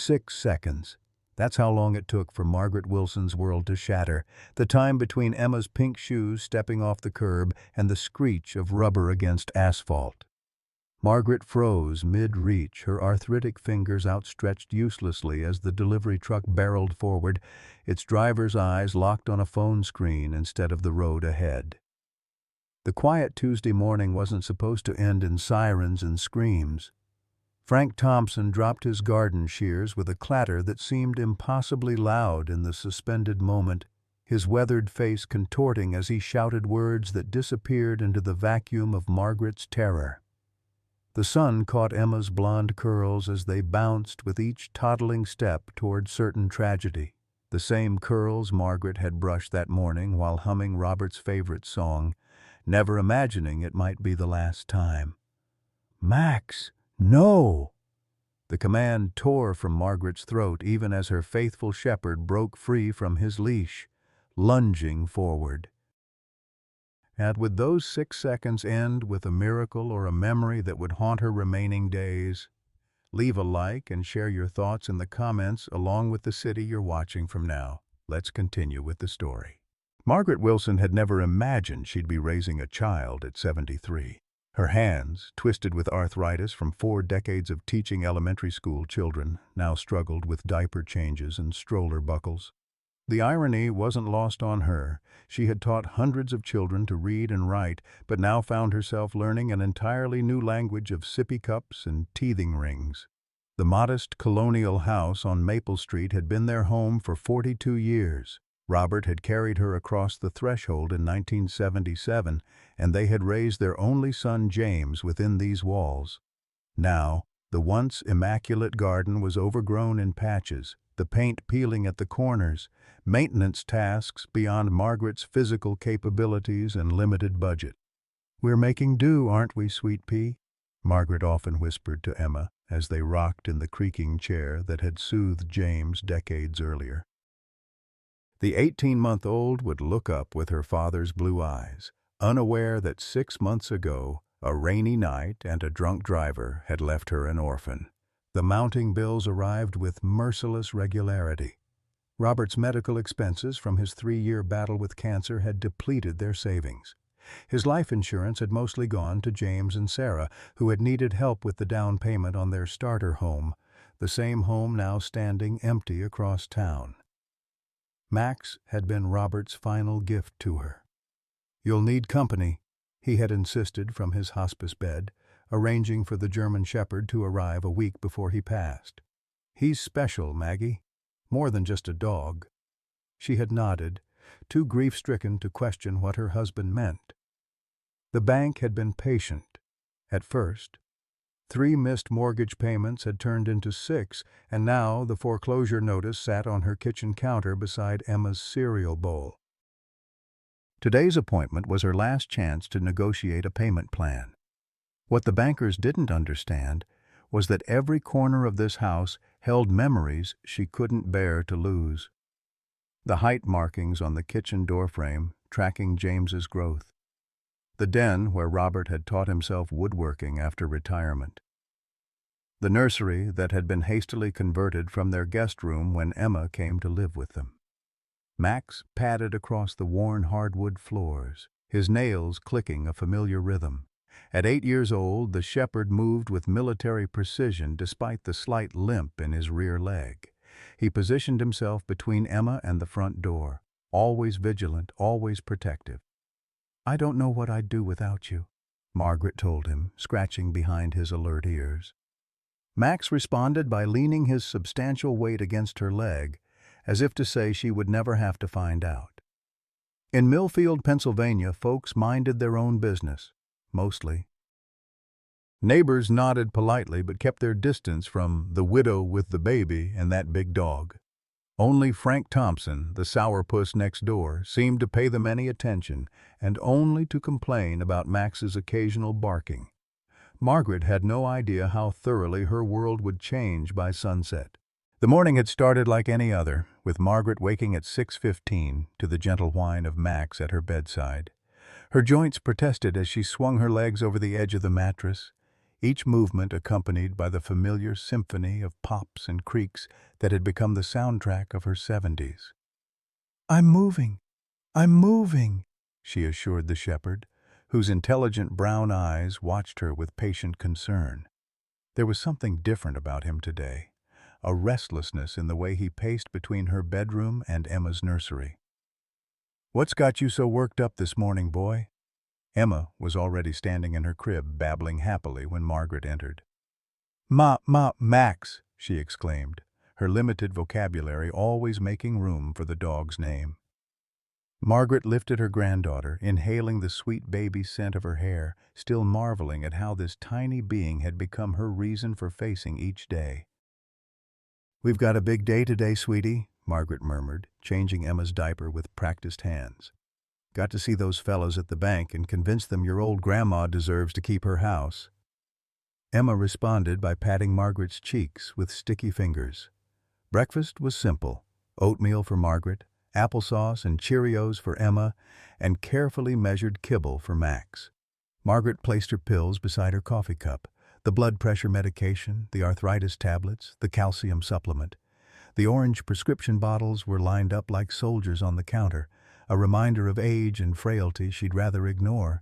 6 seconds. That's how long it took for Margaret Wilson's world to shatter, the time between Emma's pink shoes stepping off the curb and the screech of rubber against asphalt. Margaret froze mid-reach, her arthritic fingers outstretched uselessly as the delivery truck barreled forward, its driver's eyes locked on a phone screen instead of the road ahead. The quiet Tuesday morning wasn't supposed to end in sirens and screams. Frank Thompson dropped his garden shears with a clatter that seemed impossibly loud in the suspended moment, his weathered face contorting as he shouted words that disappeared into the vacuum of Margaret's terror. The sun caught Emma's blonde curls as they bounced with each toddling step toward certain tragedy, the same curls Margaret had brushed that morning while humming Robert's favorite song, never imagining it might be the last time. "Max, no!" The command tore from Margaret's throat even as her faithful shepherd broke free from his leash, lunging forward. And would those 6 seconds end with a miracle or a memory that would haunt her remaining days? Leave a like and share your thoughts in the comments along with the city you're watching from now. Let's continue with the story. Margaret Wilson had never imagined she'd be raising a child at 73. Her hands, twisted with arthritis from 4 decades of teaching elementary school children, now struggled with diaper changes and stroller buckles. The irony wasn't lost on her. She had taught hundreds of children to read and write, but now found herself learning an entirely new language of sippy cups and teething rings. The modest colonial house on Maple Street had been their home for 42 years. Robert had carried her across the threshold in 1977, and they had raised their only son James within these walls. Now, the once immaculate garden was overgrown in patches, the paint peeling at the corners, maintenance tasks beyond Margaret's physical capabilities and limited budget. "We're making do, aren't we, sweet pea?" Margaret often whispered to Emma as they rocked in the creaking chair that had soothed James decades earlier. The 18-month-old would look up with her father's blue eyes, unaware that 6 months ago, a rainy night and a drunk driver had left her an orphan. The mounting bills arrived with merciless regularity. Robert's medical expenses from his 3-year battle with cancer had depleted their savings. His life insurance had mostly gone to James and Sarah, who had needed help with the down payment on their starter home, the same home now standing empty across town. Max had been Robert's final gift to her. "You'll need company," he had insisted from his hospice bed, arranging for the German Shepherd to arrive a week before he passed. "He's special, Maggie. More than just a dog." She had nodded, too grief-stricken to question what her husband meant. The bank had been patient. At first, 3 missed mortgage payments had turned into 6, and now the foreclosure notice sat on her kitchen counter beside Emma's cereal bowl. Today's appointment was her last chance to negotiate a payment plan. What the bankers didn't understand was that every corner of this house held memories she couldn't bear to lose. The height markings on the kitchen doorframe tracking James's growth. The den where Robert had taught himself woodworking after retirement. The nursery that had been hastily converted from their guest room when Emma came to live with them. Max padded across the worn hardwood floors, his nails clicking a familiar rhythm. At 8 years old, the shepherd moved with military precision despite the slight limp in his rear leg. He positioned himself between Emma and the front door, always vigilant, always protective. "I don't know what I'd do without you," Margaret told him, scratching behind his alert ears. Max responded by leaning his substantial weight against her leg, as if to say she would never have to find out. In Millfield, Pennsylvania, folks minded their own business, mostly. Neighbors nodded politely but kept their distance from the widow with the baby and that big dog. Only Frank Thompson, the sourpuss next door, seemed to pay them any attention, and only to complain about Max's occasional barking. Margaret had no idea how thoroughly her world would change by sunset. The morning had started like any other, with Margaret waking at 6:15 to the gentle whine of Max at her bedside. Her joints protested as she swung her legs over the edge of the mattress. each movement accompanied by the familiar symphony of pops and creaks that had become the soundtrack of her 70s. "I'm moving! I'm moving!" she assured the shepherd, whose intelligent brown eyes watched her with patient concern. There was something different about him today, a restlessness in the way he paced between her bedroom and Emma's nursery. "What's got you so worked up this morning, boy?" Emma was already standing in her crib, babbling happily when Margaret entered. Max," she exclaimed, her limited vocabulary always making room for the dog's name. Margaret lifted her granddaughter, inhaling the sweet baby scent of her hair, still marveling at how this tiny being had become her reason for facing each day. "We've got a big day today, sweetie," Margaret murmured, changing Emma's diaper with practiced hands. "Got to see those fellows at the bank and convince them your old grandma deserves to keep her house." Emma responded by patting Margaret's cheeks with sticky fingers. Breakfast was simple: oatmeal for Margaret, applesauce and Cheerios for Emma, and carefully measured kibble for Max. Margaret placed her pills beside her coffee cup: the blood pressure medication, the arthritis tablets, the calcium supplement. The orange prescription bottles were lined up like soldiers on the counter, a reminder of age and frailty she'd rather ignore.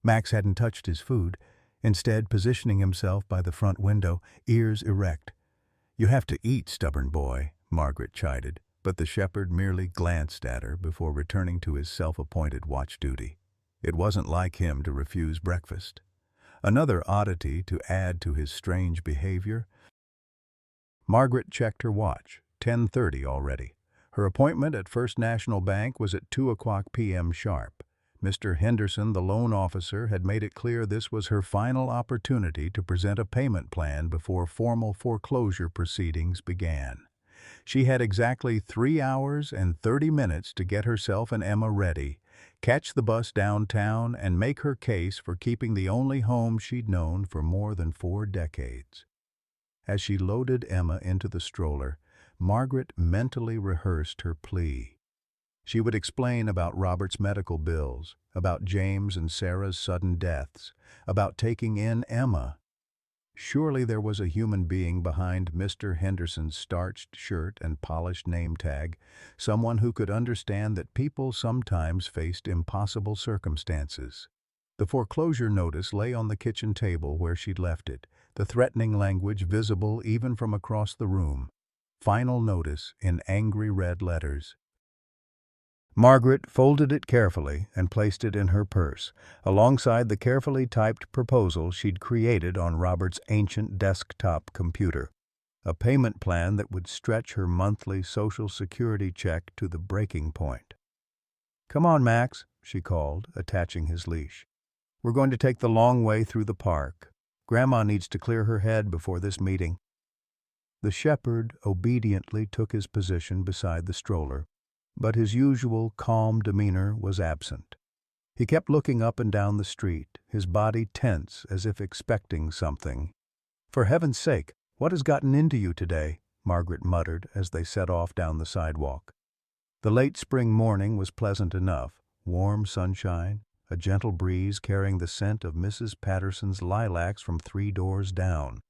Max hadn't touched his food, instead positioning himself by the front window, ears erect. "You have to eat, stubborn boy," Margaret chided, but the shepherd merely glanced at her before returning to his self-appointed watch duty. It wasn't like him to refuse breakfast. Another oddity to add to his strange behavior. Margaret checked her watch. 10:30 already. Her appointment at First National Bank was at 2 p.m. sharp. Mr. Henderson, the loan officer, had made it clear this was her final opportunity to present a payment plan before formal foreclosure proceedings began. She had exactly 3 hours and 30 minutes to get herself and Emma ready, catch the bus downtown, and make her case for keeping the only home she'd known for more than 4 decades. As she loaded Emma into the stroller, Margaret mentally rehearsed her plea. She would explain about Robert's medical bills, about James and Sarah's sudden deaths, about taking in Emma. Surely there was a human being behind Mr. Henderson's starched shirt and polished name tag, someone who could understand that people sometimes faced impossible circumstances. The foreclosure notice lay on the kitchen table where she'd left it, the threatening language visible even from across the room. Final notice in angry red letters. Margaret folded it carefully and placed it in her purse, alongside the carefully typed proposal she'd created on Robert's ancient desktop computer, a payment plan that would stretch her monthly Social Security check to the breaking point. "Come on, Max," she called, attaching his leash. "We're going to take the long way through the park. Grandma needs to clear her head before this meeting." The shepherd obediently took his position beside the stroller, but his usual calm demeanor was absent. He kept looking up and down the street, his body tense as if expecting something. "For heaven's sake, what has gotten into you today?" Margaret muttered as they set off down the sidewalk. The late spring morning was pleasant enough: warm sunshine, a gentle breeze carrying the scent of Mrs. Patterson's lilacs from 3 doors down.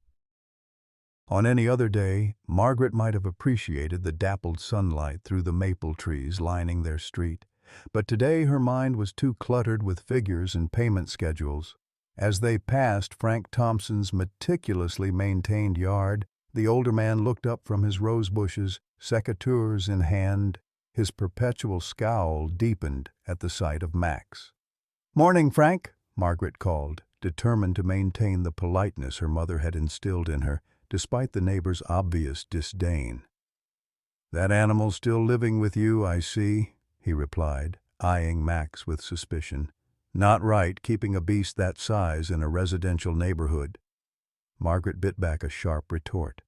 On any other day, Margaret might have appreciated the dappled sunlight through the maple trees lining their street, but today her mind was too cluttered with figures and payment schedules. As they passed Frank Thompson's meticulously maintained yard, the older man looked up from his rose bushes, secateurs in hand. His perpetual scowl deepened at the sight of Max. "Morning, Frank," Margaret called, determined to maintain the politeness her mother had instilled in her, despite the neighbor's obvious disdain. "That animal's still living with you, I see," he replied, eyeing Max with suspicion. "Not right, keeping a beast that size in a residential neighborhood." Margaret bit back a sharp retort.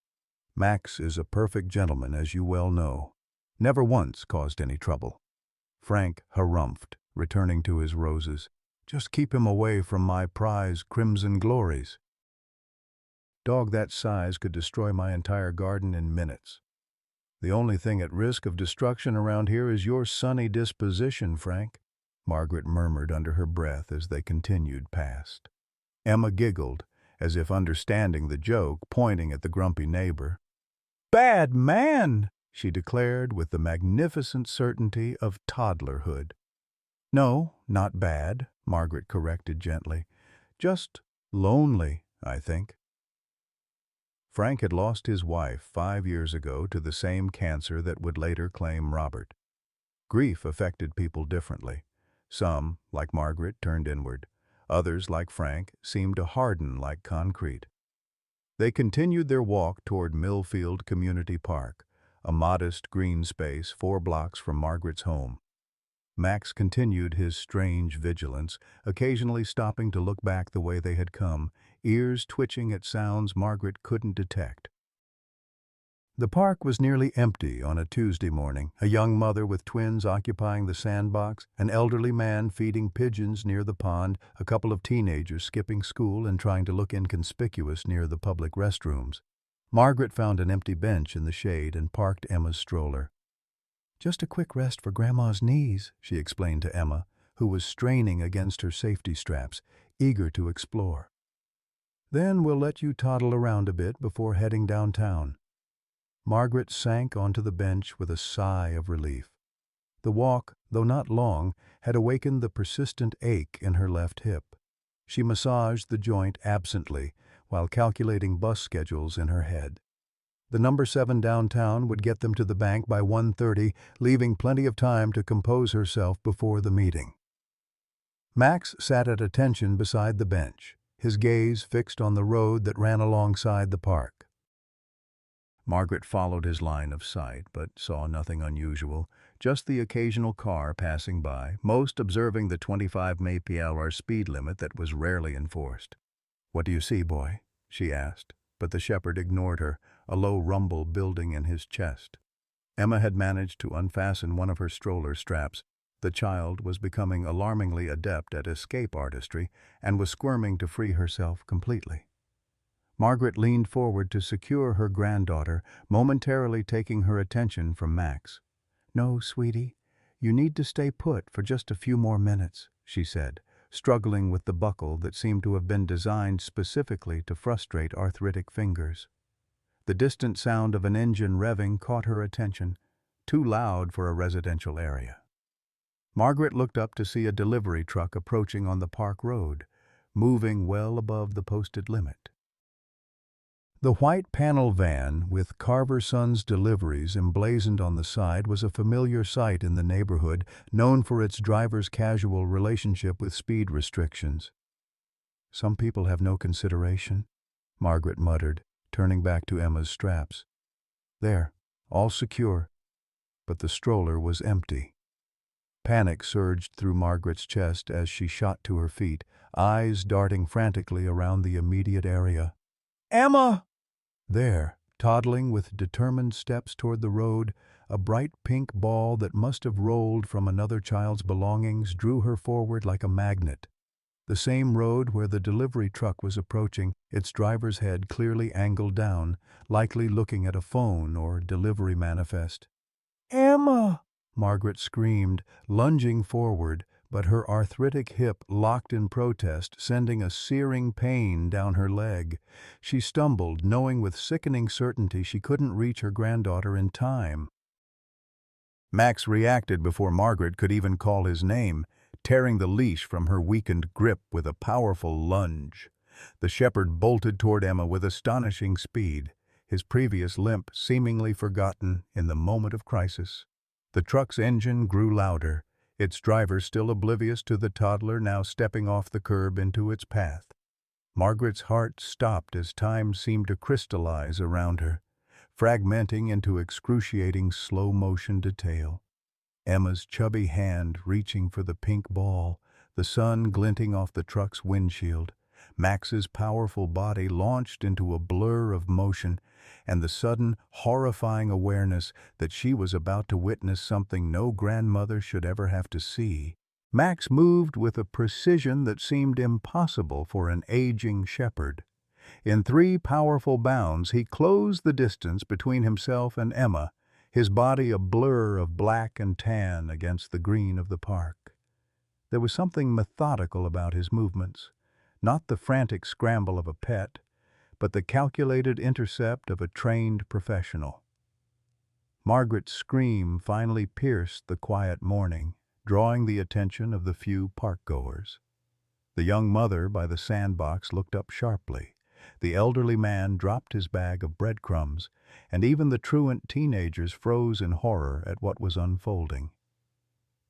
"Max is a perfect gentleman, as you well know. Never once caused any trouble." Frank harumphed, returning to his roses. "Just keep him away from my prize crimson glories. Dog that size could destroy my entire garden in minutes. The only thing at risk of destruction around here is your sunny disposition, Frank," Margaret murmured under her breath as they continued past. Emma giggled, as if understanding the joke, pointing at the grumpy neighbor. "Bad man!" she declared with the magnificent certainty of toddlerhood. "No, not bad," Margaret corrected gently. "Just lonely, I think." Frank had lost his wife 5 years ago to the same cancer that would later claim Robert. Grief affected people differently. Some, like Margaret, turned inward. Others, like Frank, seemed to harden like concrete. They continued their walk toward Millfield Community Park, a modest green space 4 blocks from Margaret's home. Max continued his strange vigilance, occasionally stopping to look back the way they had come, ears twitching at sounds Margaret couldn't detect. The park was nearly empty on a Tuesday morning, a young mother with twins occupying the sandbox, an elderly man feeding pigeons near the pond, a couple of teenagers skipping school and trying to look inconspicuous near the public restrooms. Margaret found an empty bench in the shade and parked Emma's stroller. "Just a quick rest for Grandma's knees," she explained to Emma, who was straining against her safety straps, eager to explore. "Then we'll let you toddle around a bit before heading downtown." Margaret sank onto the bench with a sigh of relief. The walk, though not long, had awakened the persistent ache in her left hip. She massaged the joint absently while calculating bus schedules in her head. The number 7 downtown would get them to the bank by 1:30, leaving plenty of time to compose herself before the meeting. Max sat at attention beside the bench, his gaze fixed on the road that ran alongside the park. Margaret followed his line of sight, but saw nothing unusual, just the occasional car passing by, most observing the 25 mph speed limit that was rarely enforced. "What do you see, boy?" she asked, but the shepherd ignored her, a low rumble building in his chest. Emma had managed to unfasten one of her stroller straps. The child was becoming alarmingly adept at escape artistry and was squirming to free herself completely. Margaret leaned forward to secure her granddaughter, momentarily taking her attention from Max. "No, sweetie, you need to stay put for just a few more minutes," she said, struggling with the buckle that seemed to have been designed specifically to frustrate arthritic fingers. The distant sound of an engine revving caught her attention, too loud for a residential area. Margaret looked up to see a delivery truck approaching on the park road, moving well above the posted limit. The white panel van with Carver Sons Deliveries emblazoned on the side was a familiar sight in the neighborhood, known for its driver's casual relationship with speed restrictions. "Some people have no consideration," Margaret muttered, turning back to Emma's straps. "There, all secure." But the stroller was empty. Panic surged through Margaret's chest as she shot to her feet, eyes darting frantically around the immediate area. "Emma!" There, toddling with determined steps toward the road, a bright pink ball that must have rolled from another child's belongings drew her forward like a magnet. The same road where the delivery truck was approaching, its driver's head clearly angled down, likely looking at a phone or delivery manifest. "Emma!" Margaret screamed, lunging forward, but her arthritic hip locked in protest, sending a searing pain down her leg. She stumbled, knowing with sickening certainty she couldn't reach her granddaughter in time. Max reacted before Margaret could even call his name, tearing the leash from her weakened grip with a powerful lunge. The shepherd bolted toward Emma with astonishing speed, his previous limp seemingly forgotten in the moment of crisis. The truck's engine grew louder, its driver still oblivious to the toddler now stepping off the curb into its path. Margaret's heart stopped as time seemed to crystallize around her, fragmenting into excruciating slow-motion detail. Emma's chubby hand reaching for the pink ball, the sun glinting off the truck's windshield, Max's powerful body launched into a blur of motion, and the sudden, horrifying awareness that she was about to witness something no grandmother should ever have to see. Max moved with a precision that seemed impossible for an aging shepherd. In 3 powerful bounds, he closed the distance between himself and Emma, his body a blur of black and tan against the green of the park. There was something methodical about his movements, Not the frantic scramble of a pet, but the calculated intercept of a trained professional. Margaret's scream finally pierced the quiet morning, drawing the attention of the few park-goers. The young mother by the sandbox looked up sharply. The elderly man dropped his bag of breadcrumbs, and even the truant teenagers froze in horror at what was unfolding.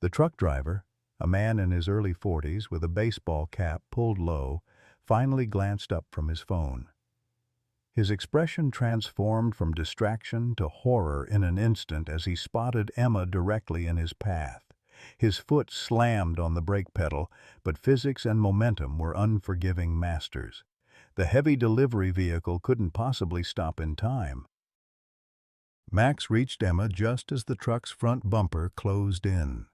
The truck driver, a man in his early 40s with a baseball cap pulled low, finally glanced up from his phone. His expression transformed from distraction to horror in an instant as he spotted Emma directly in his path. His foot slammed on the brake pedal, but physics and momentum were unforgiving masters. The heavy delivery vehicle couldn't possibly stop in time. Max reached Emma just as the truck's front bumper closed in.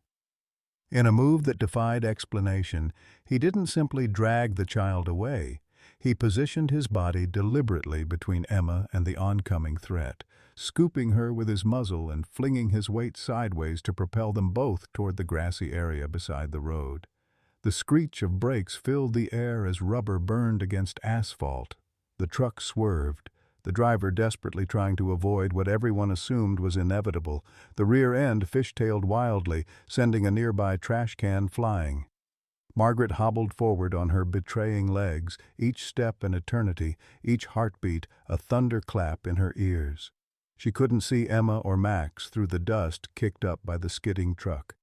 In a move that defied explanation, he didn't simply drag the child away. He positioned his body deliberately between Emma and the oncoming threat, scooping her with his muzzle and flinging his weight sideways to propel them both toward the grassy area beside the road. The screech of brakes filled the air as rubber burned against asphalt. The truck swerved, the driver desperately trying to avoid what everyone assumed was inevitable. The rear end fishtailed wildly, sending a nearby trash can flying. Margaret hobbled forward on her betraying legs, each step an eternity, each heartbeat a thunderclap in her ears. She couldn't see Emma or Max through the dust kicked up by the skidding truck.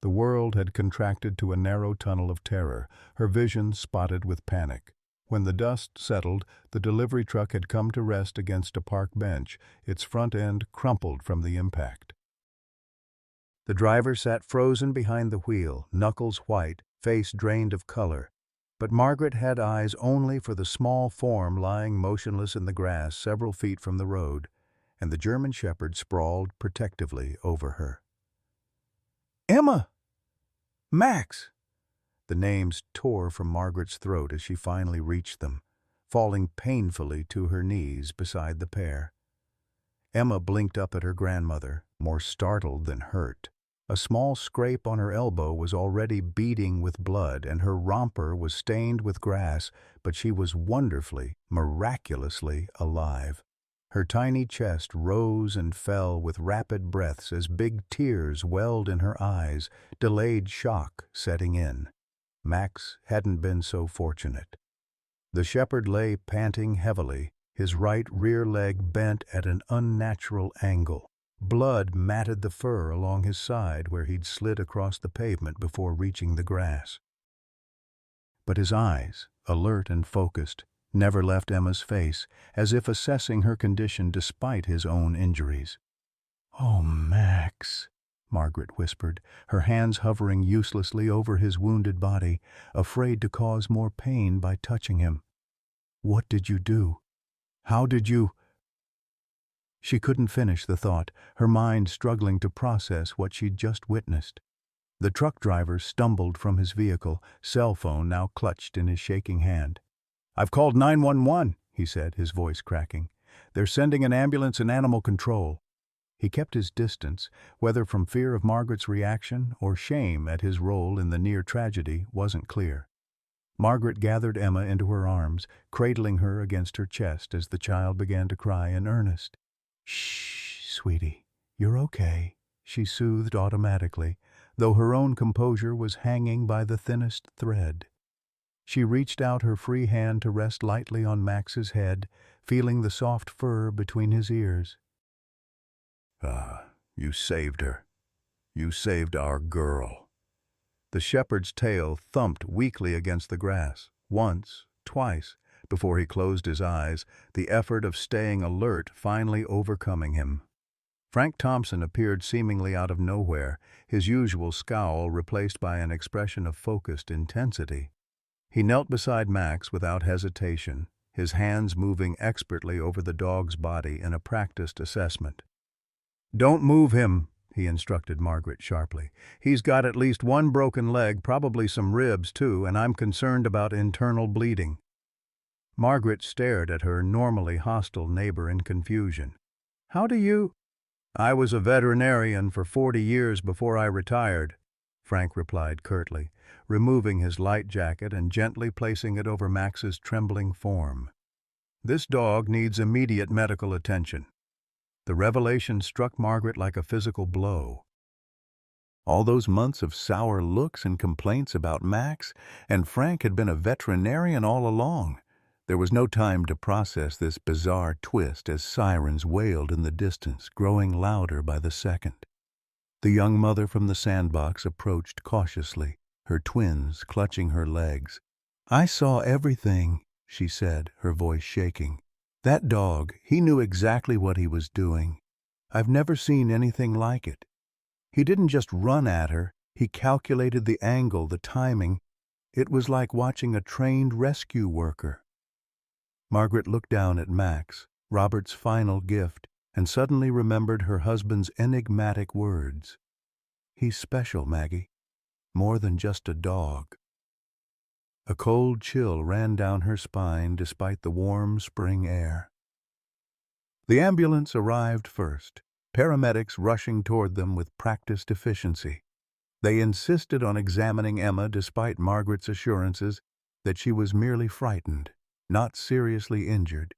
The world had contracted to a narrow tunnel of terror, her vision spotted with panic. When the dust settled, the delivery truck had come to rest against a park bench, its front end crumpled from the impact. The driver sat frozen behind the wheel, knuckles white, face drained of color. But Margaret had eyes only for the small form lying motionless in the grass several feet from the road, and the German shepherd sprawled protectively over her. "Emma! Max!" The names tore from Margaret's throat as she finally reached them, falling painfully to her knees beside the pair. Emma blinked up at her grandmother, more startled than hurt. A small scrape on her elbow was already beading with blood, and her romper was stained with grass, but she was wonderfully, miraculously alive. Her tiny chest rose and fell with rapid breaths as big tears welled in her eyes, delayed shock setting in. Max hadn't been so fortunate. The shepherd lay panting heavily, his right rear leg bent at an unnatural angle. Blood matted the fur along his side where he'd slid across the pavement before reaching the grass. But his eyes, alert and focused, never left Emma's face, as if assessing her condition despite his own injuries. "Oh, Max," Margaret whispered, her hands hovering uselessly over his wounded body, afraid to cause more pain by touching him. "What did you do? How did you—" She couldn't finish the thought, her mind struggling to process what she'd just witnessed. The truck driver stumbled from his vehicle, cell phone now clutched in his shaking hand. "I've called 911, he said, his voice cracking. "They're sending an ambulance and animal control." He kept his distance, whether from fear of Margaret's reaction or shame at his role in the near tragedy wasn't clear. Margaret gathered Emma into her arms, cradling her against her chest as the child began to cry in earnest. "Shh, sweetie, you're okay," she soothed automatically, though her own composure was hanging by the thinnest thread. She reached out her free hand to rest lightly on Max's head, feeling the soft fur between his ears. You saved her. You saved our girl." The shepherd's tail thumped weakly against the grass, once, twice, before he closed his eyes, the effort of staying alert finally overcoming him. Frank Thompson appeared seemingly out of nowhere, his usual scowl replaced by an expression of focused intensity. He knelt beside Max without hesitation, his hands moving expertly over the dog's body in a practiced assessment. "Don't move him," he instructed Margaret sharply. "He's got at least one broken leg, probably some ribs too, and I'm concerned about internal bleeding." Margaret stared at her normally hostile neighbor in confusion. "How do you—" "I was a veterinarian for 40 years before I retired," Frank replied curtly. removing his light jacket and gently placing it over Max's trembling form. "This dog needs immediate medical attention." The revelation struck Margaret like a physical blow. All those months of sour looks and complaints about Max, and Frank had been a veterinarian all along. There was no time to process this bizarre twist as sirens wailed in the distance, growing louder by the second. The young mother from the sandbox approached cautiously, her twins clutching her legs. "I saw everything," she said, her voice shaking. "That dog, he knew exactly what he was doing. I've never seen anything like it. He didn't just run at her, he calculated the angle, the timing. It was like watching a trained rescue worker." Margaret looked down at Max, Robert's final gift, and suddenly remembered her husband's enigmatic words. "He's special, Maggie. More than just a dog." A cold chill ran down her spine despite the warm spring air. The ambulance arrived first, paramedics rushing toward them with practiced efficiency. They insisted on examining Emma despite Margaret's assurances that she was merely frightened, not seriously injured.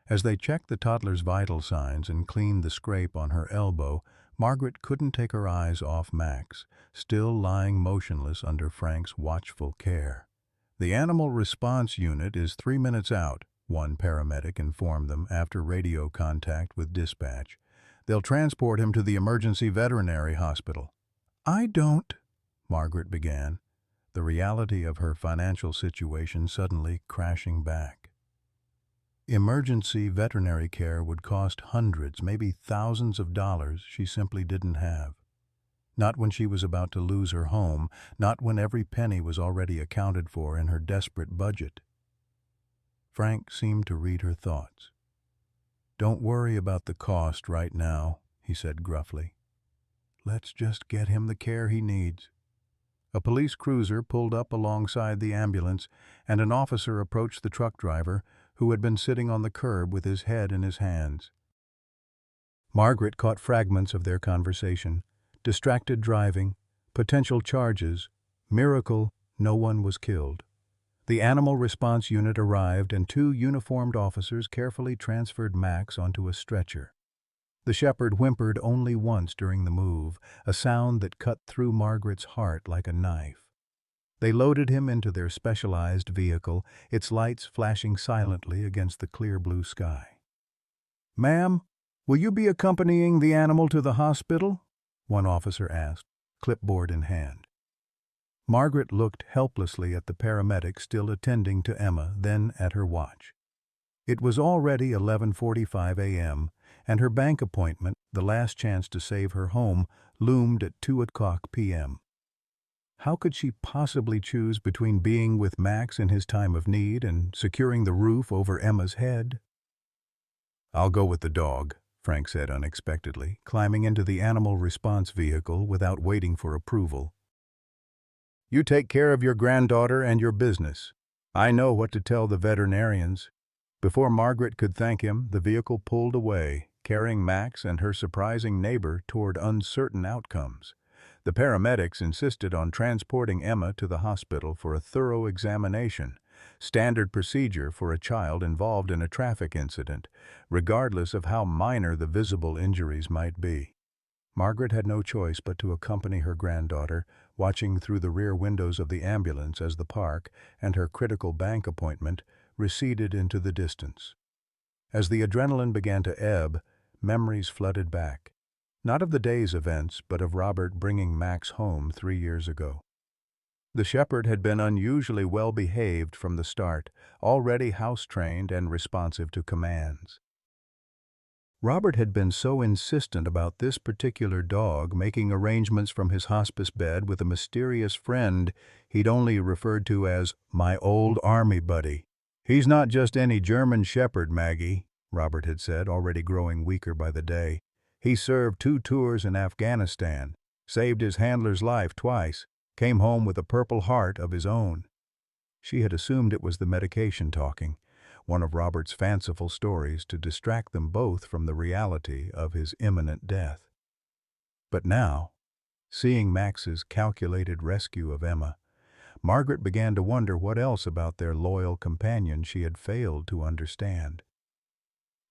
As they checked the toddler's vital signs and cleaned the scrape on her elbow, Margaret couldn't take her eyes off Max, still lying motionless under Frank's watchful care. "The animal response unit is 3 minutes out," one paramedic informed them after radio contact with dispatch. "They'll transport him to the emergency veterinary hospital." "I don't," Margaret began, the reality of her financial situation suddenly crashing back. Emergency veterinary care would cost hundreds, maybe thousands of dollars she simply didn't have. Not when she was about to lose her home, not when every penny was already accounted for in her desperate budget. Frank seemed to read her thoughts. "Don't worry about the cost right now," he said gruffly. "Let's just get him the care he needs." A police cruiser pulled up alongside the ambulance, and an officer approached the truck driver, who had been sitting on the curb with his head in his hands. Margaret caught fragments of their conversation. Distracted driving, potential charges, miracle, no one was killed. The animal response unit arrived and 2 uniformed officers carefully transferred Max onto a stretcher. The shepherd whimpered only once during the move, a sound that cut through Margaret's heart like a knife. They loaded him into their specialized vehicle, its lights flashing silently against the clear blue sky. "Ma'am, will you be accompanying the animal to the hospital?" one officer asked, clipboard in hand. Margaret looked helplessly at the paramedic still attending to Emma, then at her watch. It was already 11:45 a.m., and her bank appointment, the last chance to save her home, loomed at 2:00 p.m. How could she possibly choose between being with Max in his time of need and securing the roof over Emma's head? "I'll go with the dog," Frank said unexpectedly, climbing into the animal response vehicle without waiting for approval. "You take care of your granddaughter and your business. I know what to tell the veterinarians." Before Margaret could thank him, the vehicle pulled away, carrying Max and her surprising neighbor toward uncertain outcomes. The paramedics insisted on transporting Emma to the hospital for a thorough examination, standard procedure for a child involved in a traffic incident, regardless of how minor the visible injuries might be. Margaret had no choice but to accompany her granddaughter, watching through the rear windows of the ambulance as the park and her critical bank appointment receded into the distance. As the adrenaline began to ebb, memories flooded back. Not of the day's events, but of Robert bringing Max home 3 years ago. The shepherd had been unusually well behaved from the start, already house-trained and responsive to commands. Robert had been so insistent about this particular dog, making arrangements from his hospice bed with a mysterious friend he'd only referred to as "my old army buddy." "He's not just any German shepherd, Maggie," Robert had said, already growing weaker by the day. "He served 2 tours in Afghanistan, saved his handler's life twice, came home with a Purple Heart of his own." She had assumed it was the medication talking, one of Robert's fanciful stories to distract them both from the reality of his imminent death. But now, Seeing Max's calculated rescue of Emma, Margaret began to wonder what else about their loyal companion she had failed to understand.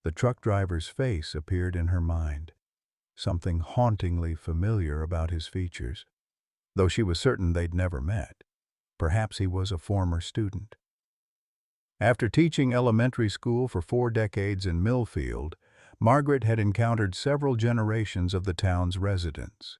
The truck driver's face appeared in her mind, something hauntingly familiar about his features, though she was certain they'd never met. Perhaps he was a former student. After teaching elementary school for 4 decades in Millfield, Margaret had encountered several generations of the town's residents.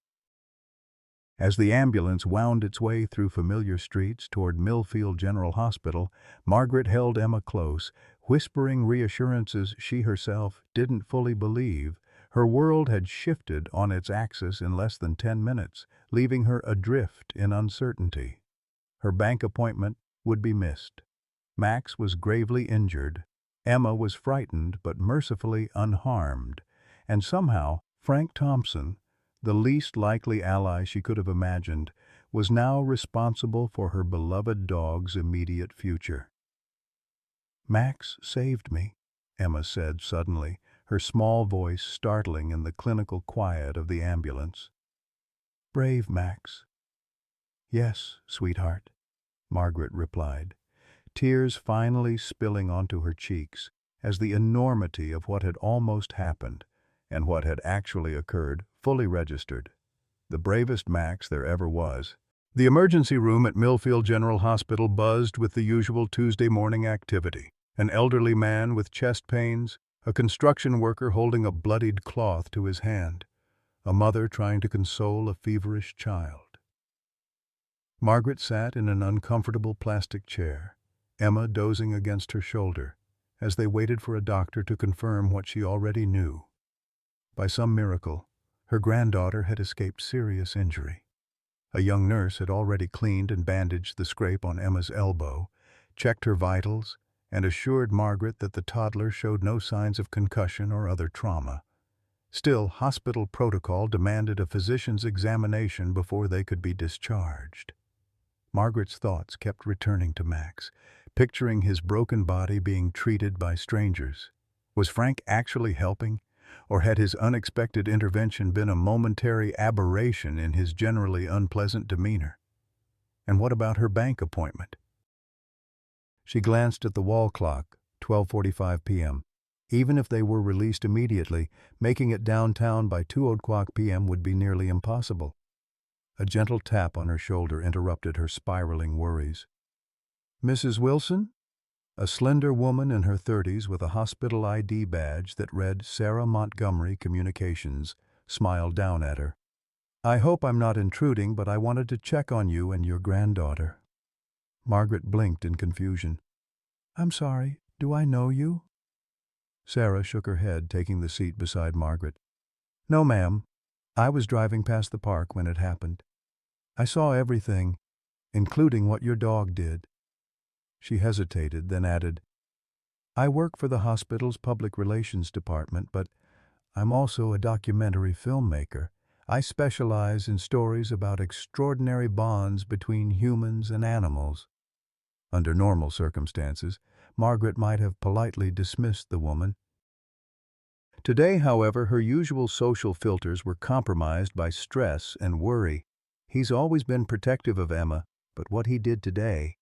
As the ambulance wound its way through familiar streets toward Millfield General Hospital, Margaret held Emma close, whispering reassurances she herself didn't fully believe. Her world had shifted on its axis in less than 10 minutes, leaving her adrift in uncertainty. Her bank appointment would be missed. Max was gravely injured. Emma was frightened but mercifully unharmed. And somehow, Frank Thompson, the least likely ally she could have imagined, was now responsible for her beloved dog's immediate future. "Max saved me," Emma said suddenly, her small voice startling in the clinical quiet of the ambulance. "Brave Max." "Yes, sweetheart," Margaret replied, tears finally spilling onto her cheeks as the enormity of what had almost happened and what had actually occurred fully registered. The bravest Max there ever was. The emergency room at Millfield General Hospital buzzed with the usual Tuesday morning activity. An elderly man with chest pains, a construction worker holding a bloodied cloth to his hand, a mother trying to console a feverish child. Margaret sat in an uncomfortable plastic chair, Emma dozing against her shoulder, as they waited for a doctor to confirm what she already knew. By some miracle, her granddaughter had escaped serious injury. A young nurse had already cleaned and bandaged the scrape on Emma's elbow, checked her vitals, and assured Margaret that the toddler showed no signs of concussion or other trauma. Still, hospital protocol demanded a physician's examination before they could be discharged. Margaret's thoughts kept returning to Max, picturing his broken body being treated by strangers. Was Frank actually helping, or had his unexpected intervention been a momentary aberration in his generally unpleasant demeanor? And what about her bank appointment? She glanced at the wall clock, 12:45 p.m. Even if they were released immediately, making it downtown by 2:00 p.m. would be nearly impossible. A gentle tap on her shoulder interrupted her spiraling worries. "Mrs. Wilson?" A slender woman in her 30s with a hospital ID badge that read Sarah Montgomery Communications smiled down at her. "I hope I'm not intruding, but I wanted to check on you and your granddaughter." Margaret blinked in confusion. "I'm sorry, do I know you?" Sarah shook her head, taking the seat beside Margaret. "No, ma'am. I was driving past the park when it happened. I saw everything, including what your dog did." She hesitated, then added, "I work for the hospital's public relations department, but I'm also a documentary filmmaker. I specialize in stories about extraordinary bonds between humans and animals." Under normal circumstances, Margaret might have politely dismissed the woman. Today, however, her usual social filters were compromised by stress and worry. He's always been protective of Emma, but what he did today,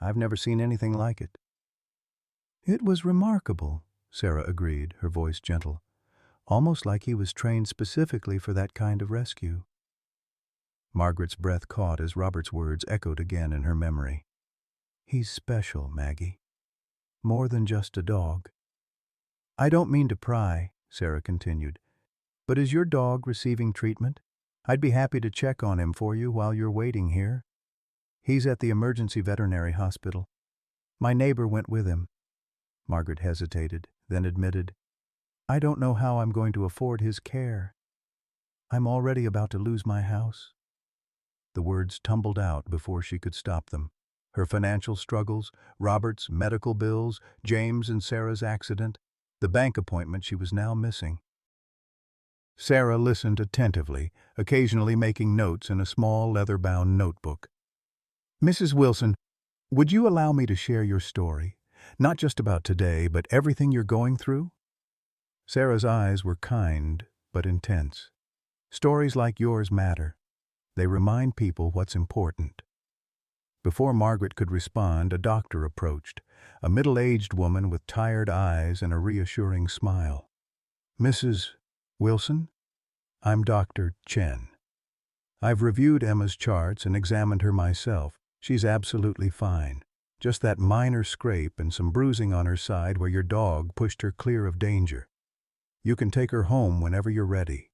I've never seen anything like it. "It was remarkable," Sarah agreed, her voice gentle, almost like he was trained specifically for that kind of rescue. Margaret's breath caught as Robert's words echoed again in her memory. "He's special, Maggie. More than just a dog." "I don't mean to pry," Sarah continued, "but is your dog receiving treatment? I'd be happy to check on him for you while you're waiting here." "He's at the emergency veterinary hospital. My neighbor went with him." Margaret hesitated, then admitted, "I don't know how I'm going to afford his care. I'm already about to lose my house." The words tumbled out before she could stop them. Her financial struggles, Robert's medical bills, James and Sarah's accident, the bank appointment she was now missing. Sarah listened attentively, occasionally making notes in a small leather-bound notebook. "Mrs. Wilson, would you allow me to share your story? Not just about today, but everything you're going through?" Sarah's eyes were kind but intense. "Stories like yours matter. They remind people what's important. Before Margaret could respond, a doctor approached, a middle-aged woman with tired eyes and a reassuring smile. "Mrs. Wilson? I'm Dr. Chen. I've reviewed Emma's charts and examined her myself. She's absolutely fine. Just that minor scrape and some bruising on her side where your dog pushed her clear of danger. You can take her home whenever you're ready."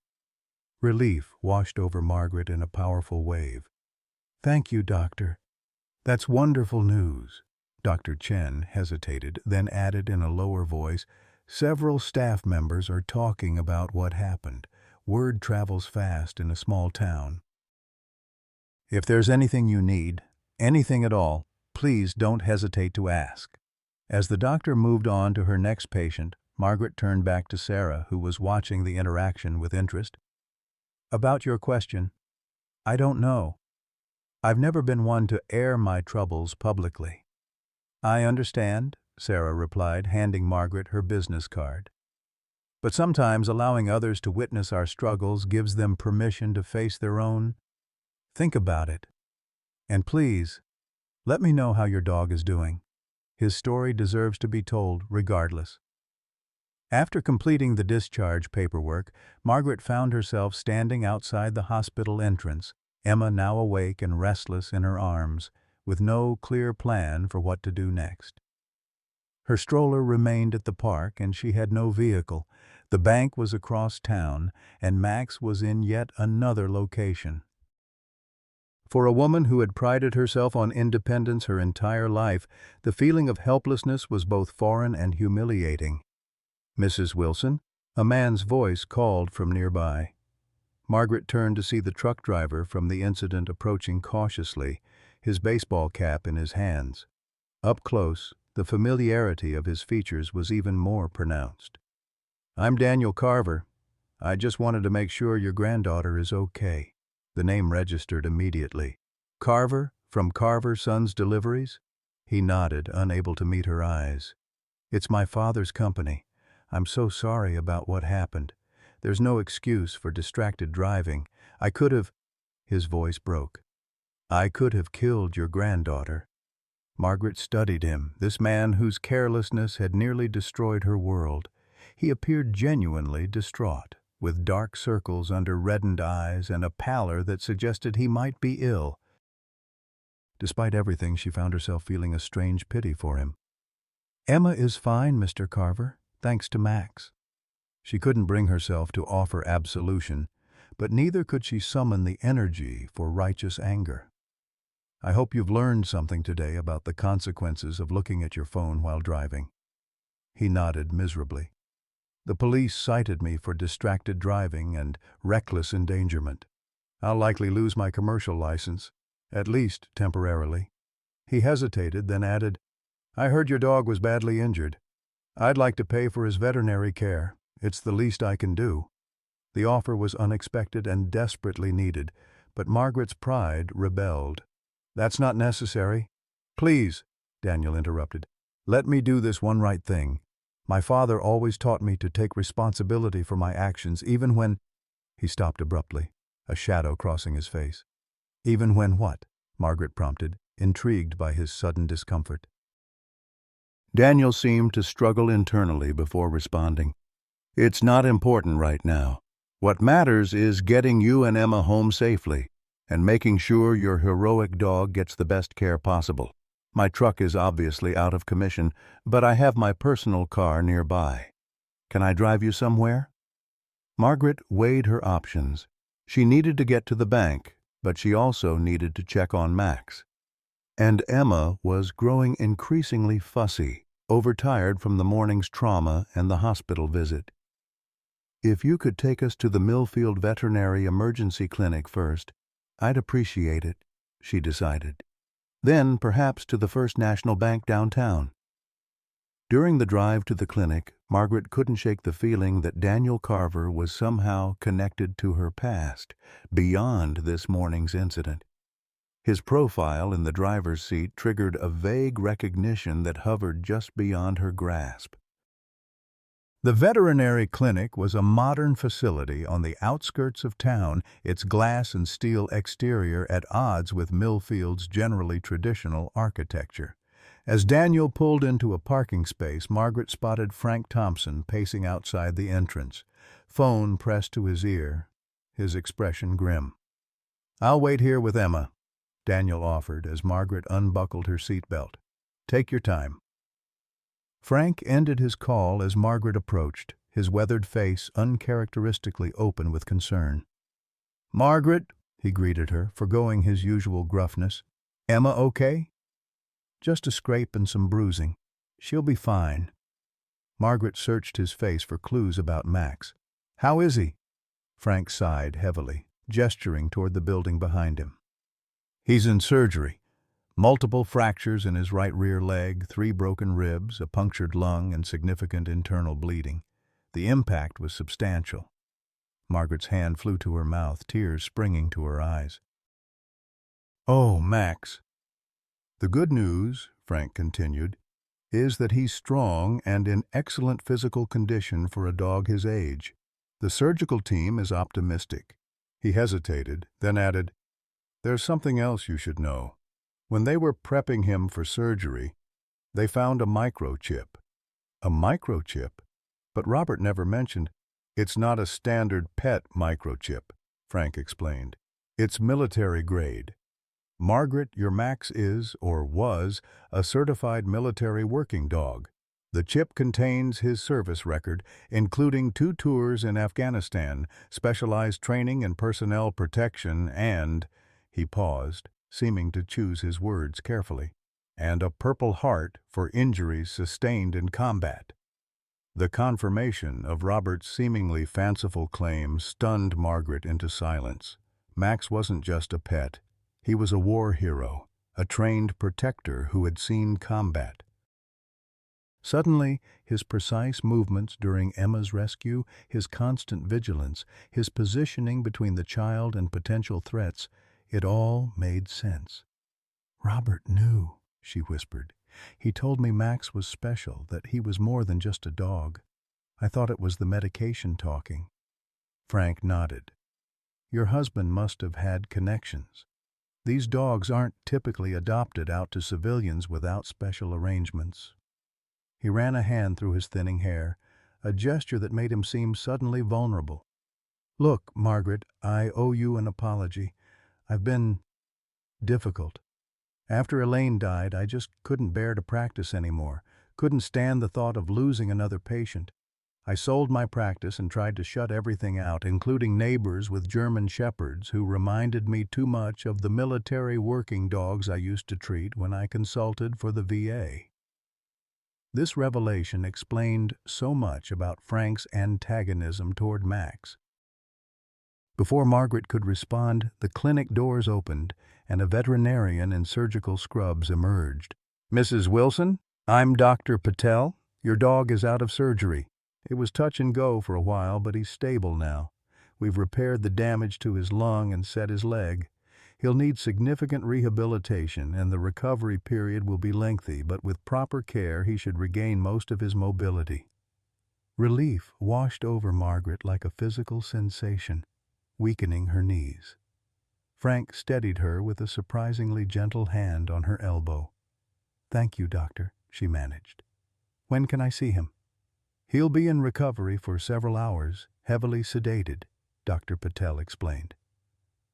Relief washed over Margaret in a powerful wave. "Thank you, doctor. That's wonderful news." Dr. Chen hesitated, then added in a lower voice, "Several staff members are talking about what happened. Word travels fast in a small town. If there's anything you need, anything at all, please don't hesitate to ask." As the doctor moved on to her next patient, Margaret turned back to Sarah, who was watching the interaction with interest. "About your question, I don't know. I've never been one to air my troubles publicly." "I understand," Sarah replied, handing Margaret her business card. "But sometimes allowing others to witness our struggles gives them permission to face their own. Think about it. And please, let me know how your dog is doing. His story deserves to be told regardless." After completing the discharge paperwork, Margaret found herself standing outside the hospital entrance, Emma now awake and restless in her arms, with no clear plan for what to do next. Her stroller remained at the park and she had no vehicle. The bank was across town and Max was in yet another location. For a woman who had prided herself on independence her entire life, the feeling of helplessness was both foreign and humiliating. "Mrs. Wilson?" A man's voice called from nearby. Margaret turned to see the truck driver from the incident approaching cautiously, his baseball cap in his hands. Up close, the familiarity of his features was even more pronounced. "I'm Daniel Carver. I just wanted to make sure your granddaughter is okay." The name registered immediately. "Carver, from Carver Sons Deliveries?" He nodded, unable to meet her eyes. "It's my father's company. I'm so sorry about what happened. There's no excuse for distracted driving. I could have—" His voice broke. "I could have killed your granddaughter." Margaret studied him, this man whose carelessness had nearly destroyed her world. He appeared genuinely distraught, with dark circles under reddened eyes and a pallor that suggested he might be ill. Despite everything, she found herself feeling a strange pity for him. "Emma is fine, Mr. Carver, thanks to Max." She couldn't bring herself to offer absolution, but neither could she summon the energy for righteous anger. "I hope you've learned something today about the consequences of looking at your phone while driving." He nodded miserably. "The police cited me for distracted driving and reckless endangerment. I'll likely lose my commercial license, at least temporarily." He hesitated, then added, "I heard your dog was badly injured. I'd like to pay for his veterinary care. It's the least I can do." The offer was unexpected and desperately needed, but Margaret's pride rebelled. "That's not necessary." "Please," Daniel interrupted, "let me do this one right thing. My father always taught me to take responsibility for my actions, even when—" He stopped abruptly, a shadow crossing his face. "Even when what?" Margaret prompted, intrigued by his sudden discomfort. Daniel seemed to struggle internally before responding. "It's not important right now. What matters is getting you and Emma home safely and making sure your heroic dog gets the best care possible. My truck is obviously out of commission, but I have my personal car nearby. Can I drive you somewhere?" Margaret weighed her options. She needed to get to the bank, but she also needed to check on Max. And Emma was growing increasingly fussy, overtired from the morning's trauma and the hospital visit. "If you could take us to the Millfield Veterinary Emergency Clinic first, I'd appreciate it," she decided. "Then perhaps to the First National Bank downtown." During the drive to the clinic, Margaret couldn't shake the feeling that Daniel Carver was somehow connected to her past, beyond this morning's incident. His profile in the driver's seat triggered a vague recognition that hovered just beyond her grasp. The veterinary clinic was a modern facility on the outskirts of town, its glass and steel exterior at odds with Millfield's generally traditional architecture. As Daniel pulled into a parking space, Margaret spotted Frank Thompson pacing outside the entrance, phone pressed to his ear, his expression grim. "I'll wait here with Emma," Daniel offered as Margaret unbuckled her seatbelt. "Take your time." Frank ended his call as Margaret approached, his weathered face uncharacteristically open with concern. "Margaret," he greeted her, forgoing his usual gruffness. "Emma okay?" "Just a scrape and some bruising. She'll be fine." Margaret searched his face for clues about Max. "How is he?" Frank sighed heavily, gesturing toward the building behind him. "He's in surgery. Multiple fractures in his right rear leg, 3 broken ribs, a punctured lung, and significant internal bleeding. The impact was substantial." Margaret's hand flew to her mouth, tears springing to her eyes. "Oh, Max." "The good news," Frank continued, "is that he's strong and in excellent physical condition for a dog his age. The surgical team is optimistic." He hesitated, then added, "There's something else you should know. When they were prepping him for surgery, they found a microchip." "A microchip?" But Robert never mentioned. "It's not a standard pet microchip," Frank explained. "It's military grade. Margaret, your Max is, or was, a certified military working dog. The chip contains his service record, including 2 tours in Afghanistan, specialized training in personnel protection, and—" he paused, seeming to choose his words carefully, "and a Purple Heart for injuries sustained in combat." The confirmation of Robert's seemingly fanciful claim stunned Margaret into silence. Max wasn't just a pet. He was a war hero, a trained protector who had seen combat. Suddenly, his precise movements during Emma's rescue, his constant vigilance, his positioning between the child and potential threats, it all made sense. "Robert knew," she whispered. "He told me Max was special, that he was more than just a dog. I thought it was the medication talking." Frank nodded. "Your husband must have had connections. These dogs aren't typically adopted out to civilians without special arrangements." He ran a hand through his thinning hair, a gesture that made him seem suddenly vulnerable. "Look, Margaret, I owe you an apology. I've been difficult. After Elaine died, I just couldn't bear to practice anymore, couldn't stand the thought of losing another patient. I sold my practice and tried to shut everything out, including neighbors with German shepherds who reminded me too much of the military working dogs I used to treat when I consulted for the VA." This revelation explained so much about Frank's antagonism toward Max. Before Margaret could respond, the clinic doors opened, and a veterinarian in surgical scrubs emerged. "Mrs. Wilson, I'm Dr. Patel. Your dog is out of surgery. It was touch and go for a while, but he's stable now. We've repaired the damage to his lung and set his leg. He'll need significant rehabilitation, and the recovery period will be lengthy, but with proper care he should regain most of his mobility." Relief washed over Margaret like a physical sensation, weakening her knees. Frank steadied her with a surprisingly gentle hand on her elbow. "Thank you, doctor," she managed. "When can I see him?" "He'll be in recovery for several hours, heavily sedated," Dr. Patel explained.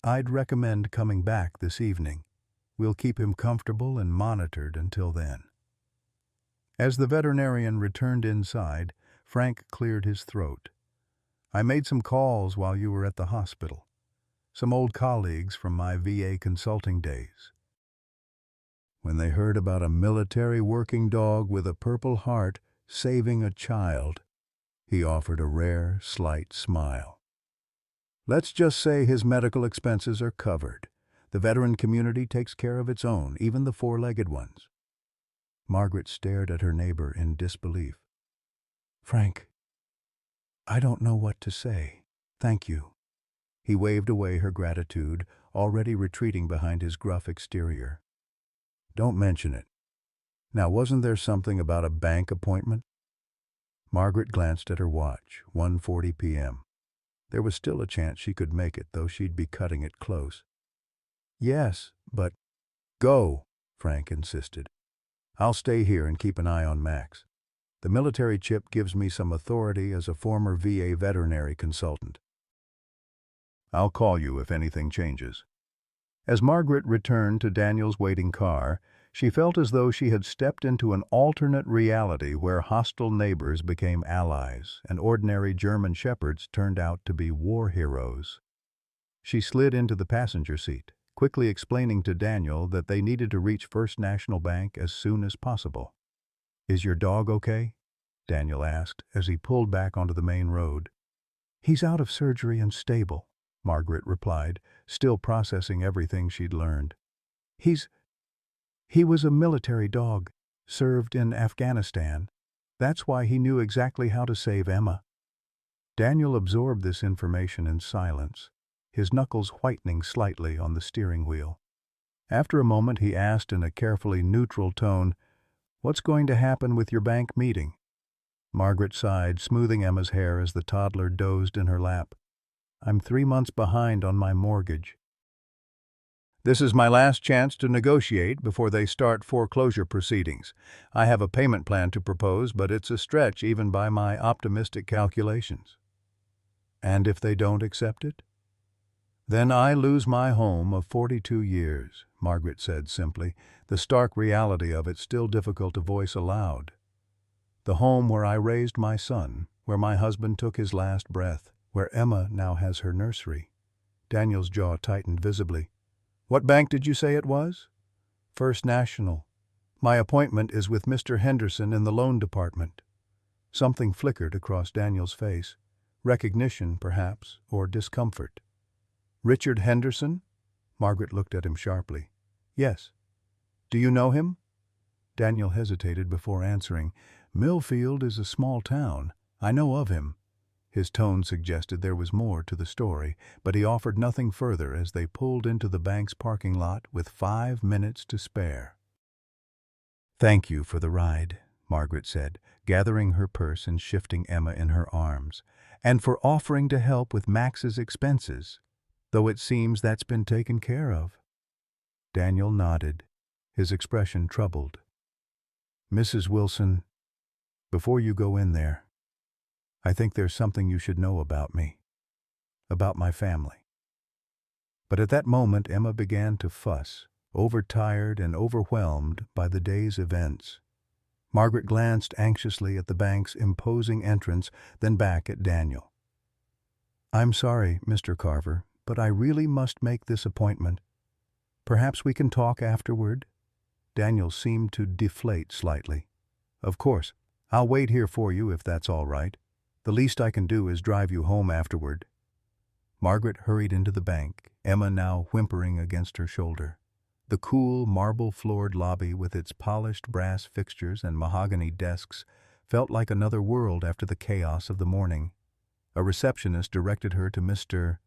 "I'd recommend coming back this evening. We'll keep him comfortable and monitored until then." As the veterinarian returned inside, Frank cleared his throat. "I made some calls while you were at the hospital. Some old colleagues from my VA consulting days. When they heard about a military working dog with a Purple Heart saving a child," he offered a rare, slight smile. "Let's just say his medical expenses are covered. The veteran community takes care of its own, even the 4-legged ones." Margaret stared at her neighbor in disbelief. "Frank, I don't know what to say. Thank you." He waved away her gratitude, already retreating behind his gruff exterior. "Don't mention it. Now, wasn't there something about a bank appointment?" Margaret glanced at her watch, 1:40 p.m. There was still a chance she could make it, though she'd be cutting it close. Yes, but go, Frank insisted. I'll stay here and keep an eye on Max. The military chip gives me some authority as a former VA veterinary consultant. I'll call you if anything changes. As Margaret returned to Daniel's waiting car, she felt as though she had stepped into an alternate reality where hostile neighbors became allies and ordinary German shepherds turned out to be war heroes. She slid into the passenger seat, quickly explaining to Daniel that they needed to reach First National Bank as soon as possible. "Is your dog okay?" Daniel asked as he pulled back onto the main road. "He's out of surgery and stable," Margaret replied, still processing everything she'd learned. He was a military dog, served in Afghanistan. That's why he knew exactly how to save Emma. Daniel absorbed this information in silence, his knuckles whitening slightly on the steering wheel. After a moment he asked in a carefully neutral tone, "What's going to happen with your bank meeting?" Margaret sighed, smoothing Emma's hair as the toddler dozed in her lap. "I'm 3 months behind on my mortgage. This is my last chance to negotiate before they start foreclosure proceedings. I have a payment plan to propose, but it's a stretch even by my optimistic calculations." "And if they don't accept it?" "Then I lose my home of 42 years, Margaret said simply, the stark reality of it still difficult to voice aloud. "The home where I raised my son, where my husband took his last breath, where Emma now has her nursery." Daniel's jaw tightened visibly. "What bank did you say it was?" "First National. My appointment is with Mr. Henderson in the loan department." Something flickered across Daniel's face. Recognition, perhaps, or discomfort. "Richard Henderson?" Margaret looked at him sharply. "Yes." "Do you know him?" Daniel hesitated before answering. "Millfield is a small town. I know of him." His tone suggested there was more to the story, but he offered nothing further as they pulled into the bank's parking lot with 5 minutes to spare. "Thank you for the ride," Margaret said, gathering her purse and shifting Emma in her arms, "and for offering to help with Max's expenses, though it seems that's been taken care of." Daniel nodded, his expression troubled. "Mrs. Wilson, before you go in there, I think there's something you should know about me, about my family." But at that moment Emma began to fuss, overtired and overwhelmed by the day's events. Margaret glanced anxiously at the bank's imposing entrance, then back at Daniel. "I'm sorry, Mr. Carver, but I really must make this appointment. Perhaps we can talk afterward?" Daniel seemed to deflate slightly. "Of course. I'll wait here for you if that's all right. The least I can do is drive you home afterward." Margaret hurried into the bank, Emma now whimpering against her shoulder. The cool, marble-floored lobby with its polished brass fixtures and mahogany desks felt like another world after the chaos of the morning. A receptionist directed her to Mr.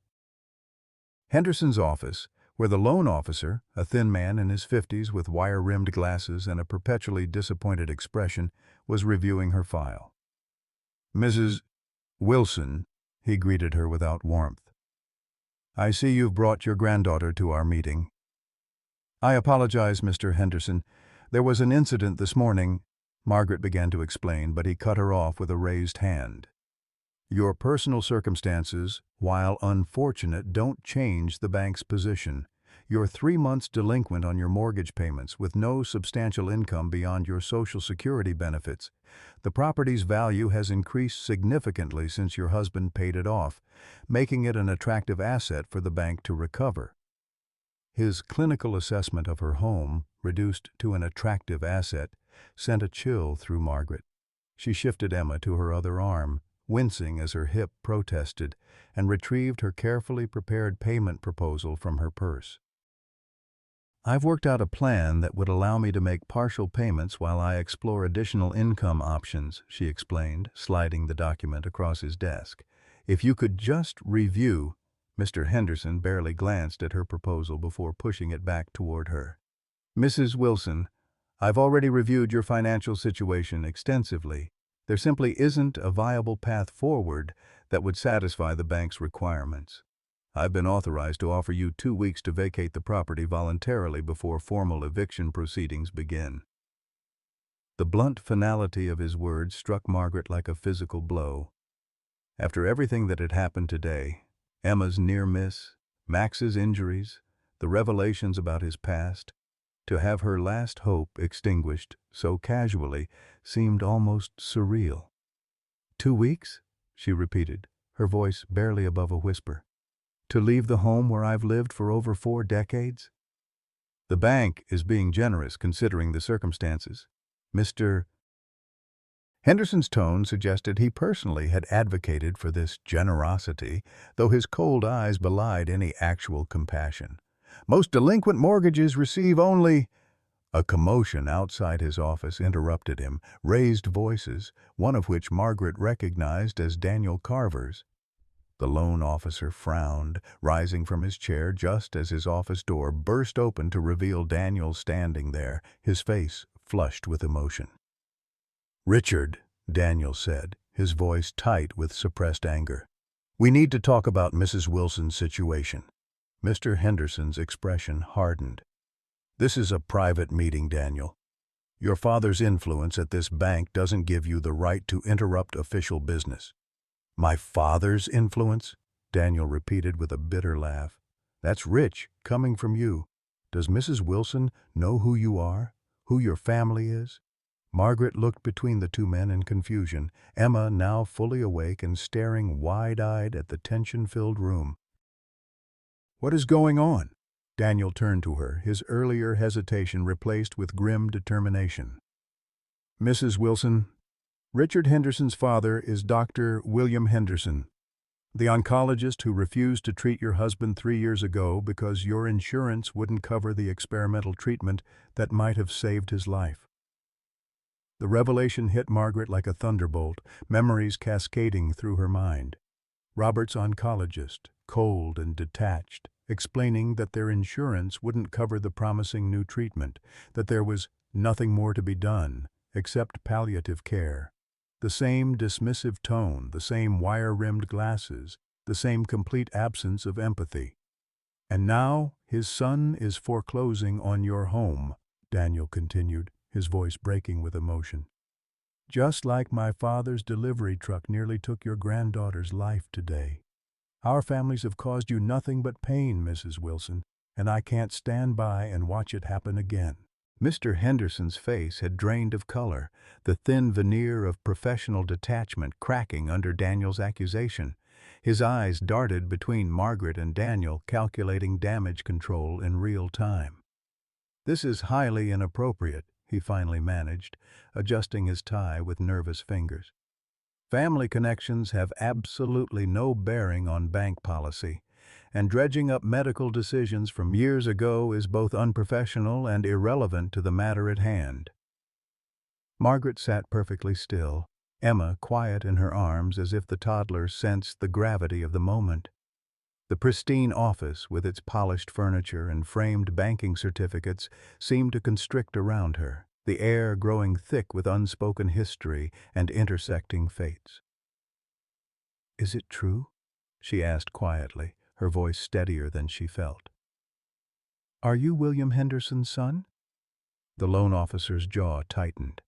Henderson's office, where the loan officer, a thin man in his 50s with wire-rimmed glasses and a perpetually disappointed expression, was reviewing her file. "Mrs. Wilson," he greeted her without warmth. "I see you've brought your granddaughter to our meeting." "I apologize, Mr. Henderson. There was an incident this morning," Margaret began to explain, but he cut her off with a raised hand. "Your personal circumstances, while unfortunate, don't change the bank's position. You're 3 months delinquent on your mortgage payments with no substantial income beyond your Social Security benefits. The property's value has increased significantly since your husband paid it off, making it an attractive asset for the bank to recover." His clinical assessment of her home, reduced to an attractive asset, sent a chill through Margaret. She shifted Emma to her other arm, wincing as her hip protested, and retrieved her carefully prepared payment proposal from her purse. "I've worked out a plan that would allow me to make partial payments while I explore additional income options," she explained, sliding the document across his desk. "If you could just review—" Mr. Henderson barely glanced at her proposal before pushing it back toward her. "Mrs. Wilson, I've already reviewed your financial situation extensively. There simply isn't a viable path forward that would satisfy the bank's requirements. I've been authorized to offer you 2 weeks to vacate the property voluntarily before formal eviction proceedings begin." The blunt finality of his words struck Margaret like a physical blow. After everything that had happened today, Emma's near miss, Max's injuries, the revelations about his past, to have her last hope extinguished so casually seemed almost surreal. 2 weeks? She repeated, her voice barely above a whisper. To leave the home where I've lived for over 4 decades? The bank is being generous considering the circumstances. Mr. Henderson's tone suggested he personally had advocated for this generosity, though his cold eyes belied any actual compassion. Most delinquent mortgages receive only— A commotion outside his office interrupted him, raised voices, one of which Margaret recognized as Daniel Carver's. The loan officer frowned, rising from his chair just as his office door burst open to reveal Daniel standing there, his face flushed with emotion. "Richard," Daniel said, his voice tight with suppressed anger, "we need to talk about Mrs. Wilson's situation." Mr. Henderson's expression hardened. "This is a private meeting, Daniel. Your father's influence at this bank doesn't give you the right to interrupt official business." "My father's influence?" Daniel repeated with a bitter laugh. "That's rich, coming from you. Does Mrs. Wilson know who you are, who your family is?" Margaret looked between the two men in confusion, Emma now fully awake and staring wide-eyed at the tension-filled room. "What is going on?" Daniel turned to her, his earlier hesitation replaced with grim determination. "Mrs. Wilson, Richard Henderson's father is Dr. William Henderson, the oncologist who refused to treat your husband 3 years ago because your insurance wouldn't cover the experimental treatment that might have saved his life." The revelation hit Margaret like a thunderbolt, memories cascading through her mind. Robert's oncologist, cold and detached, explaining that their insurance wouldn't cover the promising new treatment, that there was nothing more to be done except palliative care. The same dismissive tone, the same wire-rimmed glasses, the same complete absence of empathy. "And now his son is foreclosing on your home," Daniel continued, his voice breaking with emotion. "Just like my father's delivery truck nearly took your granddaughter's life today. Our families have caused you nothing but pain, Mrs. Wilson, and I can't stand by and watch it happen again." Mr. Henderson's face had drained of color, the thin veneer of professional detachment cracking under Daniel's accusation. His eyes darted between Margaret and Daniel, calculating damage control in real time. "This is highly inappropriate," he finally managed, adjusting his tie with nervous fingers. "Family connections have absolutely no bearing on bank policy, and dredging up medical decisions from years ago is both unprofessional and irrelevant to the matter at hand." Margaret sat perfectly still, Emma quiet in her arms as if the toddler sensed the gravity of the moment. The pristine office, with its polished furniture and framed banking certificates, seemed to constrict around her, the air growing thick with unspoken history and intersecting fates. "Is it true?" she asked quietly, her voice steadier than she felt. "Are you William Henderson's son?" The loan officer's jaw tightened.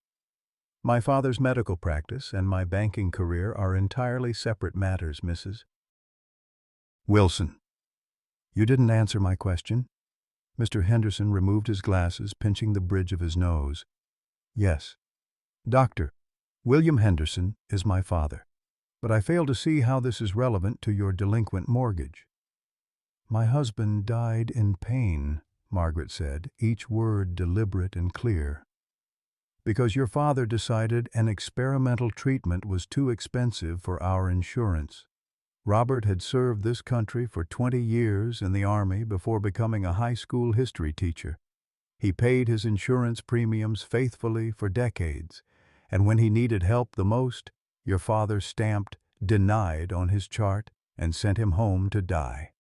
"My father's medical practice and my banking career are entirely separate matters, Mrs. Wilson." "You didn't answer my question." Mr. Henderson removed his glasses, pinching the bridge of his nose. "Yes, Dr. William Henderson is my father, but I fail to see how this is relevant to your delinquent mortgage." "My husband died in pain," Margaret said, each word deliberate and clear. "Because your father decided an experimental treatment was too expensive for our insurance. Robert had served this country for 20 years in the Army before becoming a high school history teacher. He paid his insurance premiums faithfully for decades, and when he needed help the most, your father stamped 'denied' on his chart and sent him home to die."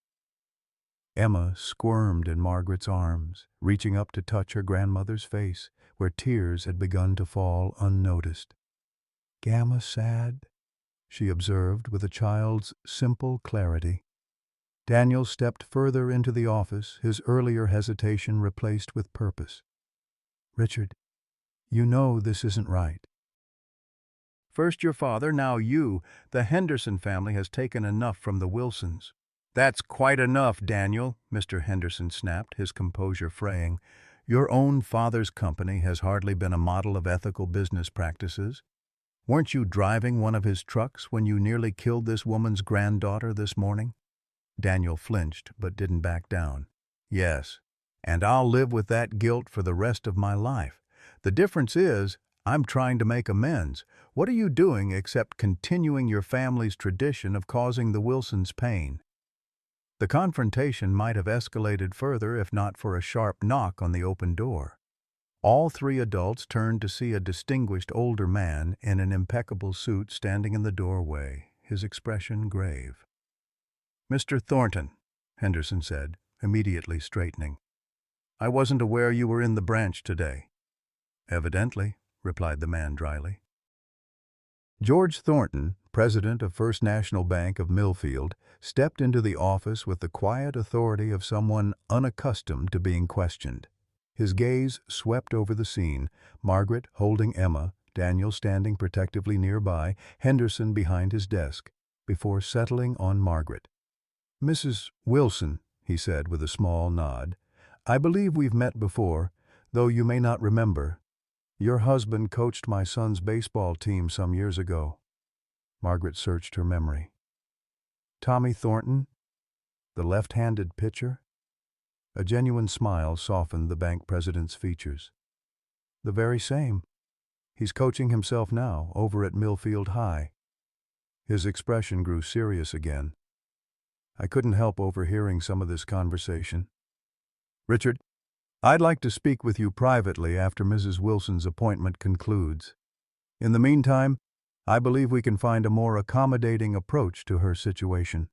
Emma squirmed in Margaret's arms, reaching up to touch her grandmother's face, where tears had begun to fall unnoticed. Gamma sad, she observed with a child's simple clarity. Daniel stepped further into the office, his earlier hesitation replaced with purpose. Richard, you know this isn't right. First your father, now you. The Henderson family has taken enough from the Wilsons. That's quite enough, Daniel, Mr. Henderson snapped, his composure fraying. Your own father's company has hardly been a model of ethical business practices. Weren't you driving one of his trucks when you nearly killed this woman's granddaughter this morning? Daniel flinched, but didn't back down. Yes, and I'll live with that guilt for the rest of my life. The difference is, I'm trying to make amends. What are you doing except continuing your family's tradition of causing the Wilsons pain? The confrontation might have escalated further if not for a sharp knock on the open door. All three adults turned to see a distinguished older man in an impeccable suit standing in the doorway, his expression grave. Mr. Thornton, Henderson said, immediately straightening. I wasn't aware you were in the branch today. Evidently, replied the man dryly. George Thornton, president of First National Bank of Millfield, stepped into the office with the quiet authority of someone unaccustomed to being questioned. His gaze swept over the scene, Margaret holding Emma, Daniel standing protectively nearby, Henderson behind his desk, before settling on Margaret. Mrs. Wilson, he said with a small nod, I believe we've met before, though you may not remember. Your husband coached my son's baseball team some years ago. Margaret searched her memory. Tommy Thornton, the left-handed pitcher? A genuine smile softened the bank president's features. The very same. He's coaching himself now, over at Millfield High. His expression grew serious again. I couldn't help overhearing some of this conversation. Richard, I'd like to speak with you privately after Mrs. Wilson's appointment concludes. In the meantime, I believe we can find a more accommodating approach to her situation.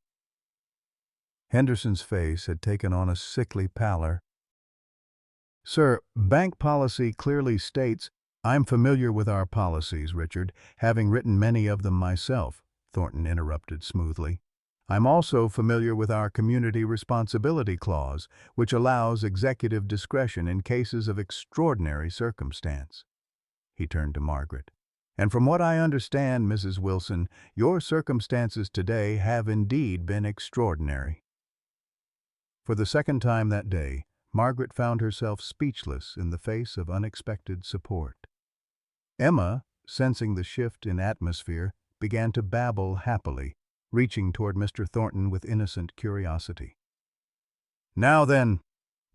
Henderson's face had taken on a sickly pallor. Sir, bank policy clearly states, I'm familiar with our policies, Richard, having written many of them myself, Thornton interrupted smoothly. I'm also familiar with our Community Responsibility Clause, which allows executive discretion in cases of extraordinary circumstance. He turned to Margaret. And from what I understand, Mrs. Wilson, your circumstances today have indeed been extraordinary. For the second time that day, Margaret found herself speechless in the face of unexpected support. Emma, sensing the shift in atmosphere, began to babble happily, reaching toward Mr. Thornton with innocent curiosity. Now then,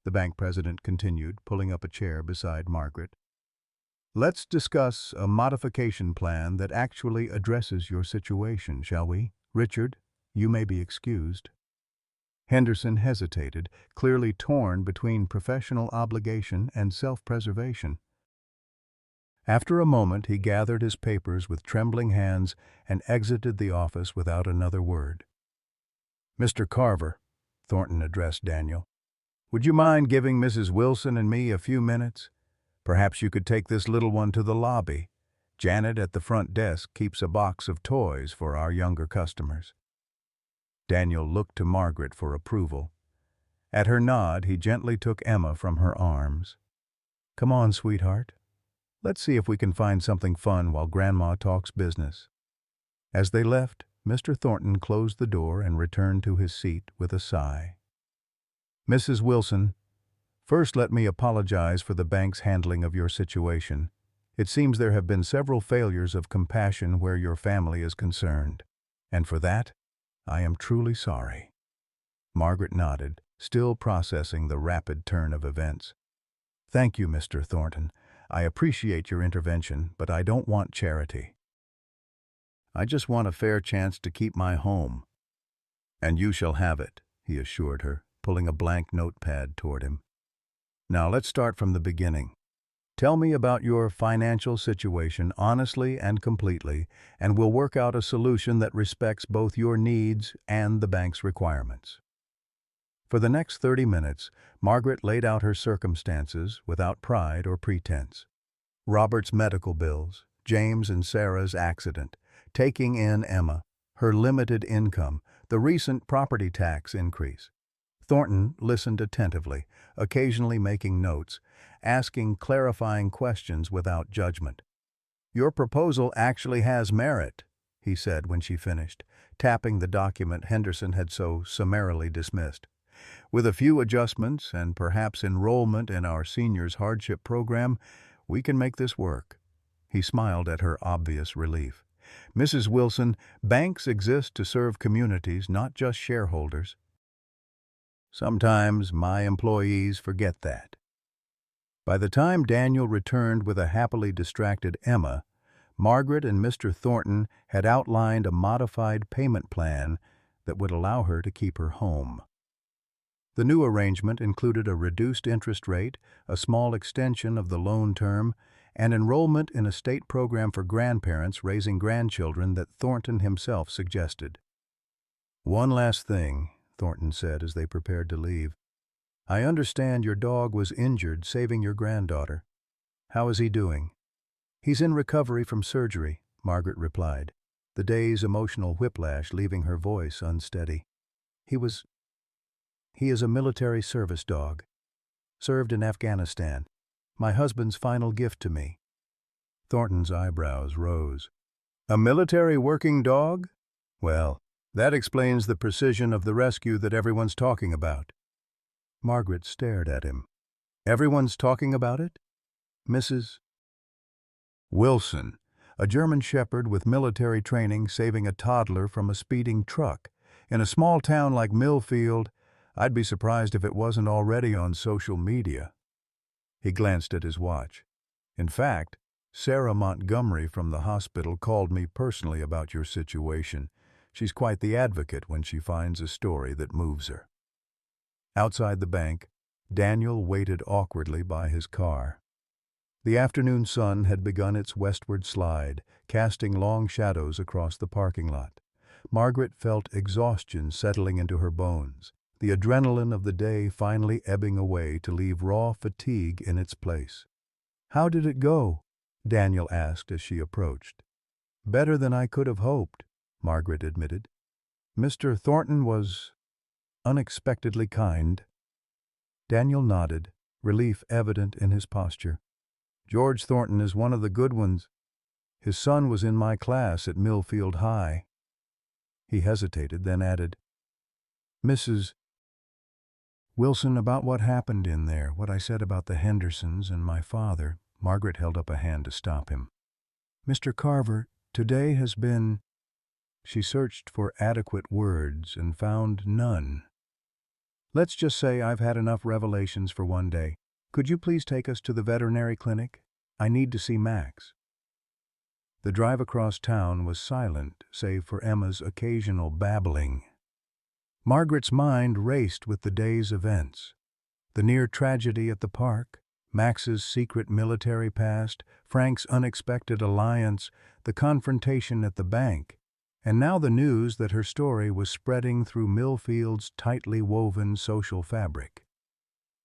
the bank president continued, pulling up a chair beside Margaret, let's discuss a modification plan that actually addresses your situation, shall we? Richard, you may be excused. Henderson hesitated, clearly torn between professional obligation and self-preservation. After a moment, he gathered his papers with trembling hands and exited the office without another word. Mr. Carver, Thornton addressed Daniel, would you mind giving Mrs. Wilson and me a few minutes? Perhaps you could take this little one to the lobby. Janet at the front desk keeps a box of toys for our younger customers. Daniel looked to Margaret for approval. At her nod, he gently took Emma from her arms. Come on, sweetheart. Let's see if we can find something fun while Grandma talks business. As they left, Mr. Thornton closed the door and returned to his seat with a sigh. Mrs. Wilson, first let me apologize for the bank's handling of your situation. It seems there have been several failures of compassion where your family is concerned, and for that, I am truly sorry. Margaret nodded, still processing the rapid turn of events. Thank you, Mr. Thornton. I appreciate your intervention, but I don't want charity. I just want a fair chance to keep my home. And you shall have it, he assured her, pulling a blank notepad toward him. Now let's start from the beginning. Tell me about your financial situation honestly and completely, and we'll work out a solution that respects both your needs and the bank's requirements. For the next 30 minutes, Margaret laid out her circumstances without pride or pretense. Robert's medical bills, James and Sarah's accident, taking in Emma, her limited income, the recent property tax increase. Thornton listened attentively, occasionally making notes, asking clarifying questions without judgment. "Your proposal actually has merit," he said when she finished, tapping the document Henderson had so summarily dismissed. "With a few adjustments and perhaps enrollment in our seniors' hardship program, we can make this work." He smiled at her obvious relief. "Mrs. Wilson, banks exist to serve communities, not just shareholders. Sometimes my employees forget that." By the time Daniel returned with a happily distracted Emma, Margaret and Mr. Thornton had outlined a modified payment plan that would allow her to keep her home. The new arrangement included a reduced interest rate, a small extension of the loan term, and enrollment in a state program for grandparents raising grandchildren that Thornton himself suggested. "One last thing," Thornton said as they prepared to leave. "I understand your dog was injured saving your granddaughter. How is he doing?" "He's in recovery from surgery," Margaret replied, the day's emotional whiplash leaving her voice unsteady. He is a military service dog. Served in Afghanistan. My husband's final gift to me." Thornton's eyebrows rose. "A military working dog? Well, that explains the precision of the rescue that everyone's talking about." Margaret stared at him. "Everyone's talking about it? Mrs. Wilson, a German shepherd with military training saving a toddler from a speeding truck. In a small town like Millfield, I'd be surprised if it wasn't already on social media." He glanced at his watch. "In fact, Sarah Montgomery from the hospital called me personally about your situation. She's quite the advocate when she finds a story that moves her." Outside the bank, Daniel waited awkwardly by his car. The afternoon sun had begun its westward slide, casting long shadows across the parking lot. Margaret felt exhaustion settling into her bones, the adrenaline of the day finally ebbing away to leave raw fatigue in its place. "How did it go?" Daniel asked as she approached. "Better than I could have hoped," Margaret admitted. "Mr. Thornton was unexpectedly kind." Daniel nodded, relief evident in his posture. "George Thornton is one of the good ones. His son was in my class at Millfield High." He hesitated, then added, "Mrs. Wilson, about what happened in there, what I said about the Hendersons and my father." Margaret held up a hand to stop him. "Mr. Carver, today has been—" She searched for adequate words and found none. "Let's just say I've had enough revelations for one day. Could you please take us to the veterinary clinic? I need to see Max." The drive across town was silent, save for Emma's occasional babbling. Margaret's mind raced with the day's events. The near tragedy at the park, Max's secret military past, Frank's unexpected alliance, the confrontation at the bank, and now the news that her story was spreading through Millfield's tightly woven social fabric.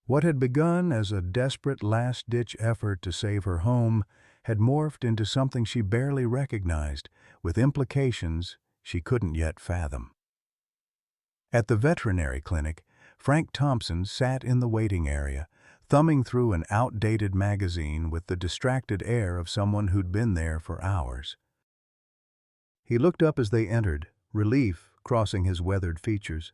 What had begun as a desperate last-ditch effort to save her home had morphed into something she barely recognized, with implications she couldn't yet fathom. At the veterinary clinic, Frank Thompson sat in the waiting area, thumbing through an outdated magazine with the distracted air of someone who'd been there for hours. He looked up as they entered, relief crossing his weathered features.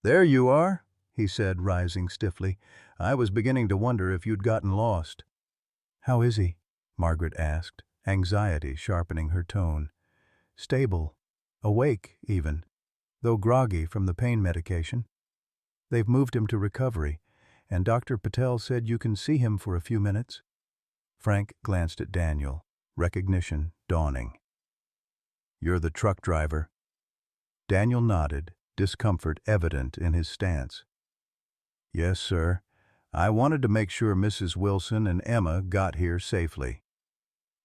"There you are," he said, rising stiffly. "I was beginning to wonder if you'd gotten lost." "How is he?" Margaret asked, anxiety sharpening her tone. "Stable. Awake, even, though groggy from the pain medication. They've moved him to recovery, and Dr. Patel said you can see him for a few minutes." Frank glanced at Daniel, recognition dawning. "You're the truck driver?" Daniel nodded, discomfort evident in his stance. "Yes, sir. I wanted to make sure Mrs. Wilson and Emma got here safely."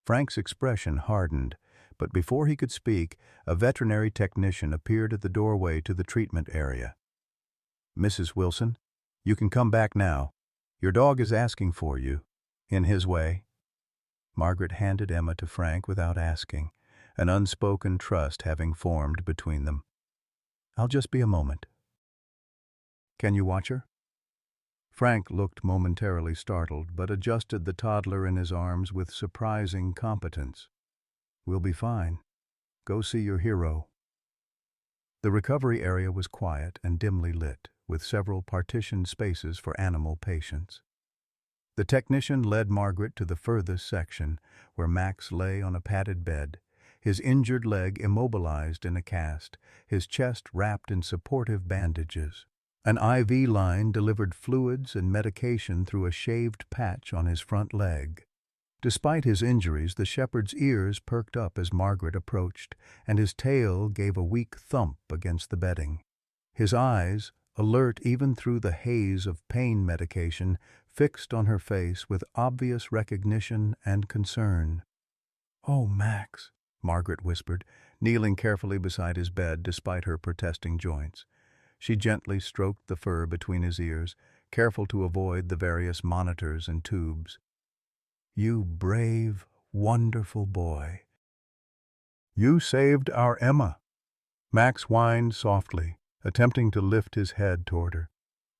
Frank's expression hardened, but before he could speak, a veterinary technician appeared at the doorway to the treatment area. "Mrs. Wilson, you can come back now. Your dog is asking for you," in his way. Margaret handed Emma to Frank without asking, an unspoken trust having formed between them. "I'll just be a moment." "Can you watch her?" Frank looked momentarily startled, but adjusted the toddler in his arms with surprising competence. "We'll be fine. Go see your hero." The recovery area was quiet and dimly lit, with several partitioned spaces for animal patients. The technician led Margaret to the furthest section, where Max lay on a padded bed, his injured leg immobilized in a cast, his chest wrapped in supportive bandages. An IV line delivered fluids and medication through a shaved patch on his front leg. Despite his injuries, the shepherd's ears perked up as Margaret approached, and his tail gave a weak thump against the bedding. His eyes, alert even through the haze of pain medication, fixed on her face with obvious recognition and concern. "Oh, Max," Margaret whispered, kneeling carefully beside his bed despite her protesting joints. She gently stroked the fur between his ears, careful to avoid the various monitors and tubes. "You brave, wonderful boy. You saved our Emma." Max whined softly, attempting to lift his head toward her.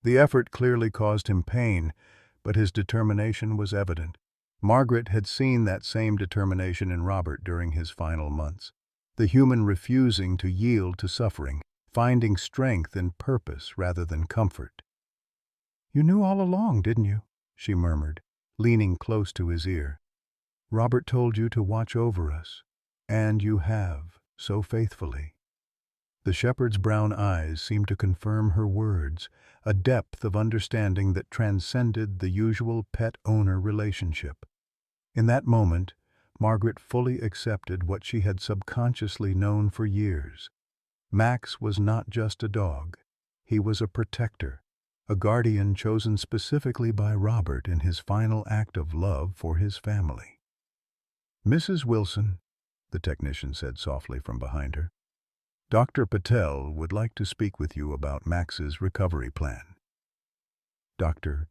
The effort clearly caused him pain, but his determination was evident. Margaret had seen that same determination in Robert during his final months, the human refusing to yield to suffering, finding strength in purpose rather than comfort. "You knew all along, didn't you?" she murmured, leaning close to his ear. "Robert told you to watch over us, and you have, so faithfully." The shepherd's brown eyes seemed to confirm her words, a depth of understanding that transcended the usual pet-owner relationship. In that moment, Margaret fully accepted what she had subconsciously known for years. Max was not just a dog. He was a protector, a guardian chosen specifically by Robert in his final act of love for his family. "Mrs. Wilson," the technician said softly from behind her, "Dr. Patel would like to speak with you about Max's recovery plan." Dr.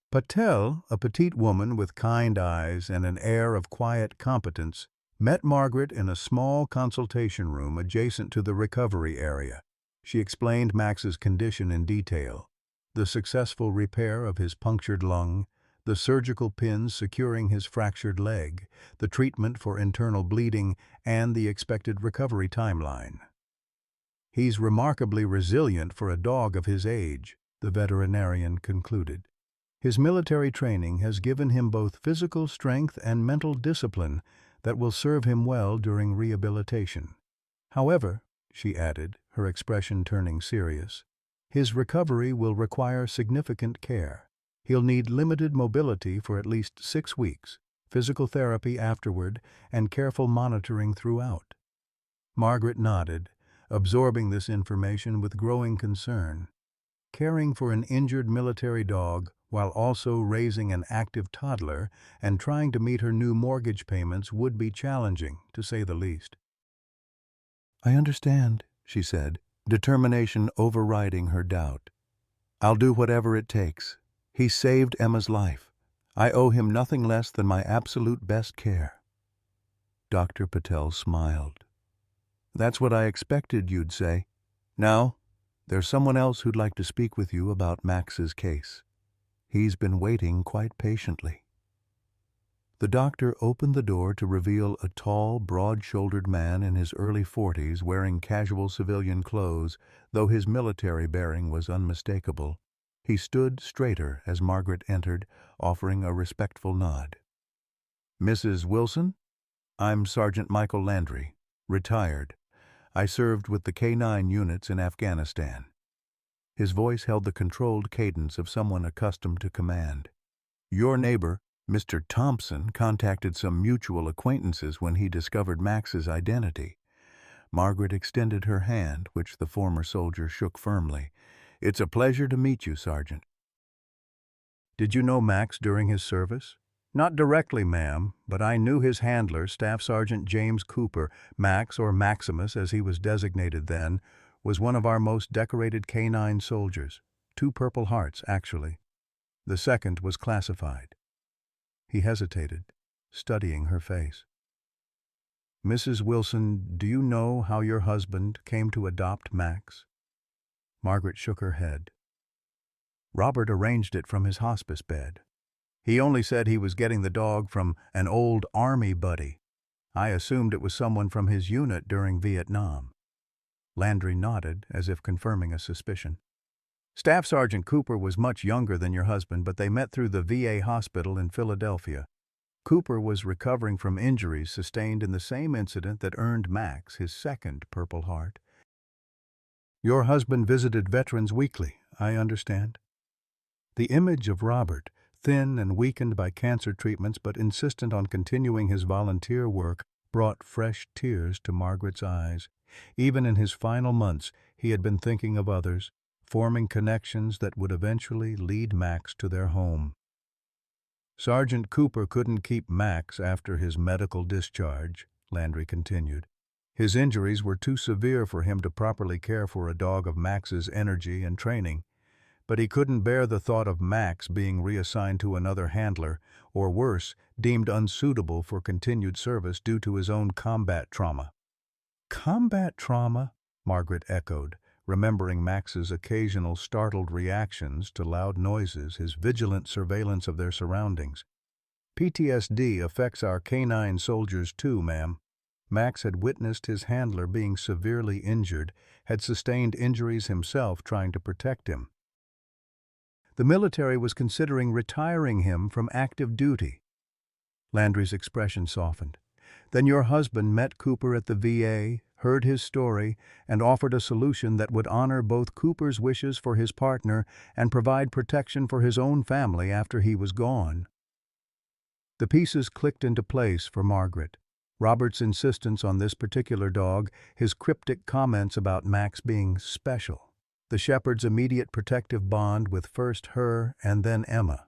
Patel, a petite woman with kind eyes and an air of quiet competence, met Margaret in a small consultation room adjacent to the recovery area. She explained Max's condition in detail: the successful repair of his punctured lung, the surgical pins securing his fractured leg, the treatment for internal bleeding, and the expected recovery timeline. "He's remarkably resilient for a dog of his age," the veterinarian concluded. "His military training has given him both physical strength and mental discipline that will serve him well during rehabilitation. However," she added, her expression turning serious, "his recovery will require significant care. He'll need limited mobility for at least 6 weeks, physical therapy afterward, and careful monitoring throughout." Margaret nodded, absorbing this information with growing concern. Caring for an injured military dog while also raising an active toddler and trying to meet her new mortgage payments would be challenging, to say the least. "I understand," she said, determination overriding her doubt. "I'll do whatever it takes. He saved Emma's life. I owe him nothing less than my absolute best care." Dr. Patel smiled. "That's what I expected you'd say. Now, there's someone else who'd like to speak with you about Max's case. He's been waiting quite patiently." The doctor opened the door to reveal a tall, broad-shouldered man in his early 40s wearing casual civilian clothes, though his military bearing was unmistakable. He stood straighter as Margaret entered, offering a respectful nod. "Mrs. Wilson? I'm Sergeant Michael Landry, retired. I served with the K-9 units in Afghanistan." His voice held the controlled cadence of someone accustomed to command. "Your neighbor, Mr. Thompson, contacted some mutual acquaintances when he discovered Max's identity." Margaret extended her hand, which the former soldier shook firmly. "It's a pleasure to meet you, Sergeant." "Did you know Max during his service?" "Not directly, ma'am, but I knew his handler, Staff Sergeant James Cooper. Max, or Maximus as he was designated then, was one of our most decorated K-9 soldiers. 2 Purple Hearts, actually. The second was classified." He hesitated, studying her face. "Mrs. Wilson, do you know how your husband came to adopt Max?" Margaret shook her head. "Robert arranged it from his hospice bed. He only said he was getting the dog from an old army buddy. I assumed it was someone from his unit during Vietnam." Landry nodded, as if confirming a suspicion. "Staff Sergeant Cooper was much younger than your husband, but they met through the VA hospital in Philadelphia. Cooper was recovering from injuries sustained in the same incident that earned Max his second Purple Heart." "Your husband visited Veterans Weekly, I understand." The image of Robert, thin and weakened by cancer treatments but insistent on continuing his volunteer work, brought fresh tears to Margaret's eyes. Even in his final months, he had been thinking of others, forming connections that would eventually lead Max to their home. "Sergeant Cooper couldn't keep Max after his medical discharge," Landry continued. "His injuries were too severe for him to properly care for a dog of Max's energy and training. But he couldn't bear the thought of Max being reassigned to another handler, or worse, deemed unsuitable for continued service due to his own combat trauma." "Combat trauma?" Margaret echoed, remembering Max's occasional startled reactions to loud noises, his vigilant surveillance of their surroundings. "PTSD affects our canine soldiers too, ma'am." Max had witnessed his handler being severely injured, had sustained injuries himself trying to protect him. The military was considering retiring him from active duty. Landry's expression softened. "Then your husband met Cooper at the VA, heard his story, and offered a solution that would honor both Cooper's wishes for his partner and provide protection for his own family after he was gone." The pieces clicked into place for Margaret. Robert's insistence on this particular dog, his cryptic comments about Max being special, the shepherd's immediate protective bond with first her and then Emma.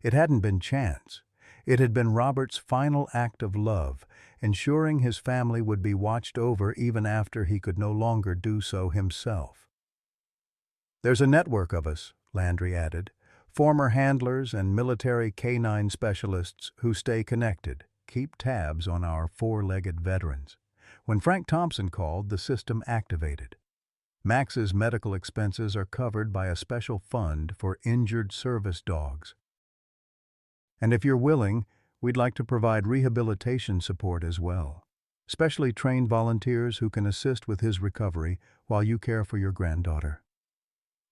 It hadn't been chance. It had been Robert's final act of love, ensuring his family would be watched over even after he could no longer do so himself. "There's a network of us," Landry added, "former handlers and military canine specialists who stay connected, keep tabs on our four-legged veterans. When Frank Thompson called, the system activated. Max's medical expenses are covered by a special fund for injured service dogs. And if you're willing, we'd like to provide rehabilitation support as well. Specially trained volunteers who can assist with his recovery while you care for your granddaughter."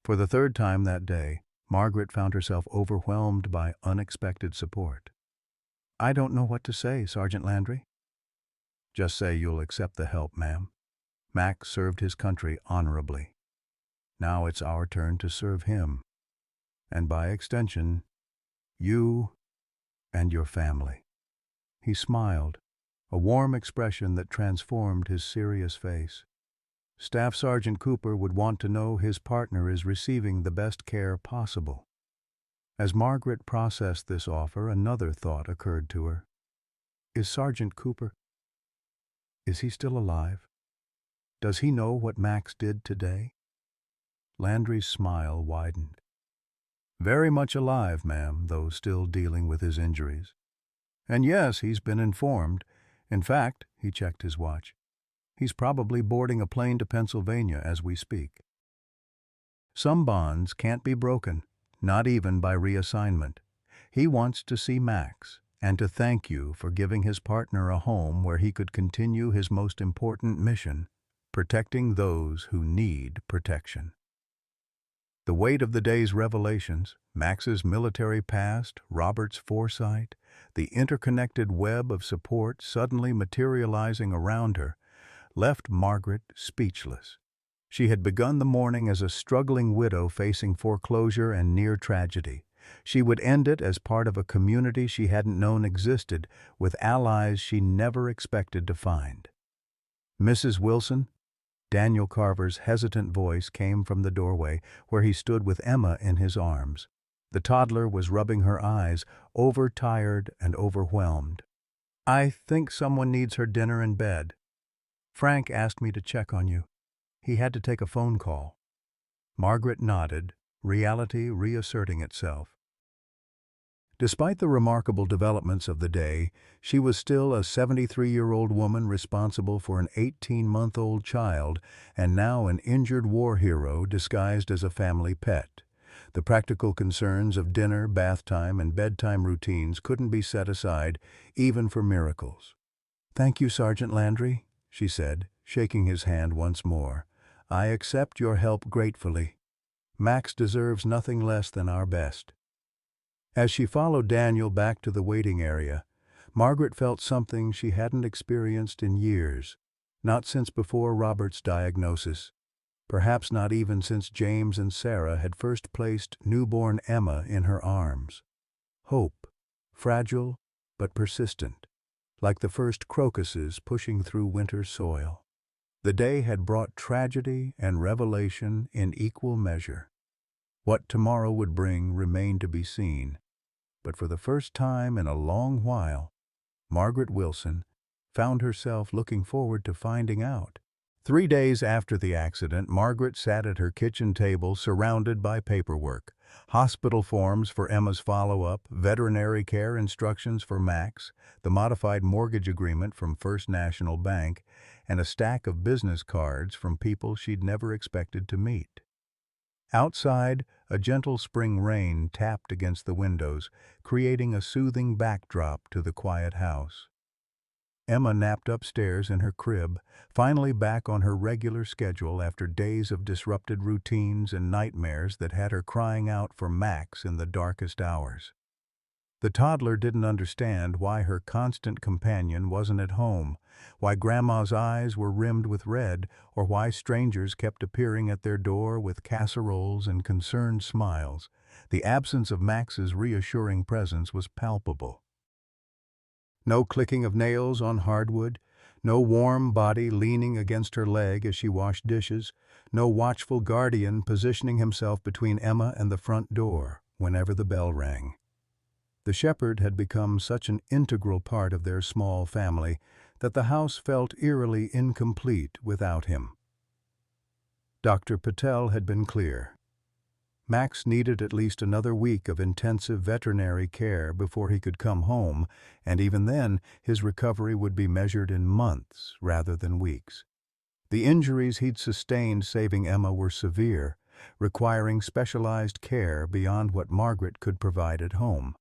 For the third time that day, Margaret found herself overwhelmed by unexpected support. "I don't know what to say, Sergeant Landry." "Just say you'll accept the help, ma'am. Max served his country honorably. Now it's our turn to serve him. And by extension, you and your family." He smiled, a warm expression that transformed his serious face. Staff Sergeant Cooper would want to know his partner is receiving the best care possible. As Margaret processed this offer, another thought occurred to her. Is Sergeant Cooper? Is he still alive? Does he know what Max did today? Landry's smile widened. "Very much alive, ma'am, though still dealing with his injuries. And yes, he's been informed. In fact," he checked his watch, "he's probably boarding a plane to Pennsylvania as we speak." Some bonds can't be broken, not even by reassignment. He wants to see Max, and to thank you for giving his partner a home where he could continue his most important mission, protecting those who need protection. The weight of the day's revelations, Max's military past, Robert's foresight, the interconnected web of support suddenly materializing around her, left Margaret speechless. She had begun the morning as a struggling widow facing foreclosure and near tragedy. She would end it as part of a community she hadn't known existed, with allies she never expected to find. "Mrs. Wilson?" Daniel Carver's hesitant voice came from the doorway, where he stood with Emma in his arms. The toddler was rubbing her eyes, overtired and overwhelmed. "I think someone needs her dinner in bed. Frank asked me to check on you. He had to take a phone call." Margaret nodded, reality reasserting itself. Despite the remarkable developments of the day, she was still a 73-year-old woman responsible for an 18-month-old child and now an injured war hero disguised as a family pet. The practical concerns of dinner, bath time, and bedtime routines couldn't be set aside, even for miracles. "Thank you, Sergeant Landry," she said, shaking his hand once more. "I accept your help gratefully. Max deserves nothing less than our best." As she followed Daniel back to the waiting area, Margaret felt something she hadn't experienced in years, not since before Robert's diagnosis, perhaps not even since James and Sarah had first placed newborn Emma in her arms. Hope, fragile but persistent, like the first crocuses pushing through winter soil. The day had brought tragedy and revelation in equal measure. What tomorrow would bring remained to be seen, but for the first time in a long while, Margaret Wilson found herself looking forward to finding out. 3 days after the accident, Margaret sat at her kitchen table surrounded by paperwork, hospital forms for Emma's follow-up, veterinary care instructions for Max, the modified mortgage agreement from First National Bank, and a stack of business cards from people she'd never expected to meet. Outside, a gentle spring rain tapped against the windows, creating a soothing backdrop to the quiet house. Emma napped upstairs in her crib, finally back on her regular schedule after days of disrupted routines and nightmares that had her crying out for Max in the darkest hours. The toddler didn't understand why her constant companion wasn't at home, why Grandma's eyes were rimmed with red, or why strangers kept appearing at their door with casseroles and concerned smiles. The absence of Max's reassuring presence was palpable. No clicking of nails on hardwood, no warm body leaning against her leg as she washed dishes, no watchful guardian positioning himself between Emma and the front door whenever the bell rang. The shepherd had become such an integral part of their small family that the house felt eerily incomplete without him. Dr. Patel had been clear. Max needed at least another week of intensive veterinary care before he could come home, and even then, his recovery would be measured in months rather than weeks. The injuries he'd sustained saving Emma were severe, requiring specialized care beyond what Margaret could provide at home.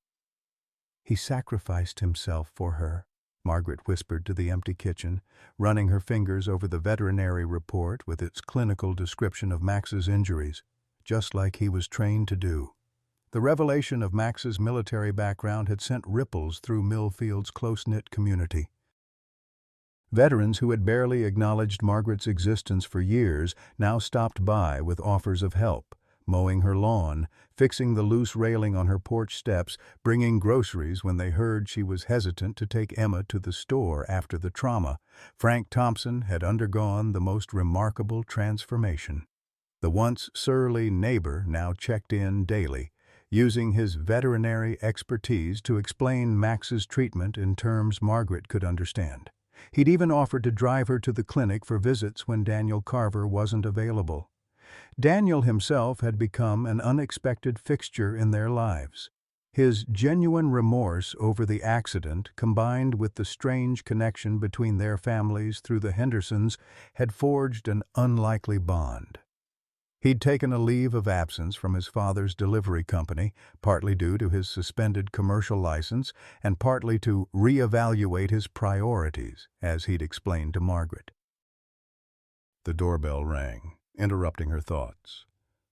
"He sacrificed himself for her," Margaret whispered to the empty kitchen, running her fingers over the veterinary report with its clinical description of Max's injuries, just like he was trained to do. The revelation of Max's military background had sent ripples through Millfield's close-knit community. Veterans who had barely acknowledged Margaret's existence for years now stopped by with offers of help, mowing her lawn, fixing the loose railing on her porch steps, bringing groceries when they heard she was hesitant to take Emma to the store after the trauma. Frank Thompson had undergone the most remarkable transformation. The once surly neighbor now checked in daily, using his veterinary expertise to explain Max's treatment in terms Margaret could understand. He'd even offered to drive her to the clinic for visits when Daniel Carver wasn't available. Daniel himself had become an unexpected fixture in their lives. His genuine remorse over the accident, combined with the strange connection between their families through the Hendersons, had forged an unlikely bond. He'd taken a leave of absence from his father's delivery company, partly due to his suspended commercial license and partly to reevaluate his priorities, as he'd explained to Margaret. The doorbell rang, interrupting her thoughts.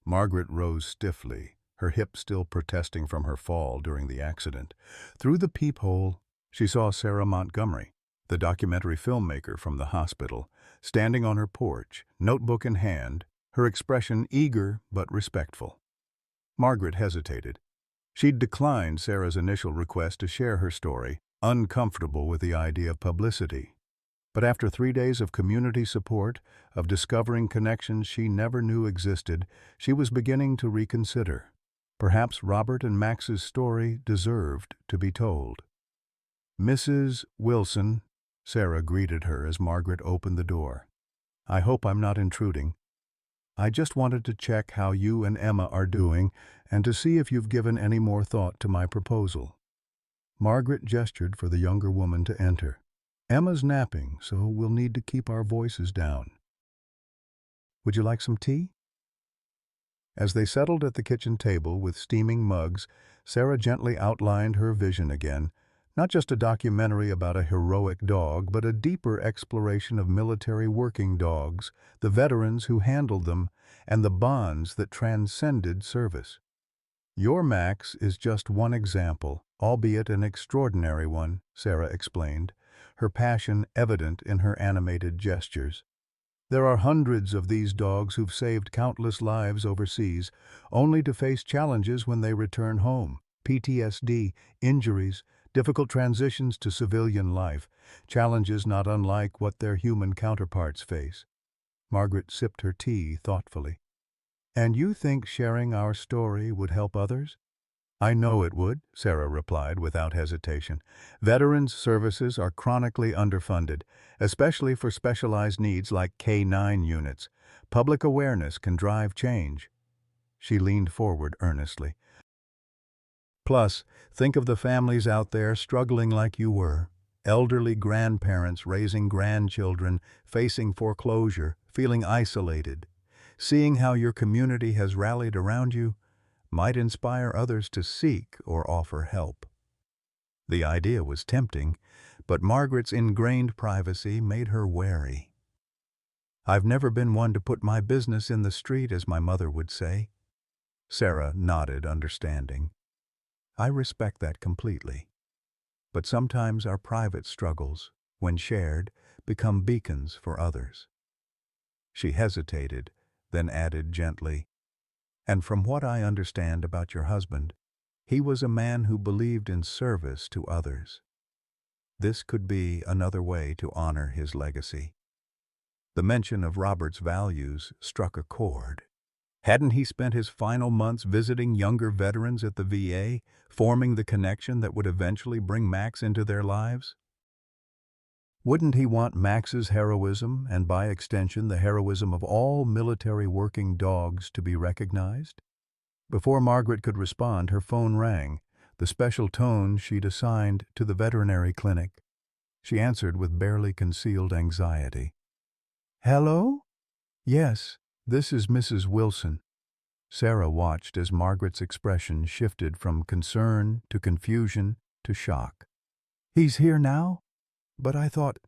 Margaret rose stiffly, her hip still protesting from her fall during the accident. Through the peephole, she saw Sarah Montgomery, the documentary filmmaker from the hospital, standing on her porch, notebook in hand, her expression eager but respectful. Margaret hesitated. She'd declined Sarah's initial request to share her story, uncomfortable with the idea of publicity. But after 3 days of community support, of discovering connections she never knew existed, she was beginning to reconsider. Perhaps Robert and Max's story deserved to be told. "Mrs. Wilson," Sarah greeted her as Margaret opened the door. "I hope I'm not intruding. I just wanted to check how you and Emma are doing and to see if you've given any more thought to my proposal." Margaret gestured for the younger woman to enter. Emma's napping, so we'll need to keep our voices down. Would you like some tea? As they settled at the kitchen table with steaming mugs, Sarah gently outlined her vision again, not just a documentary about a heroic dog, but a deeper exploration of military working dogs, the veterans who handled them, and the bonds that transcended service. Your Max is just one example, albeit an extraordinary one, Sarah explained, her passion evident in her animated gestures. There are hundreds of these dogs who've saved countless lives overseas, only to face challenges when they return home. PTSD, injuries, difficult transitions to civilian life, challenges not unlike what their human counterparts face. Margaret sipped her tea thoughtfully. And you think sharing our story would help others? I know it would, Sarah replied without hesitation. Veterans' services are chronically underfunded, especially for specialized needs like K-9 units. Public awareness can drive change. She leaned forward earnestly. Plus, think of the families out there struggling like you were. Elderly grandparents raising grandchildren, facing foreclosure, feeling isolated. Seeing how your community has rallied around you might inspire others to seek or offer help. The idea was tempting, but Margaret's ingrained privacy made her wary. I've never been one to put my business in the street, as my mother would say. Sarah nodded, understanding. I respect that completely. But sometimes our private struggles, when shared, become beacons for others. She hesitated, then added gently, and from what I understand about your husband, he was a man who believed in service to others. This could be another way to honor his legacy. The mention of Robert's values struck a chord. Hadn't he spent his final months visiting younger veterans at the VA, forming the connection that would eventually bring Max into their lives? Wouldn't he want Max's heroism, and by extension the heroism of all military working dogs, to be recognized? Before Margaret could respond, her phone rang, the special tone she'd assigned to the veterinary clinic. She answered with barely concealed anxiety. Hello? Yes, this is Mrs. Wilson. Sarah watched as Margaret's expression shifted from concern to confusion to shock. He's here now? But I thought,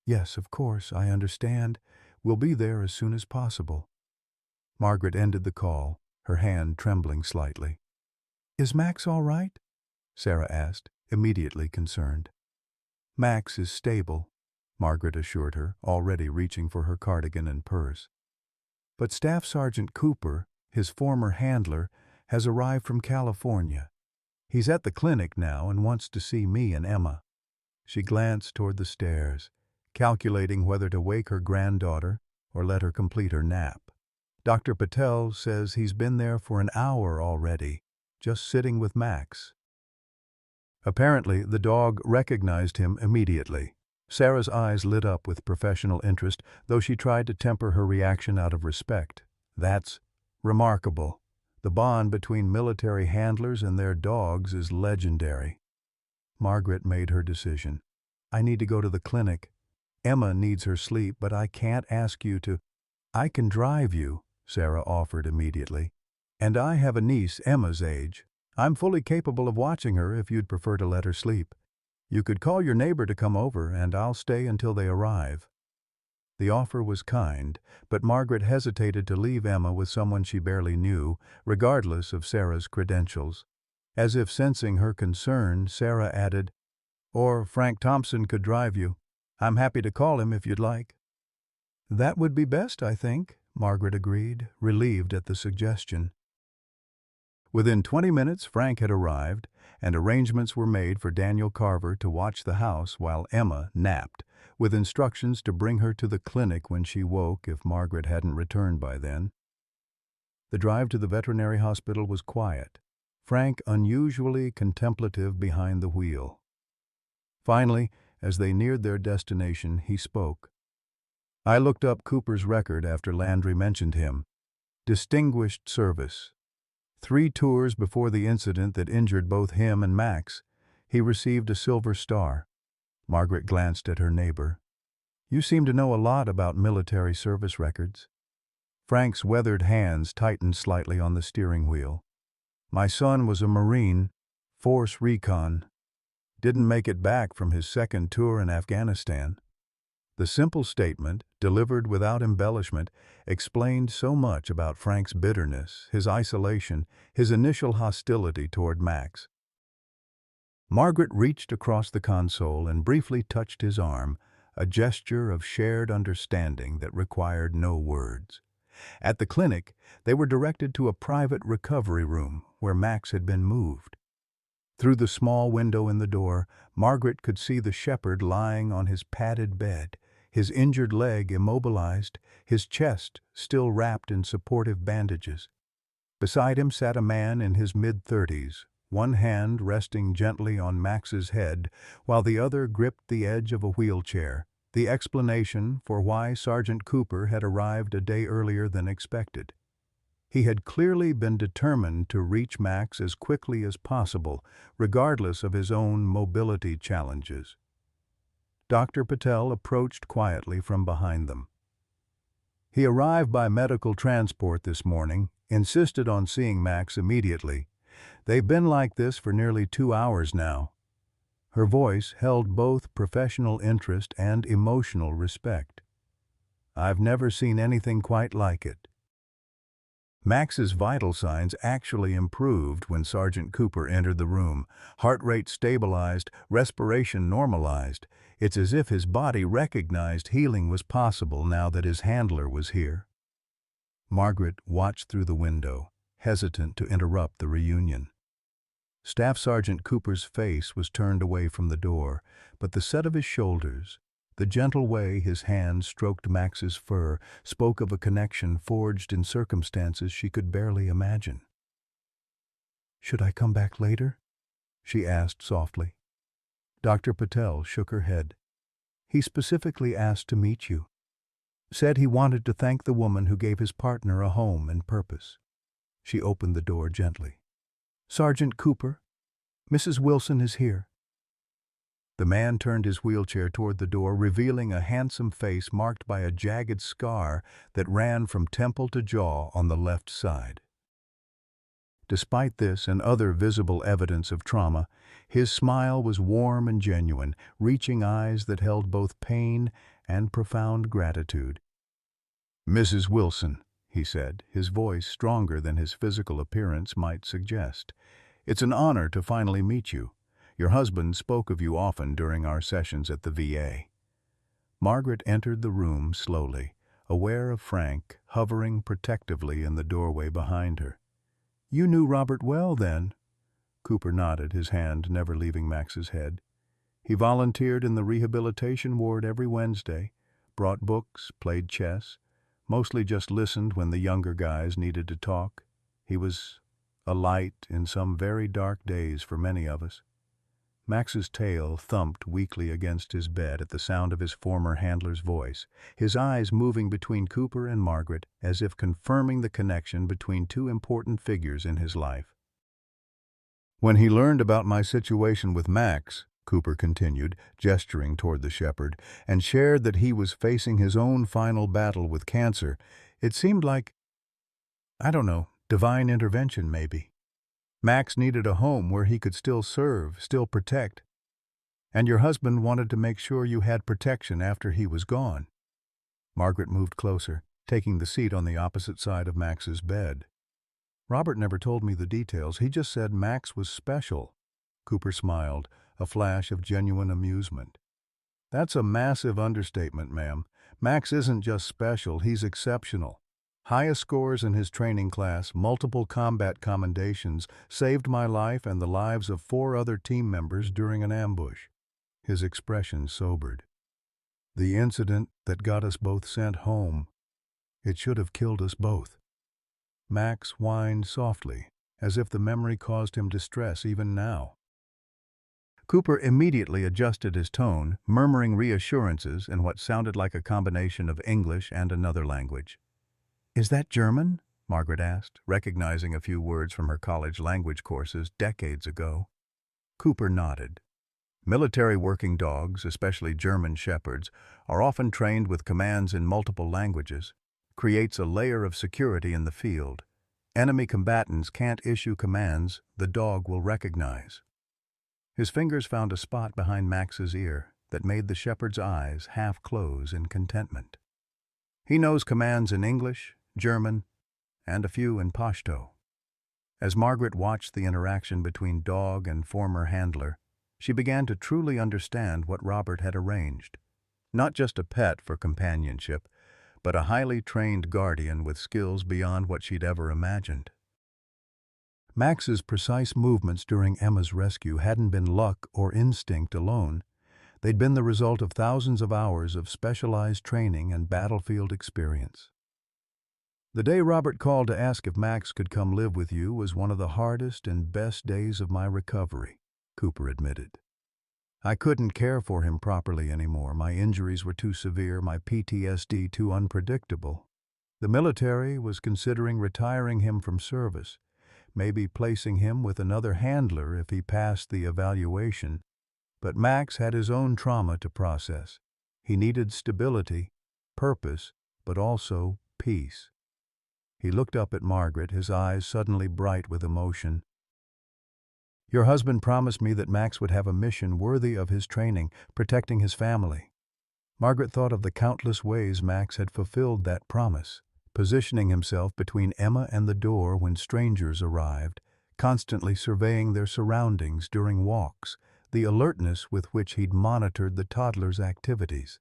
yes, of course, I understand. We'll be there as soon as possible. Margaret ended the call, her hand trembling slightly. Is Max all right? Sarah asked, immediately concerned. Max is stable, Margaret assured her, already reaching for her cardigan and purse. But Staff Sergeant Cooper, his former handler, has arrived from California. He's at the clinic now and wants to see me and Emma. She glanced toward the stairs, calculating whether to wake her granddaughter or let her complete her nap. Dr. Patel says he's been there for an hour already, just sitting with Max. Apparently, the dog recognized him immediately. Sarah's eyes lit up with professional interest, though she tried to temper her reaction out of respect. That's remarkable. The bond between military handlers and their dogs is legendary. Margaret made her decision. I need to go to the clinic. Emma needs her sleep, but I can't ask you to. I can drive you, Sarah offered immediately. And I have a niece Emma's age. I'm fully capable of watching her if you'd prefer to let her sleep. You could call your neighbor to come over, and I'll stay until they arrive. The offer was kind, but Margaret hesitated to leave Emma with someone she barely knew, regardless of Sarah's credentials. As if sensing her concern, Sarah added, Or Frank Thompson could drive you. I'm happy to call him if you'd like. That would be best, I think, Margaret agreed, relieved at the suggestion. Within 20 minutes, Frank had arrived, and arrangements were made for Daniel Carver to watch the house while Emma napped, with instructions to bring her to the clinic when she woke if Margaret hadn't returned by then. The drive to the veterinary hospital was quiet, Frank unusually contemplative behind the wheel. Finally, as they neared their destination, he spoke. I looked up Cooper's record after Landry mentioned him. Distinguished service. 3 tours before the incident that injured both him and Max. He received a silver star. Margaret glanced at her neighbor. You seem to know a lot about military service records. Frank's weathered hands tightened slightly on the steering wheel. My son was a Marine, Force Recon. Didn't make it back from his second tour in Afghanistan. The simple statement, delivered without embellishment, explained so much about Frank's bitterness, his isolation, his initial hostility toward Max. Margaret reached across the console and briefly touched his arm, a gesture of shared understanding that required no words. At the clinic, they were directed to a private recovery room where Max had been moved. Through the small window in the door, Margaret could see the shepherd lying on his padded bed, his injured leg immobilized, his chest still wrapped in supportive bandages. Beside him sat a man in his mid-30s, one hand resting gently on Max's head, while the other gripped the edge of a wheelchair, the explanation for why Sergeant Cooper had arrived a day earlier than expected. He had clearly been determined to reach Max as quickly as possible, regardless of his own mobility challenges. Dr. Patel approached quietly from behind them. He arrived by medical transport this morning, insisted on seeing Max immediately. They've been like this for nearly 2 hours now. Her voice held both professional interest and emotional respect. I've never seen anything quite like it. Max's vital signs actually improved when Sergeant Cooper entered the room. Heart rate stabilized, respiration normalized. It's as if his body recognized healing was possible now that his handler was here. Margaret watched through the window, hesitant to interrupt the reunion. Staff Sergeant Cooper's face was turned away from the door, but the set of his shoulders, the gentle way his hand stroked Max's fur, spoke of a connection forged in circumstances she could barely imagine. "Should I come back later?" she asked softly. Dr. Patel shook her head. "He specifically asked to meet you. Said he wanted to thank the woman who gave his partner a home and purpose." She opened the door gently. "Sergeant Cooper, Mrs. Wilson is here." The man turned his wheelchair toward the door, revealing a handsome face marked by a jagged scar that ran from temple to jaw on the left side. Despite this and other visible evidence of trauma, his smile was warm and genuine, reaching eyes that held both pain and profound gratitude. "Mrs. Wilson," he said, his voice stronger than his physical appearance might suggest, "it's an honor to finally meet you. Your husband spoke of you often during our sessions at the VA." Margaret entered the room slowly, aware of Frank hovering protectively in the doorway behind her. "You knew Robert well, then?" Cooper nodded, his hand never leaving Max's head. "He volunteered in the rehabilitation ward every Wednesday, brought books, played chess, mostly just listened when the younger guys needed to talk. He was a light in some very dark days for many of us." Max's tail thumped weakly against his bed at the sound of his former handler's voice, his eyes moving between Cooper and Margaret as if confirming the connection between two important figures in his life. "When he learned about my situation with Max," Cooper continued, gesturing toward the shepherd, "and shared that he was facing his own final battle with cancer, it seemed like, I don't know, divine intervention maybe. Max needed a home where he could still serve, still protect. And your husband wanted to make sure you had protection after he was gone." Margaret moved closer, taking the seat on the opposite side of Max's bed. "Robert never told me the details. He just said Max was special." Cooper smiled, a flash of genuine amusement. "That's a massive understatement, ma'am. Max isn't just special, he's exceptional. Highest scores in his training class, multiple combat commendations, saved my life and the lives of 4 other team members during an ambush." His expression sobered. "The incident that got us both sent home, it should have killed us both." Max whined softly, as if the memory caused him distress even now. Cooper immediately adjusted his tone, murmuring reassurances in what sounded like a combination of English and another language. "Is that German?" Margaret asked, recognizing a few words from her college language courses decades ago. Cooper nodded. Military working dogs, especially German shepherds, are often trained with commands in multiple languages. Creates a layer of security in the field. Enemy combatants can't issue commands the dog will recognize. His fingers found a spot behind Max's ear that made the shepherd's eyes half close in contentment. He knows commands in English, German, and a few in Pashto. As Margaret watched the interaction between dog and former handler, she began to truly understand what Robert had arranged. Not just a pet for companionship, but a highly trained guardian with skills beyond what she'd ever imagined. Max's precise movements during Emma's rescue hadn't been luck or instinct alone. They'd been the result of thousands of hours of specialized training and battlefield experience. The day Robert called to ask if Max could come live with you was one of the hardest and best days of my recovery, Cooper admitted. I couldn't care for him properly anymore. My injuries were too severe, my PTSD too unpredictable. The military was considering retiring him from service, maybe placing him with another handler if he passed the evaluation. But Max had his own trauma to process. He needed stability, purpose, but also peace. He looked up at Margaret, his eyes suddenly bright with emotion. Your husband promised me that Max would have a mission worthy of his training, protecting his family. Margaret thought of the countless ways Max had fulfilled that promise, positioning himself between Emma and the door when strangers arrived, constantly surveying their surroundings during walks, the alertness with which he'd monitored the toddler's activities,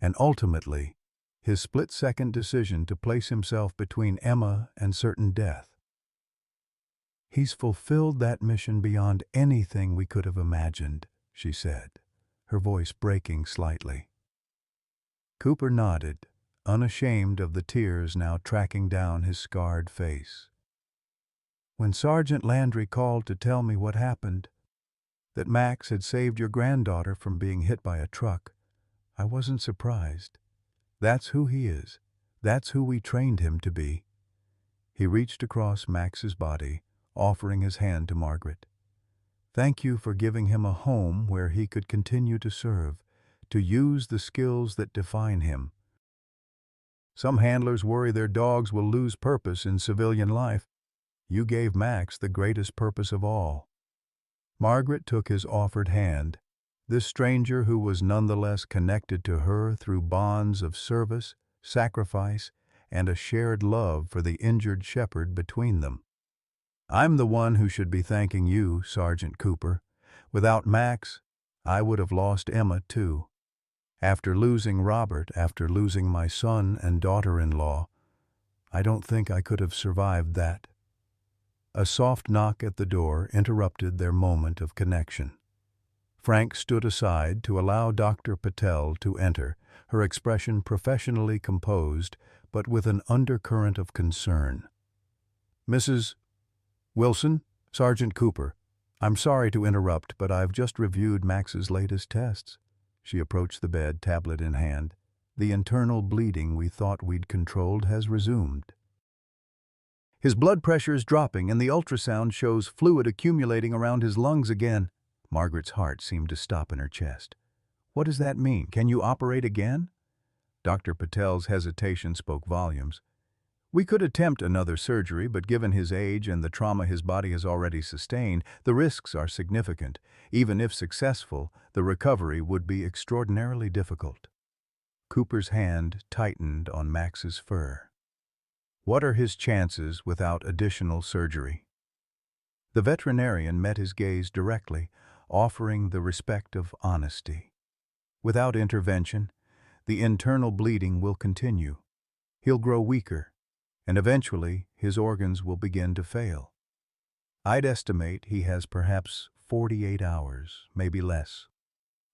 and ultimately, his split-second decision to place himself between Emma and certain death. He's fulfilled that mission beyond anything we could have imagined, she said, her voice breaking slightly. Cooper nodded, unashamed of the tears now tracking down his scarred face. When Sergeant Landry called to tell me what happened, that Max had saved your granddaughter from being hit by a truck, I wasn't surprised. That's who he is. That's who we trained him to be. He reached across Max's body, offering his hand to Margaret. Thank you for giving him a home where he could continue to serve, to use the skills that define him. Some handlers worry their dogs will lose purpose in civilian life. You gave Max the greatest purpose of all. Margaret took his offered hand. This stranger who was nonetheless connected to her through bonds of service, sacrifice, and a shared love for the injured shepherd between them. I'm the one who should be thanking you, Sergeant Cooper. Without Max, I would have lost Emma too. After losing Robert, after losing my son and daughter-in-law, I don't think I could have survived that. A soft knock at the door interrupted their moment of connection. Frank stood aside to allow Dr. Patel to enter, her expression professionally composed, but with an undercurrent of concern. Mrs. Wilson, Sergeant Cooper, I'm sorry to interrupt, but I've just reviewed Max's latest tests. She approached the bed, tablet in hand. The internal bleeding we thought we'd controlled has resumed. His blood pressure is dropping and the ultrasound shows fluid accumulating around his lungs again. Margaret's heart seemed to stop in her chest. What does that mean? Can you operate again? Dr. Patel's hesitation spoke volumes. We could attempt another surgery, but given his age and the trauma his body has already sustained, the risks are significant. Even if successful, the recovery would be extraordinarily difficult. Cooper's hand tightened on Max's fur. What are his chances without additional surgery? The veterinarian met his gaze directly, offering the respect of honesty. Without intervention, the internal bleeding will continue. He'll grow weaker, and eventually his organs will begin to fail. I'd estimate he has perhaps 48 hours, maybe less.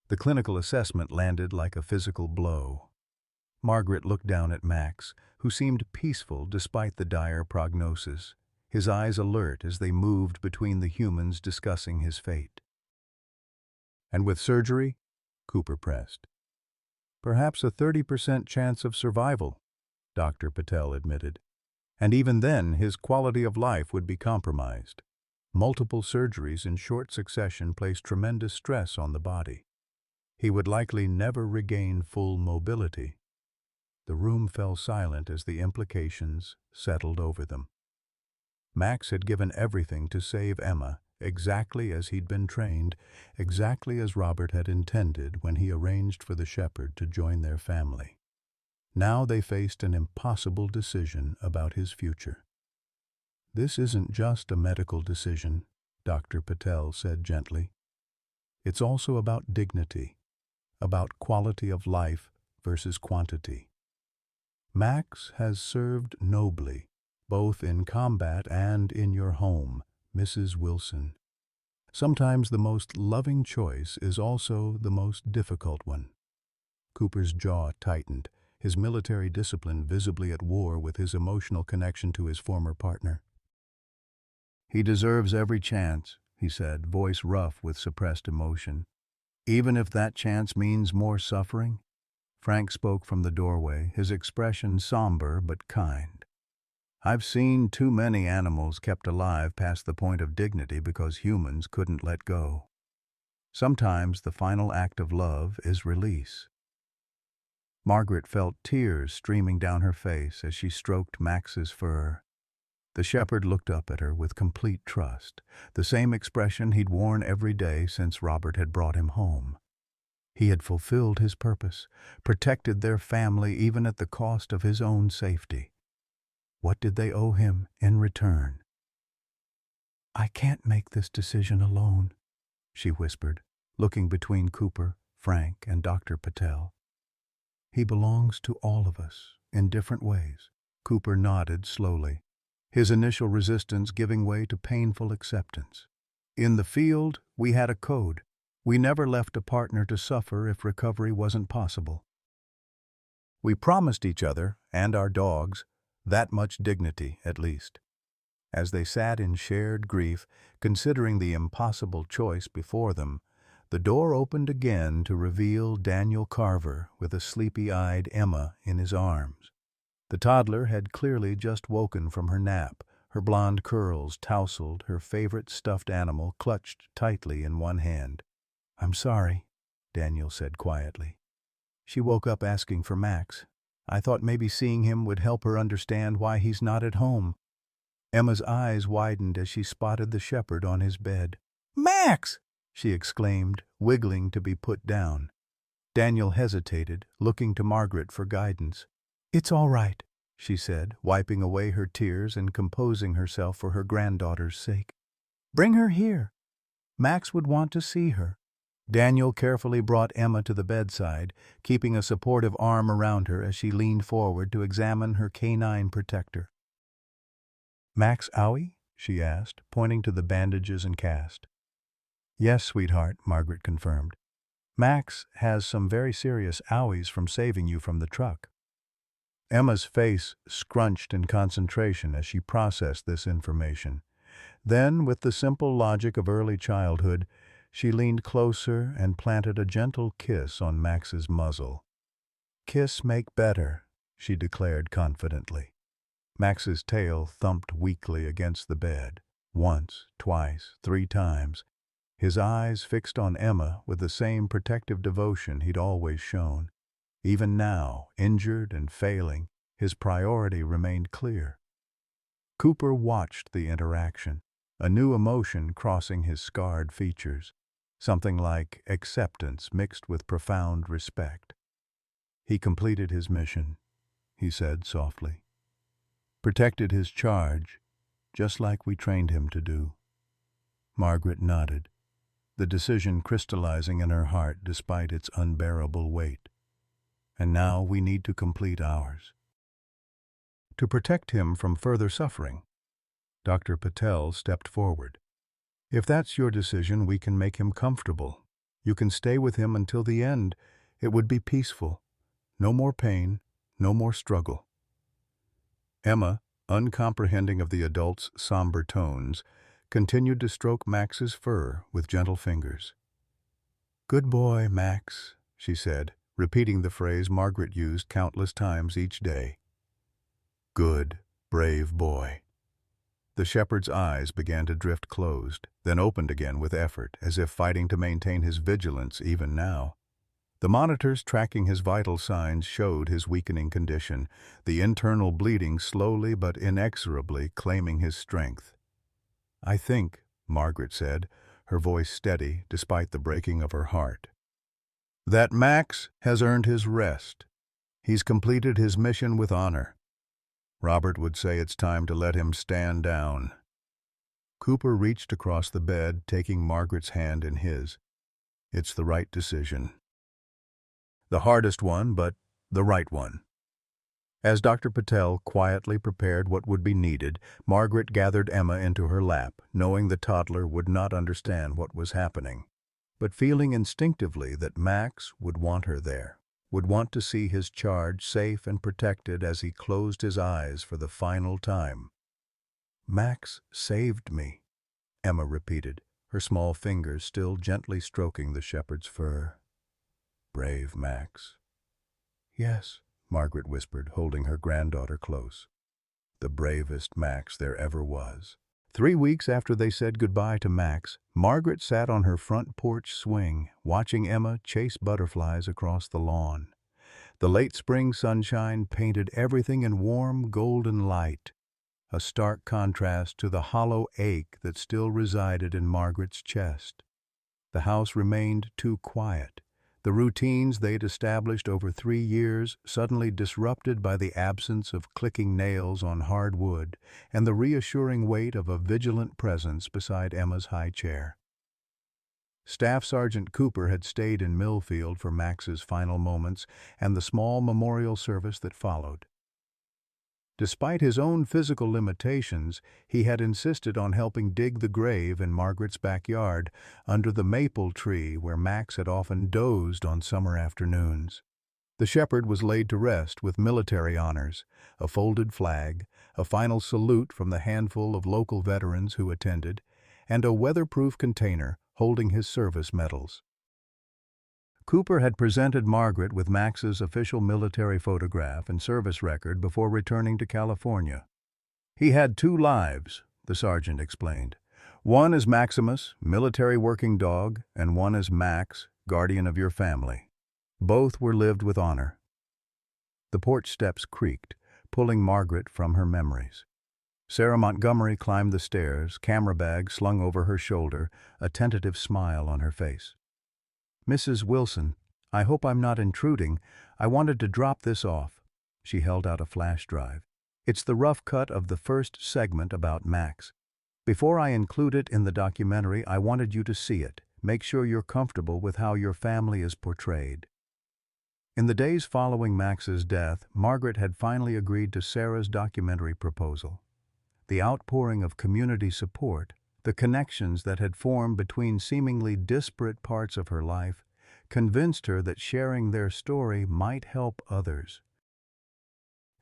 The clinical assessment landed like a physical blow. Margaret looked down at Max, who seemed peaceful despite the dire prognosis, his eyes alert as they moved between the humans discussing his fate. And with surgery? Cooper pressed. Perhaps a 30% chance of survival, Dr. Patel admitted. And even then, his quality of life would be compromised. Multiple surgeries in short succession placed tremendous stress on the body. He would likely never regain full mobility. The room fell silent as the implications settled over them. Max had given everything to save Emma, exactly as he'd been trained, exactly as Robert had intended when he arranged for the shepherd to join their family. Now they faced an impossible decision about his future. "This isn't just a medical decision," Dr. Patel said gently. "It's also about dignity, about quality of life versus quantity. Max has served nobly, both in combat and in your home, Mrs. Wilson. Sometimes the most loving choice is also the most difficult one." Cooper's jaw tightened, his military discipline visibly at war with his emotional connection to his former partner. "He deserves every chance," he said, voice rough with suppressed emotion. "Even if that chance means more suffering?" Frank spoke from the doorway, his expression somber but kind. "I've seen too many animals kept alive past the point of dignity because humans couldn't let go. Sometimes the final act of love is release." Margaret felt tears streaming down her face as she stroked Max's fur. The shepherd looked up at her with complete trust, the same expression he'd worn every day since Robert had brought him home. He had fulfilled his purpose, protected their family even at the cost of his own safety. What did they owe him in return? "I can't make this decision alone," she whispered, looking between Cooper, Frank, and Dr. Patel. "He belongs to all of us, in different ways." Cooper nodded slowly, his initial resistance giving way to painful acceptance. "In the field, we had a code. We never left a partner to suffer if recovery wasn't possible. We promised each other, and our dogs, that much dignity, at least." As they sat in shared grief, considering the impossible choice before them, the door opened again to reveal Daniel Carver with a sleepy-eyed Emma in his arms. The toddler had clearly just woken from her nap, her blonde curls tousled, her favorite stuffed animal clutched tightly in one hand. "I'm sorry," Daniel said quietly. "She woke up asking for Max. I thought maybe seeing him would help her understand why he's not at home." Emma's eyes widened as she spotted the shepherd on his bed. "Max!" she exclaimed, wiggling to be put down. Daniel hesitated, looking to Margaret for guidance. "It's all right," she said, wiping away her tears and composing herself for her granddaughter's sake. "Bring her here. Max would want to see her." Daniel carefully brought Emma to the bedside, keeping a supportive arm around her as she leaned forward to examine her canine protector. "Max owie?" she asked, pointing to the bandages and cast. "Yes, sweetheart," Margaret confirmed. "Max has some very serious owies from saving you from the truck." Emma's face scrunched in concentration as she processed this information. Then, with the simple logic of early childhood, she leaned closer and planted a gentle kiss on Max's muzzle. "Kiss make better," she declared confidently. Max's tail thumped weakly against the bed, once, twice, 3 times, his eyes fixed on Emma with the same protective devotion he'd always shown. Even now, injured and failing, his priority remained clear. Cooper watched the interaction, a new emotion crossing his scarred features, something like acceptance mixed with profound respect. "He completed his mission," he said softly. "Protected his charge, just like we trained him to do." Margaret nodded, the decision crystallizing in her heart despite its unbearable weight. "And now we need to complete ours." To protect him from further suffering, Dr. Patel stepped forward. "If that's your decision, we can make him comfortable. You can stay with him until the end. It would be peaceful. No more pain, no more struggle." Emma, uncomprehending of the adult's somber tones, continued to stroke Max's fur with gentle fingers. "Good boy, Max," she said, repeating the phrase Margaret used countless times each day. "Good, brave boy." The shepherd's eyes began to drift closed, then opened again with effort, as if fighting to maintain his vigilance even now. The monitors tracking his vital signs showed his weakening condition, the internal bleeding slowly but inexorably claiming his strength. "I think," Margaret said, her voice steady despite the breaking of her heart, "that Max has earned his rest. He's completed his mission with honor. Robert would say it's time to let him stand down." Cooper reached across the bed, taking Margaret's hand in his. "It's the right decision. The hardest one, but the right one." As Dr. Patel quietly prepared what would be needed, Margaret gathered Emma into her lap, knowing the toddler would not understand what was happening, but feeling instinctively that Max would want her there, would want to see his charge safe and protected as he closed his eyes for the final time. "Max saved me," Emma repeated, her small fingers still gently stroking the shepherd's fur. "Brave Max." "Yes," Margaret whispered, holding her granddaughter close. "The bravest Max there ever was." 3 weeks after they said goodbye to Max, Margaret sat on her front porch swing, watching Emma chase butterflies across the lawn. The late spring sunshine painted everything in warm, golden light, a stark contrast to the hollow ache that still resided in Margaret's chest. The house remained too quiet, the routines they'd established over 3 years suddenly disrupted by the absence of clicking nails on hard wood and the reassuring weight of a vigilant presence beside Emma's high chair. Staff Sergeant Cooper had stayed in Millfield for Max's final moments and the small memorial service that followed. Despite his own physical limitations, he had insisted on helping dig the grave in Margaret's backyard under the maple tree where Max had often dozed on summer afternoons. The shepherd was laid to rest with military honors, a folded flag, a final salute from the handful of local veterans who attended, and a weatherproof container holding his service medals. Cooper had presented Margaret with Max's official military photograph and service record before returning to California. "He had 2 lives," the sergeant explained. "One as Maximus, military working dog, and one as Max, guardian of your family. Both were lived with honor." The porch steps creaked, pulling Margaret from her memories. Sarah Montgomery climbed the stairs, camera bag slung over her shoulder, a tentative smile on her face. "Mrs. Wilson, I hope I'm not intruding. I wanted to drop this off." She held out a flash drive. "It's the rough cut of the first segment about Max. Before I include it in the documentary, I wanted you to see it. Make sure you're comfortable with how your family is portrayed." In the days following Max's death, Margaret had finally agreed to Sarah's documentary proposal. The outpouring of community support, the connections that had formed between seemingly disparate parts of her life, convinced her that sharing their story might help others.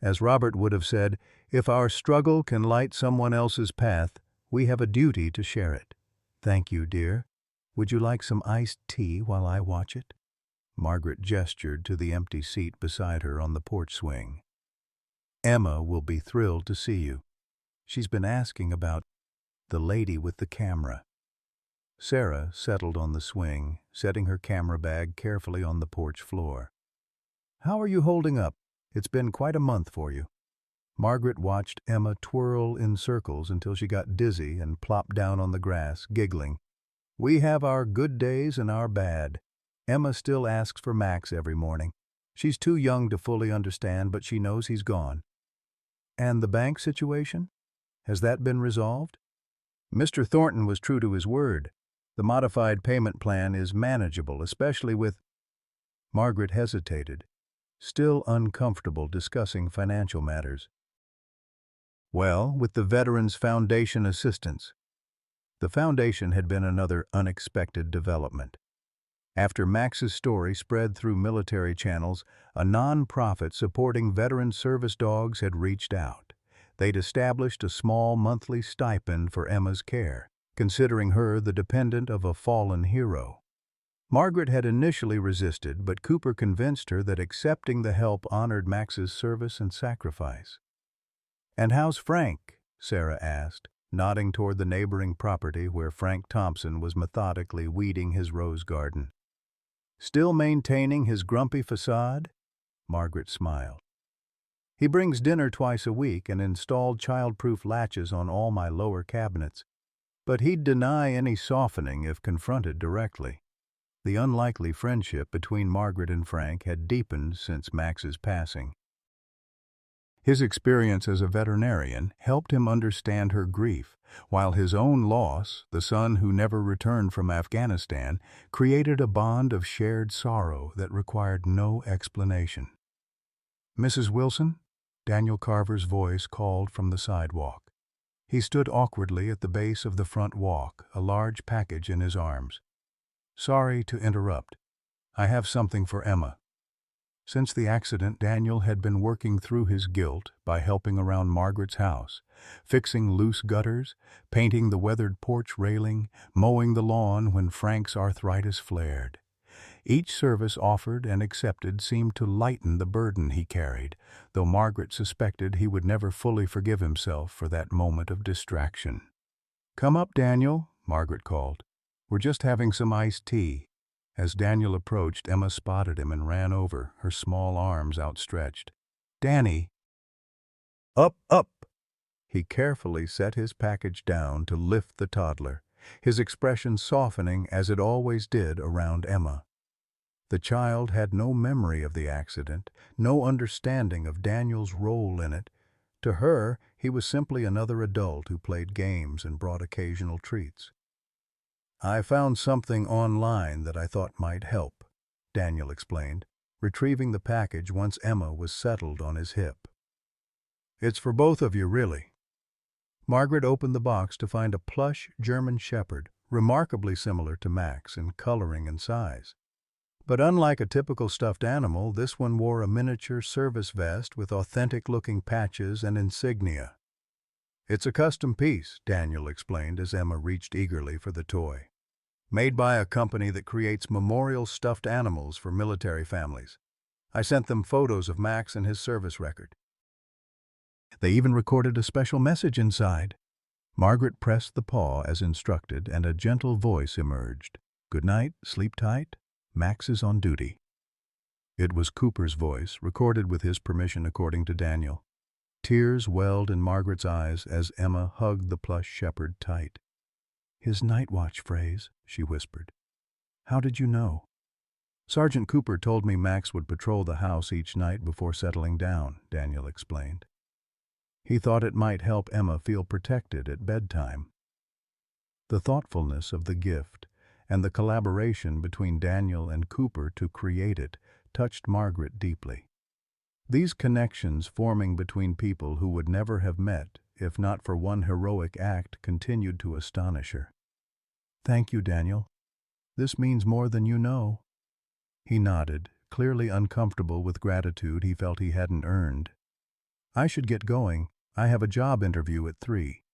As Robert would have said, if our struggle can light someone else's path, we have a duty to share it. "Thank you, dear. Would you like some iced tea while I watch it?" Margaret gestured to the empty seat beside her on the porch swing. "Emma will be thrilled to see you. She's been asking about the lady with the camera." Sarah settled on the swing, setting her camera bag carefully on the porch floor. "How are you holding up? It's been quite a month for you." Margaret watched Emma twirl in circles until she got dizzy and plopped down on the grass, giggling. "We have our good days and our bad. Emma still asks for Max every morning. She's too young to fully understand, but she knows he's gone." "And the bank situation? Has that been resolved?" "Mr. Thornton was true to his word. The modified payment plan is manageable, especially with—" Margaret hesitated, still uncomfortable discussing financial matters. "Well, with the Veterans Foundation assistance." The foundation had been another unexpected development. After Max's story spread through military channels, a non-profit supporting veteran service dogs had reached out. They'd established a small monthly stipend for Emma's care, considering her the dependent of a fallen hero. Margaret had initially resisted, but Cooper convinced her that accepting the help honored Max's service and sacrifice. "And how's Frank?" Sarah asked, nodding toward the neighboring property where Frank Thompson was methodically weeding his rose garden. "Still maintaining his grumpy facade?" Margaret smiled. "He brings dinner twice a week and installed child-proof latches on all my lower cabinets, but he'd deny any softening if confronted directly." The unlikely friendship between Margaret and Frank had deepened since Max's passing. His experience as a veterinarian helped him understand her grief, while his own loss, the son who never returned from Afghanistan, created a bond of shared sorrow that required no explanation. "Mrs. Wilson?" Daniel Carver's voice called from the sidewalk. He stood awkwardly at the base of the front walk, a large package in his arms. "Sorry to interrupt. I have something for Emma." Since the accident, Daniel had been working through his guilt by helping around Margaret's house, fixing loose gutters, painting the weathered porch railing, mowing the lawn when Frank's arthritis flared. Each service offered and accepted seemed to lighten the burden he carried, though Margaret suspected he would never fully forgive himself for that moment of distraction. "Come up, Daniel," Margaret called. "We're just having some iced tea." As Daniel approached, Emma spotted him and ran over, her small arms outstretched. "Danny!" "Up, up!" He carefully set his package down to lift the toddler, his expression softening as it always did around Emma. The child had no memory of the accident, no understanding of Daniel's role in it. To her, he was simply another adult who played games and brought occasional treats. "I found something online that I thought might help," Daniel explained, retrieving the package once Emma was settled on his hip. "It's for both of you, really." Margaret opened the box to find a plush German Shepherd, remarkably similar to Max in coloring and size. But unlike a typical stuffed animal, this one wore a miniature service vest with authentic-looking patches and insignia. "It's a custom piece," Daniel explained as Emma reached eagerly for the toy. "Made by a company that creates memorial stuffed animals for military families. I sent them photos of Max and his service record. They even recorded a special message inside." Margaret pressed the paw as instructed, and a gentle voice emerged. "Good night, sleep tight. Max is on duty." It was Cooper's voice, recorded with his permission according to Daniel. Tears welled in Margaret's eyes as Emma hugged the plush shepherd tight. "His night watch phrase," she whispered. "How did you know?" "Sergeant Cooper told me Max would patrol the house each night before settling down," Daniel explained. He thought it might help Emma feel protected at bedtime. The thoughtfulness of the gift and the collaboration between Daniel and Cooper to create it touched Margaret deeply. These connections forming between people who would never have met if not for one heroic act continued to astonish her. "Thank you, Daniel. This means more than you know." He nodded, clearly uncomfortable with gratitude he felt he hadn't earned. "I should get going. I have a job interview at 3.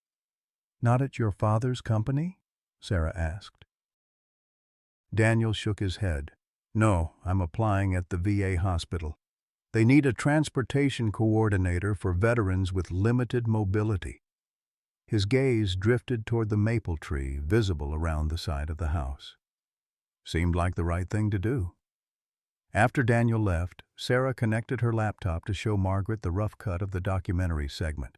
"Not at your father's company?" Sarah asked. Daniel shook his head. "No, I'm applying at the VA hospital. They need a transportation coordinator for veterans with limited mobility." His gaze drifted toward the maple tree visible around the side of the house. Seemed like the right thing to do. After Daniel left, Sarah connected her laptop to show Margaret the rough cut of the documentary segment.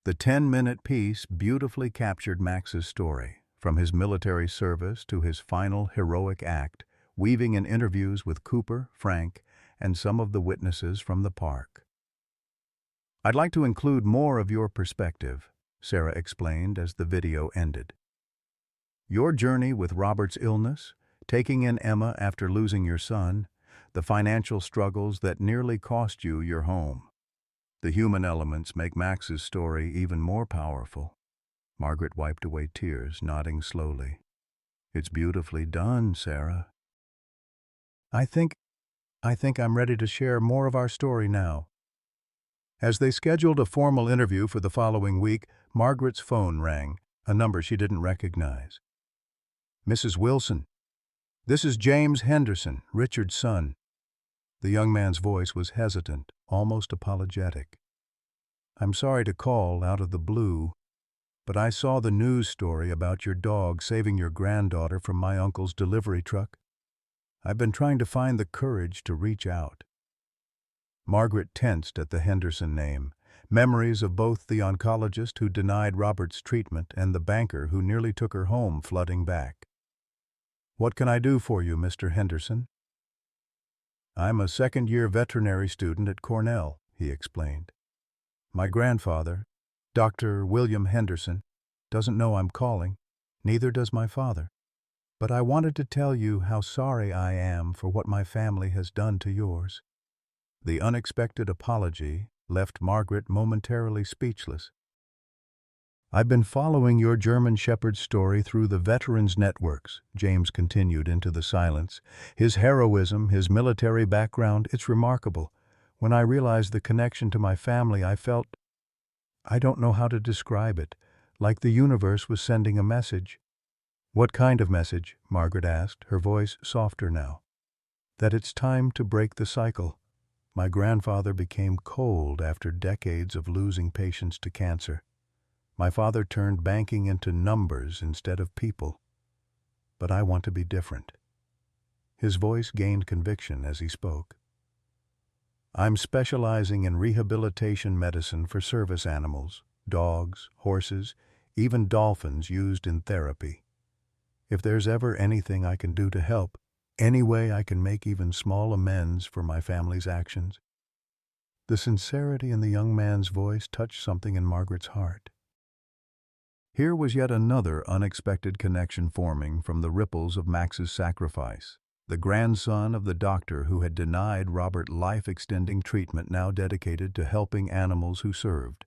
The 10-minute piece beautifully captured Max's story, from his military service to his final heroic act, weaving in interviews with Cooper, Frank, and some of the witnesses from the park. "I'd like to include more of your perspective," Sarah explained as the video ended. "Your journey with Robert's illness, taking in Emma after losing your son, the financial struggles that nearly cost you your home. The human elements make Max's story even more powerful." Margaret wiped away tears, nodding slowly. "It's beautifully done, Sarah." I think I'm ready to share more of our story now." As they scheduled a formal interview for the following week, Margaret's phone rang, a number she didn't recognize. "Mrs. Wilson, this is James Henderson, Richard's son." The young man's voice was hesitant, almost apologetic. "I'm sorry to call out of the blue, but I saw the news story about your dog saving your granddaughter from my uncle's delivery truck. I've been trying to find the courage to reach out." Margaret tensed at the Henderson name. Memories of both the oncologist who denied Robert's treatment and the banker who nearly took her home flooding back. "What can I do for you, Mr. Henderson?" "I'm a second-year veterinary student at Cornell," he explained. "My grandfather, Dr. William Henderson, doesn't know I'm calling. Neither does my father. But I wanted to tell you how sorry I am for what my family has done to yours." The unexpected apology left Margaret momentarily speechless. "I've been following your German Shepherd story through the veterans' networks," James continued into the silence. "His heroism, his military background, it's remarkable. When I realized the connection to my family, I don't know how to describe it, like the universe was sending a message." "What kind of message?" Margaret asked, her voice softer now. "That it's time to break the cycle. My grandfather became cold after decades of losing patients to cancer. My father turned banking into numbers instead of people. But I want to be different." His voice gained conviction as he spoke. "I'm specializing in rehabilitation medicine for service animals, dogs, horses, even dolphins used in therapy. If there's ever anything I can do to help, any way I can make even small amends for my family's actions." The sincerity in the young man's voice touched something in Margaret's heart. Here was yet another unexpected connection forming from the ripples of Max's sacrifice. The grandson of the doctor who had denied Robert life-extending treatment now dedicated to helping animals who served.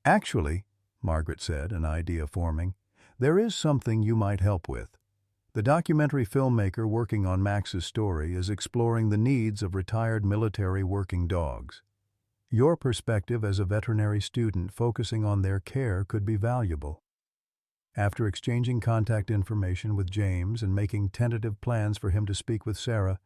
"Actually," Margaret said, an idea forming, "there is something you might help with. The documentary filmmaker working on Max's story is exploring the needs of retired military working dogs. Your perspective as a veterinary student focusing on their care could be valuable." After exchanging contact information with James and making tentative plans for him to speak with Sarah,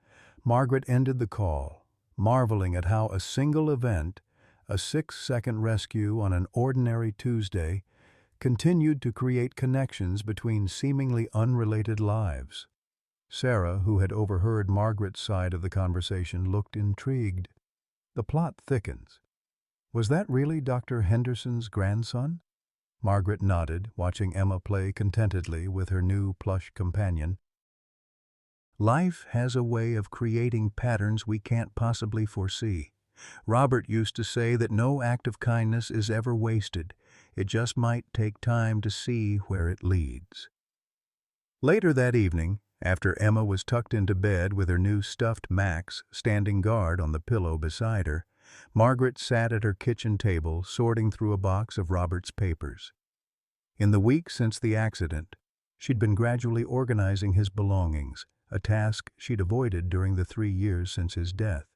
Margaret ended the call, marveling at how a single event, a 6-second rescue on an ordinary Tuesday, continued to create connections between seemingly unrelated lives. Sarah, who had overheard Margaret's side of the conversation, looked intrigued. "The plot thickens. Was that really Dr. Henderson's grandson?" Margaret nodded, watching Emma play contentedly with her new plush companion. "Life has a way of creating patterns we can't possibly foresee. Robert used to say that no act of kindness is ever wasted. It just might take time to see where it leads." Later that evening, after Emma was tucked into bed with her new stuffed Max standing guard on the pillow beside her, Margaret sat at her kitchen table sorting through a box of Robert's papers. In the week since the accident, she'd been gradually organizing his belongings, a task she'd avoided during the 3 years since his death.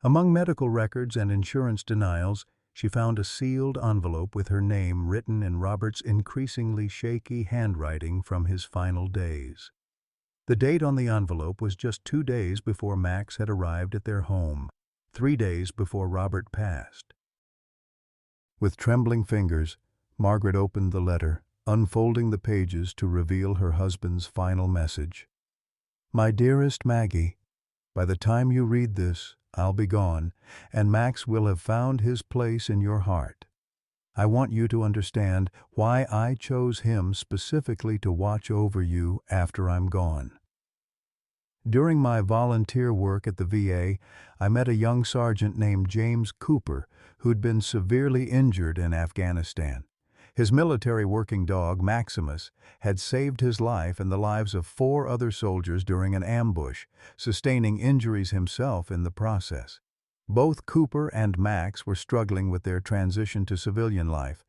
Among medical records and insurance denials, she found a sealed envelope with her name written in Robert's increasingly shaky handwriting from his final days. The date on the envelope was just 2 days before Max had arrived at their home, 3 days before Robert passed. With trembling fingers, Margaret opened the letter, unfolding the pages to reveal her husband's final message. "My dearest Maggie, by the time you read this, I'll be gone, and Max will have found his place in your heart. I want you to understand why I chose him specifically to watch over you after I'm gone. During my volunteer work at the VA, I met a young sergeant named James Cooper who'd been severely injured in Afghanistan. His military working dog, Maximus, had saved his life and the lives of 4 other soldiers during an ambush, sustaining injuries himself in the process. Both Cooper and Max were struggling with their transition to civilian life.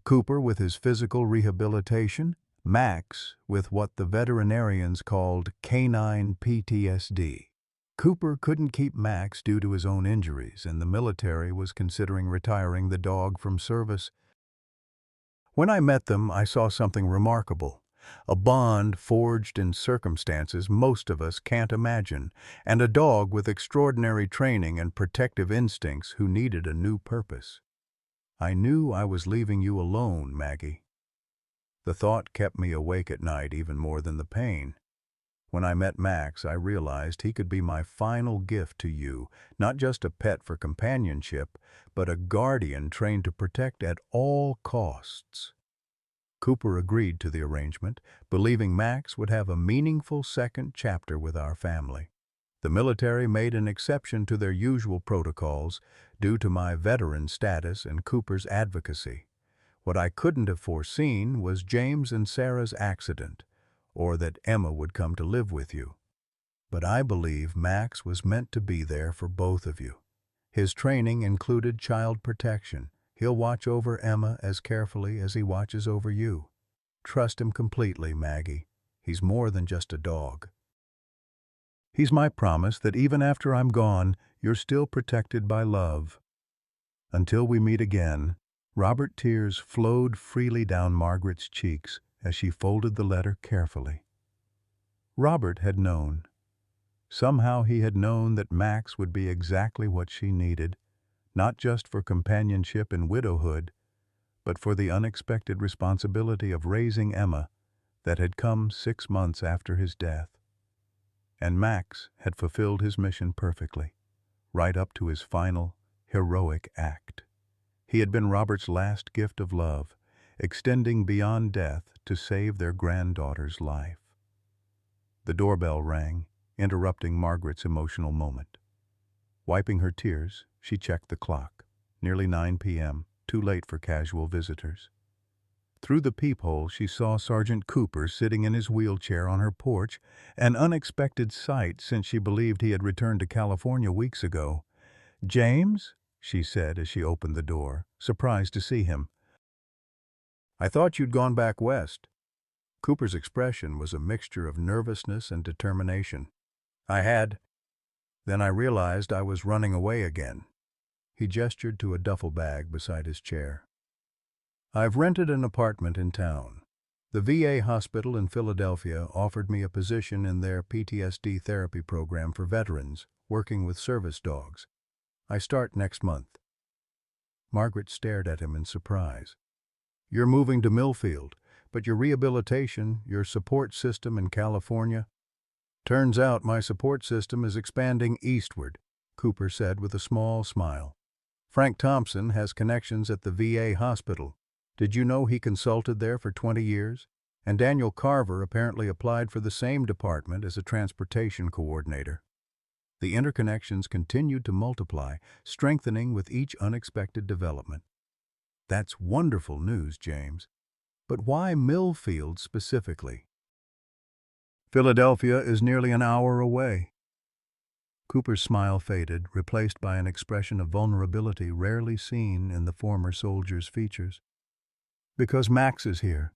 Cooper with his physical rehabilitation, Max with what the veterinarians called canine PTSD. Cooper couldn't keep Max due to his own injuries, and the military was considering retiring the dog from service. When I met them, I saw something remarkable. A bond forged in circumstances most of us can't imagine, and a dog with extraordinary training and protective instincts who needed a new purpose. I knew I was leaving you alone, Maggie. The thought kept me awake at night even more than the pain. When I met Max, I realized he could be my final gift to you, not just a pet for companionship, but a guardian trained to protect at all costs. Cooper agreed to the arrangement, believing Max would have a meaningful second chapter with our family. The military made an exception to their usual protocols due to my veteran status and Cooper's advocacy. What I couldn't have foreseen was James and Sarah's accident, or that Emma would come to live with you. But I believe Max was meant to be there for both of you. His training included child protection. He'll watch over Emma as carefully as he watches over you. Trust him completely, Maggie. He's more than just a dog. He's my promise that even after I'm gone, you're still protected by love. Until we meet again. Robert, tears flowed freely down Margaret's cheeks as she folded the letter carefully. Robert had known. Somehow he had known that Max would be exactly what she needed, not just for companionship in widowhood, but for the unexpected responsibility of raising Emma that had come 6 months after his death. And Max had fulfilled his mission perfectly, right up to his final, heroic act. He had been Robert's last gift of love, extending beyond death to save their granddaughter's life. The doorbell rang, interrupting Margaret's emotional moment. Wiping her tears, she checked the clock. Nearly 9 p.m., too late for casual visitors. Through the peephole, she saw Sergeant Cooper sitting in his wheelchair on her porch, an unexpected sight since she believed he had returned to California weeks ago. "James?" she said as she opened the door, surprised to see him. "I thought you'd gone back west." Cooper's expression was a mixture of nervousness and determination. "I had. Then I realized I was running away again." He gestured to a duffel bag beside his chair. "I've rented an apartment in town. The VA hospital in Philadelphia offered me a position in their PTSD therapy program for veterans, working with service dogs. I start next month." Margaret stared at him in surprise. "You're moving to Millfield, but your rehabilitation, your support system in California—" "Turns out my support system is expanding eastward," Cooper said with a small smile. "Frank Thompson has connections at the VA hospital. Did you know he consulted there for 20 years? And Daniel Carver apparently applied for the same department as a transportation coordinator." The interconnections continued to multiply, strengthening with each unexpected development. "That's wonderful news, James. But why Millfield specifically?" "Philadelphia is nearly an hour away." Cooper's smile faded, replaced by an expression of vulnerability rarely seen in the former soldier's features. "Because Max is here.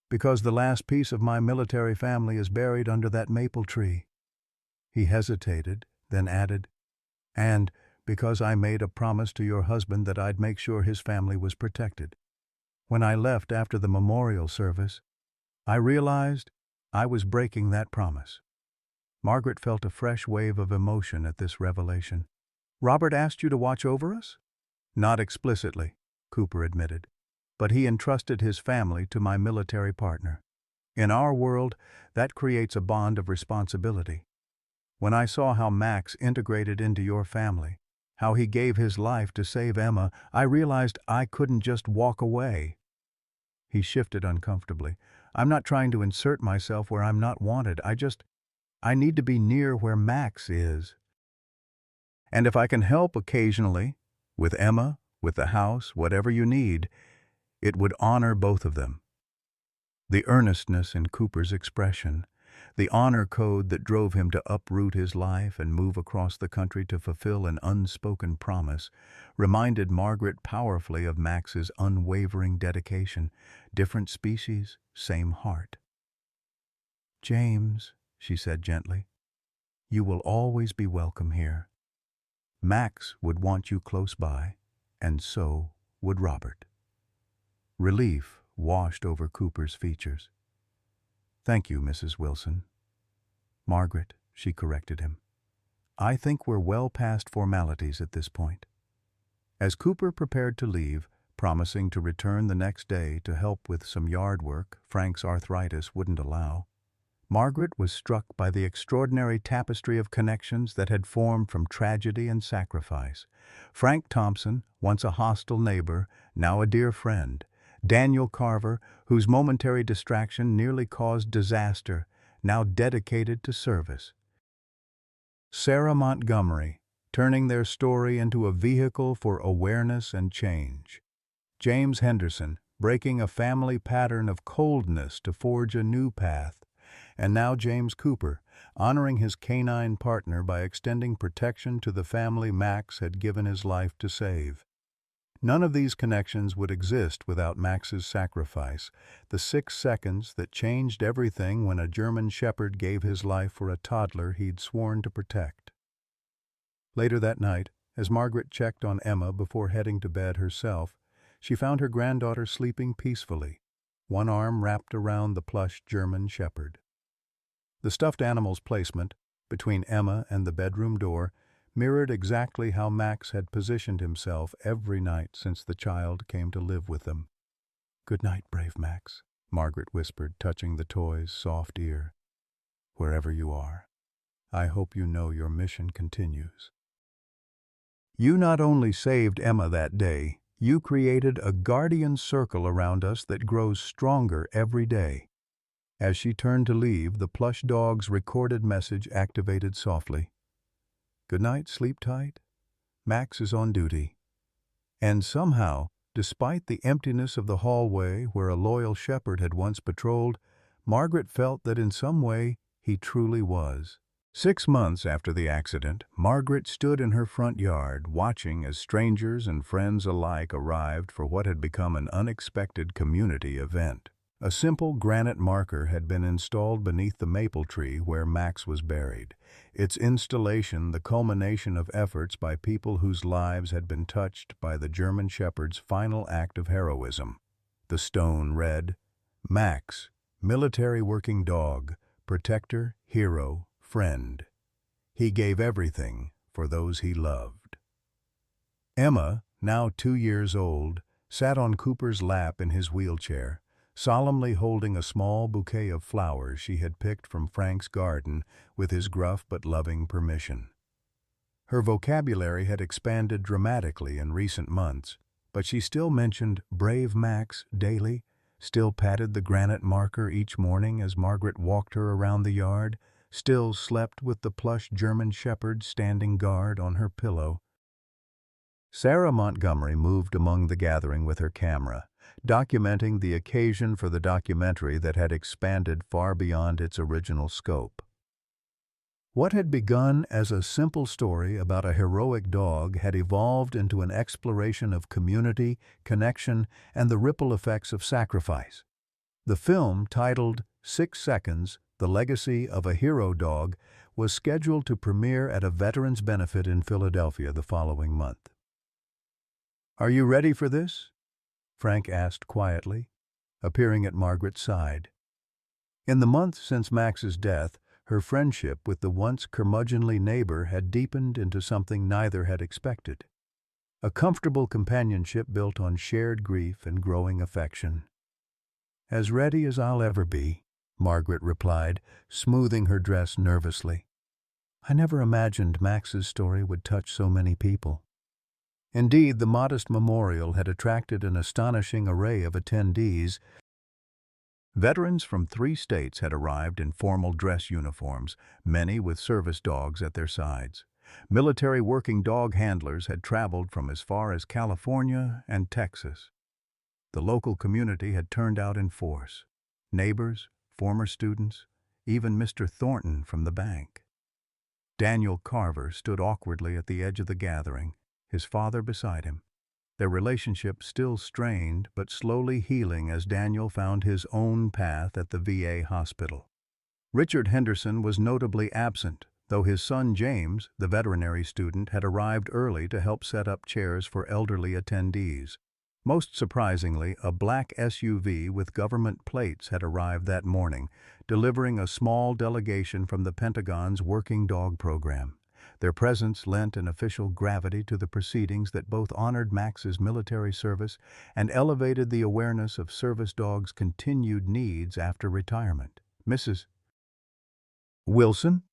Because the last piece of my military family is buried under that maple tree." He hesitated, then added, "And because I made a promise to your husband that I'd make sure his family was protected. When I left after the memorial service, I realized I was breaking that promise." Margaret felt a fresh wave of emotion at this revelation. "Robert asked you to watch over us?" "Not explicitly," Cooper admitted, "but he entrusted his family to my military partner. In our world, that creates a bond of responsibility. When I saw how Max integrated into your family, how he gave his life to save Emma, I realized I couldn't just walk away." He shifted uncomfortably. "I'm not trying to insert myself where I'm not wanted. I need to be near where Max is. And if I can help occasionally, with Emma, with the house, whatever you need, it would honor both of them." The earnestness in Cooper's expression, the honor code that drove him to uproot his life and move across the country to fulfill an unspoken promise, reminded Margaret powerfully of Max's unwavering dedication. Different species, same heart. "James," she said gently, "you will always be welcome here. Max would want you close by, and so would Robert." Relief washed over Cooper's features. "Thank you, Mrs. Wilson." "Margaret," she corrected him. "I think we're well past formalities at this point." As Cooper prepared to leave, promising to return the next day to help with some yard work Frank's arthritis wouldn't allow. Margaret was struck by the extraordinary tapestry of connections that had formed from tragedy and sacrifice. Frank Thompson, once a hostile neighbor, now a dear friend. Daniel Carver, whose momentary distraction nearly caused disaster, now dedicated to service. Sarah Montgomery, turning their story into a vehicle for awareness and change. James Henderson, breaking a family pattern of coldness to forge a new path. And now James Cooper, honoring his canine partner by extending protection to the family Max had given his life to save. None of these connections would exist without Max's sacrifice, the 6 seconds that changed everything when a German shepherd gave his life for a toddler he'd sworn to protect. Later that night, as Margaret checked on Emma before heading to bed herself, she found her granddaughter sleeping peacefully, one arm wrapped around the plush German shepherd. The stuffed animal's placement, between Emma and the bedroom door, mirrored exactly how Max had positioned himself every night since the child came to live with them. "Good night, brave Max," Margaret whispered, touching the toy's soft ear. "Wherever you are, I hope you know your mission continues." You not only saved Emma that day, you created a guardian circle around us that grows stronger every day. As she turned to leave, the plush dog's recorded message activated softly. "Good night, sleep tight. Max is on duty." And somehow, despite the emptiness of the hallway where a loyal shepherd had once patrolled, Margaret felt that in some way he truly was. 6 months after the accident, Margaret stood in her front yard, watching as strangers and friends alike arrived for what had become an unexpected community event. A simple granite marker had been installed beneath the maple tree where Max was buried, its installation the culmination of efforts by people whose lives had been touched by the German shepherd's final act of heroism. The stone read, "Max, military working dog, protector, hero, friend. He gave everything for those he loved." Emma, now 2 years old, sat on Cooper's lap in his wheelchair, solemnly holding a small bouquet of flowers she had picked from Frank's garden with his gruff but loving permission. Her vocabulary had expanded dramatically in recent months, but she still mentioned "brave Max" daily, still patted the granite marker each morning as Margaret walked her around the yard, still slept with the plush German shepherd standing guard on her pillow. Sarah Montgomery moved among the gathering with her camera, documenting the occasion for the documentary that had expanded far beyond its original scope. What had begun as a simple story about a heroic dog had evolved into an exploration of community, connection, and the ripple effects of sacrifice. The film, titled 6 Seconds, The Legacy of a Hero Dog, was scheduled to premiere at a veterans benefit in Philadelphia the following month. "Are you ready for this?" Frank asked quietly, appearing at Margaret's side. In the months since Max's death, her friendship with the once curmudgeonly neighbor had deepened into something neither had expected. A comfortable companionship built on shared grief and growing affection. "As ready as I'll ever be," Margaret replied, smoothing her dress nervously. "I never imagined Max's story would touch so many people." Indeed, the modest memorial had attracted an astonishing array of attendees. Veterans from 3 states had arrived in formal dress uniforms, many with service dogs at their sides. Military working dog handlers had traveled from as far as California and Texas. The local community had turned out in force. Neighbors, former students, even Mr. Thornton from the bank. Daniel Carver stood awkwardly at the edge of the gathering, his father beside him. Their relationship still strained but slowly healing as Daniel found his own path at the VA hospital. Richard Henderson was notably absent, though his son James, the veterinary student, had arrived early to help set up chairs for elderly attendees. Most surprisingly, a black SUV with government plates had arrived that morning, delivering a small delegation from the Pentagon's working dog program. Their presence lent an official gravity to the proceedings that both honored Max's military service and elevated the awareness of service dogs' continued needs after retirement. Mrs. Wilson?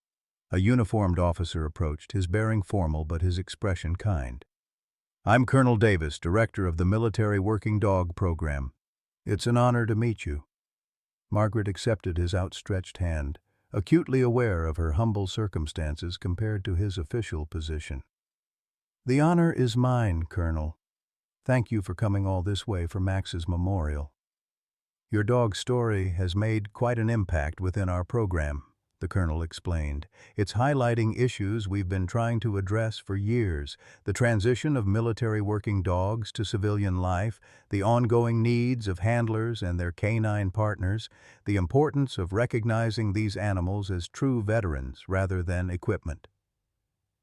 A uniformed officer approached, his bearing formal but his expression kind. I'm Colonel Davis, director of the Military Working Dog Program. It's an honor to meet you. Margaret accepted his outstretched hand, acutely aware of her humble circumstances compared to his official position. The honor is mine, Colonel. Thank you for coming all this way for Max's memorial. Your dog's story has made quite an impact within our program, the Colonel explained. It's highlighting issues we've been trying to address for years: the transition of military working dogs to civilian life, the ongoing needs of handlers and their canine partners, the importance of recognizing these animals as true veterans rather than equipment.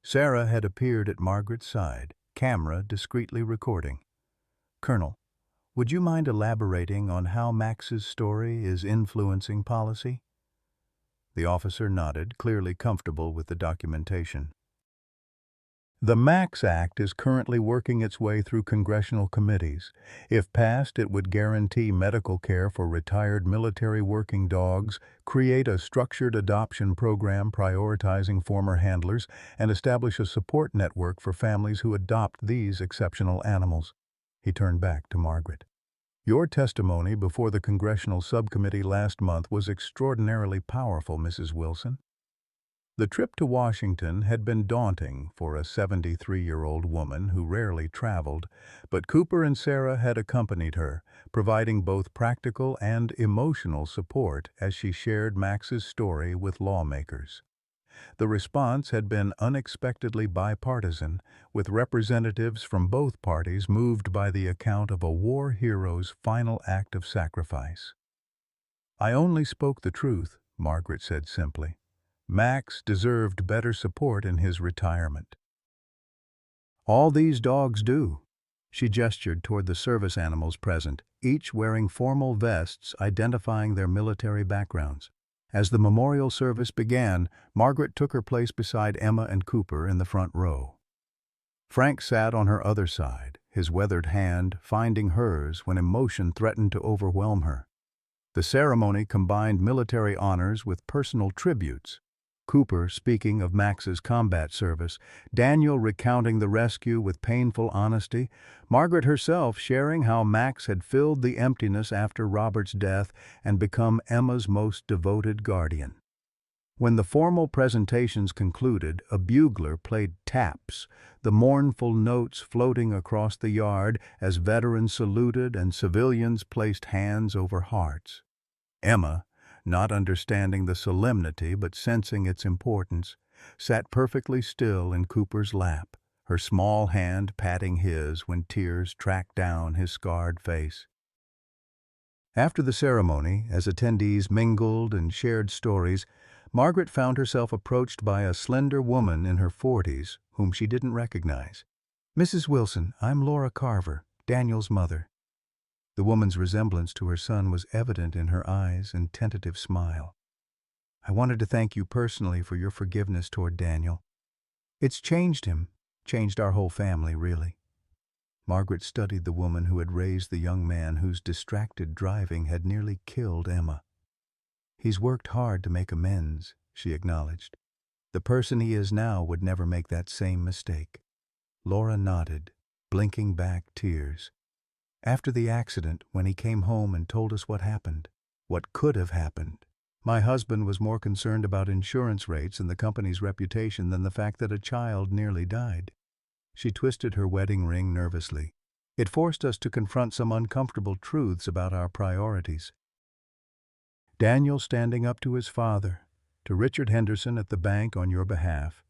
Sarah had appeared at Margaret's side, camera discreetly recording. Colonel, would you mind elaborating on how Max's story is influencing policy? The officer nodded, clearly comfortable with the documentation. The Max Act is currently working its way through congressional committees. If passed, it would guarantee medical care for retired military working dogs, create a structured adoption program prioritizing former handlers, and establish a support network for families who adopt these exceptional animals. He turned back to Margaret. Your testimony before the Congressional Subcommittee last month was extraordinarily powerful, Mrs. Wilson. The trip to Washington had been daunting for a 73-year-old woman who rarely traveled, but Cooper and Sarah had accompanied her, providing both practical and emotional support as she shared Max's story with lawmakers. The response had been unexpectedly bipartisan, with representatives from both parties moved by the account of a war hero's final act of sacrifice. I only spoke the truth, Margaret said simply. Max deserved better support in his retirement. All these dogs do. She gestured toward the service animals present, each wearing formal vests identifying their military backgrounds. As the memorial service began, Margaret took her place beside Emma and Cooper in the front row. Frank sat on her other side, his weathered hand finding hers when emotion threatened to overwhelm her. The ceremony combined military honors with personal tributes. Cooper speaking of Max's combat service, Daniel recounting the rescue with painful honesty, Margaret herself sharing how Max had filled the emptiness after Robert's death and become Emma's most devoted guardian. When the formal presentations concluded, a bugler played taps, the mournful notes floating across the yard as veterans saluted and civilians placed hands over hearts. Emma, not understanding the solemnity but sensing its importance, sat perfectly still in Cooper's lap, her small hand patting his when tears tracked down his scarred face. After the ceremony, as attendees mingled and shared stories, Margaret found herself approached by a slender woman in her 40s whom she didn't recognize. Mrs. Wilson, I'm Laura Carver, Daniel's mother. The woman's resemblance to her son was evident in her eyes and tentative smile. I wanted to thank you personally for your forgiveness toward Daniel. It's changed him, changed our whole family, really. Margaret studied the woman who had raised the young man whose distracted driving had nearly killed Emma. He's worked hard to make amends, she acknowledged. The person he is now would never make that same mistake. Laura nodded, blinking back tears. After the accident, when he came home and told us what happened, what could have happened, my husband was more concerned about insurance rates and the company's reputation than the fact that a child nearly died. She twisted her wedding ring nervously. It forced us to confront some uncomfortable truths about our priorities. Daniel standing up to his father, to Richard Henderson at the bank on your behalf.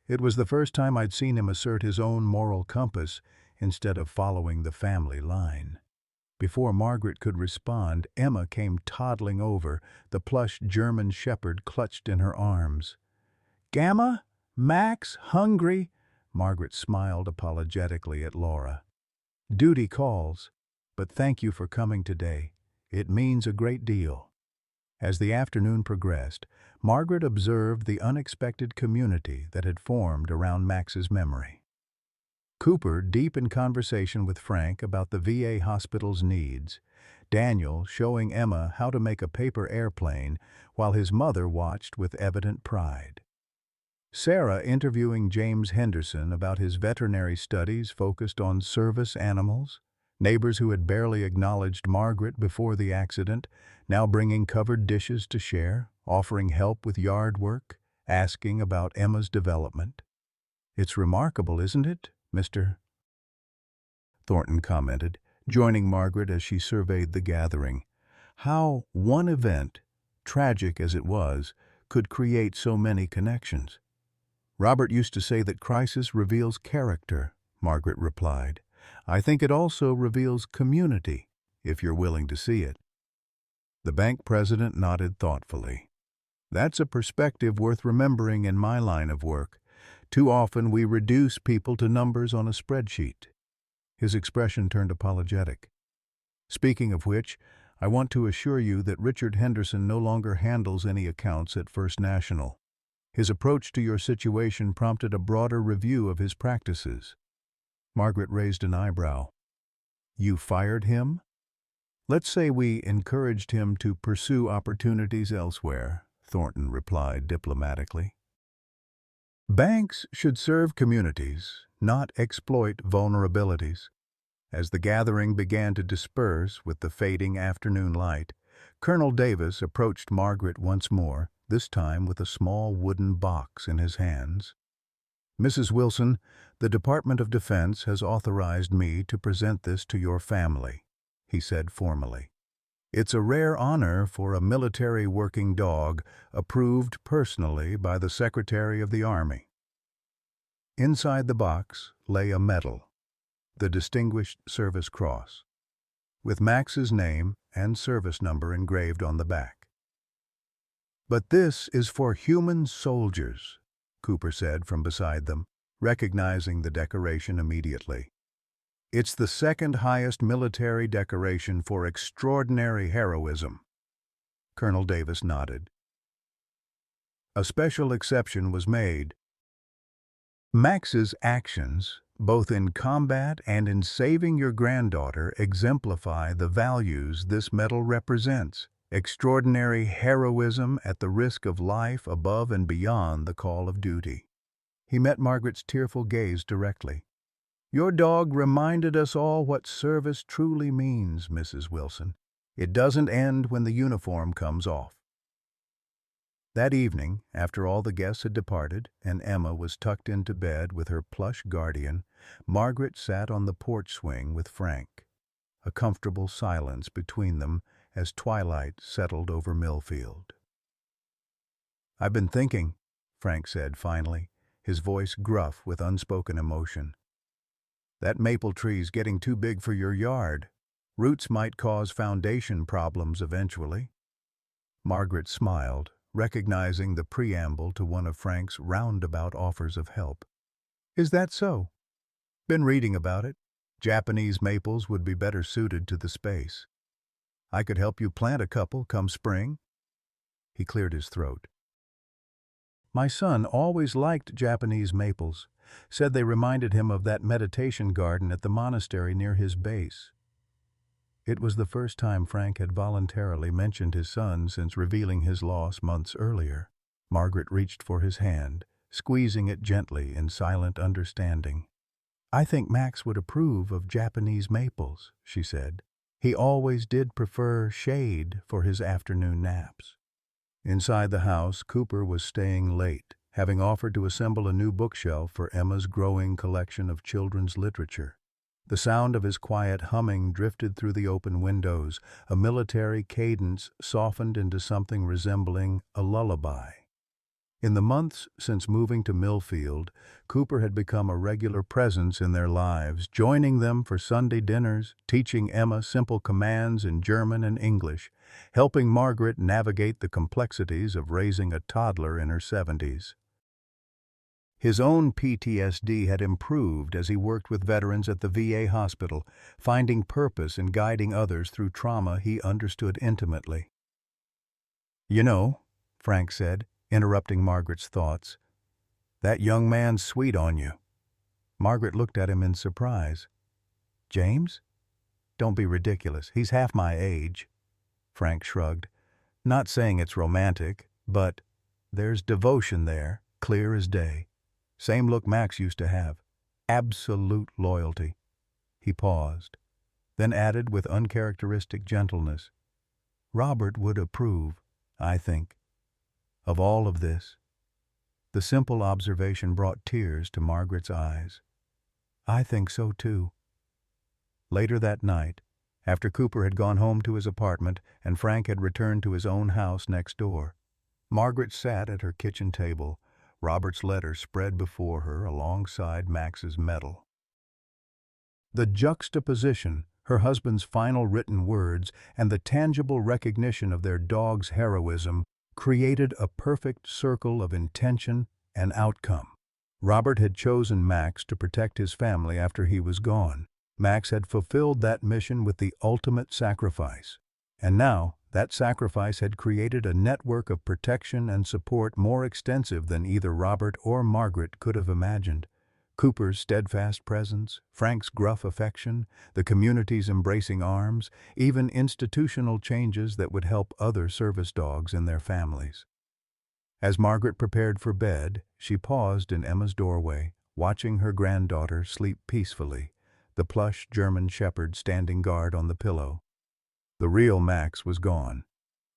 It was the first time I'd seen him assert his own moral compass instead of following the family line. Before Margaret could respond, Emma came toddling over, the plush German shepherd clutched in her arms. Gamma? Max? Hungry? Margaret smiled apologetically at Laura. Duty calls, but thank you for coming today. It means a great deal. As the afternoon progressed, Margaret observed the unexpected community that had formed around Max's memory. Cooper deep in conversation with Frank about the VA hospital's needs, Daniel showing Emma how to make a paper airplane while his mother watched with evident pride. Sarah interviewing James Henderson about his veterinary studies focused on service animals, neighbors who had barely acknowledged Margaret before the accident, now bringing covered dishes to share, offering help with yard work, asking about Emma's development. "It's remarkable, isn't it, Mr. Thornton commented, joining Margaret as she surveyed the gathering. How one event, tragic as it was, could create so many connections. "Robert used to say that crisis reveals character," Margaret replied. "I think it also reveals community, if you're willing to see it." The bank president nodded thoughtfully. "That's a perspective worth remembering in my line of work. Too often we reduce people to numbers on a spreadsheet." His expression turned apologetic. "Speaking of which, I want to assure you that Richard Henderson no longer handles any accounts at First National. His approach to your situation prompted a broader review of his practices." Margaret raised an eyebrow. "You fired him?" "Let's say we encouraged him to pursue opportunities elsewhere," Thornton replied diplomatically. "Banks should serve communities, not exploit vulnerabilities." As the gathering began to disperse with the fading afternoon light, Colonel Davis approached Margaret once more, this time with a small wooden box in his hands. "Mrs. Wilson, the Department of Defense has authorized me to present this to your family," he said formally. "It's a rare honor for a military working dog, approved personally by the Secretary of the Army." Inside the box lay a medal, the Distinguished Service Cross, with Max's name and service number engraved on the back. "But this is for human soldiers," Cooper said from beside them, recognizing the decoration immediately. "It's the second highest military decoration for extraordinary heroism." Colonel Davis nodded. "A special exception was made. Max's actions, both in combat and in saving your granddaughter, exemplify the values this medal represents. Extraordinary heroism at the risk of life above and beyond the call of duty." He met Margaret's tearful gaze directly. "Your dog reminded us all what service truly means, Mrs. Wilson. It doesn't end when the uniform comes off." That evening, after all the guests had departed and Emma was tucked into bed with her plush guardian, Margaret sat on the porch swing with Frank. A comfortable silence between them as twilight settled over Millfield. "I've been thinking," Frank said finally, his voice gruff with unspoken emotion. "That maple tree's getting too big for your yard. Roots might cause foundation problems eventually." Margaret smiled, recognizing the preamble to one of Frank's roundabout offers of help. "Is that so?" "Been reading about it. Japanese maples would be better suited to the space. I could help you plant a couple come spring." He cleared his throat. "My son always liked Japanese maples, said they reminded him of that meditation garden at the monastery near his base." It was the first time Frank had voluntarily mentioned his son since revealing his loss months earlier. Margaret reached for his hand, squeezing it gently in silent understanding. "I think Max would approve of Japanese maples," she said. "He always did prefer shade for his afternoon naps." Inside the house, Cooper was staying late, having offered to assemble a new bookshelf for Emma's growing collection of children's literature. The sound of his quiet humming drifted through the open windows, a military cadence softened into something resembling a lullaby. In the months since moving to Millfield, Cooper had become a regular presence in their lives, joining them for Sunday dinners, teaching Emma simple commands in German and English, helping Margaret navigate the complexities of raising a toddler in her 70s. His own PTSD had improved as he worked with veterans at the VA hospital, finding purpose in guiding others through trauma he understood intimately. You know, Frank said, interrupting Margaret's thoughts, that young man's sweet on you. Margaret looked at him in surprise. James? Don't be ridiculous. He's half my age. Frank shrugged. Not saying it's romantic, but there's devotion there, clear as day. Same look Max used to have. Absolute loyalty. He paused, then added with uncharacteristic gentleness, Robert would approve, I think, of all of this. The simple observation brought tears to Margaret's eyes. I think so too. Later that night, after Cooper had gone home to his apartment and Frank had returned to his own house next door, Margaret sat at her kitchen table, Robert's letter spread before her alongside Max's medal. The juxtaposition, her husband's final written words, and the tangible recognition of their dog's heroism created a perfect circle of intention and outcome. Robert had chosen Max to protect his family after he was gone. Max had fulfilled that mission with the ultimate sacrifice. And now, that sacrifice had created a network of protection and support more extensive than either Robert or Margaret could have imagined. Cooper's steadfast presence, Frank's gruff affection, the community's embracing arms, even institutional changes that would help other service dogs in their families. As Margaret prepared for bed, she paused in Emma's doorway, watching her granddaughter sleep peacefully, the plush German shepherd standing guard on the pillow. The real Max was gone,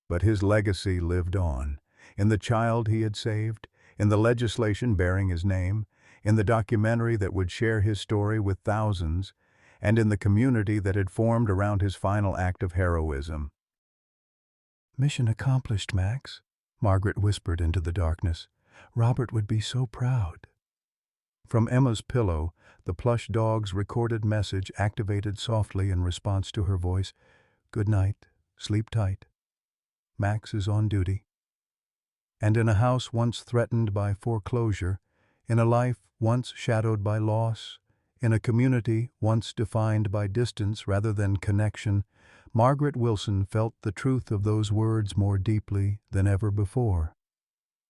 but his legacy lived on, in the child he had saved, in the legislation bearing his name, in the documentary that would share his story with thousands, and in the community that had formed around his final act of heroism. Mission accomplished, Max, Margaret whispered into the darkness. Robert would be so proud. From Emma's pillow, the plush dog's recorded message activated softly in response to her voice. Good night, sleep tight. Max is on duty. And in a house once threatened by foreclosure, in a life once shadowed by loss, in a community once defined by distance rather than connection, Margaret Wilson felt the truth of those words more deeply than ever before.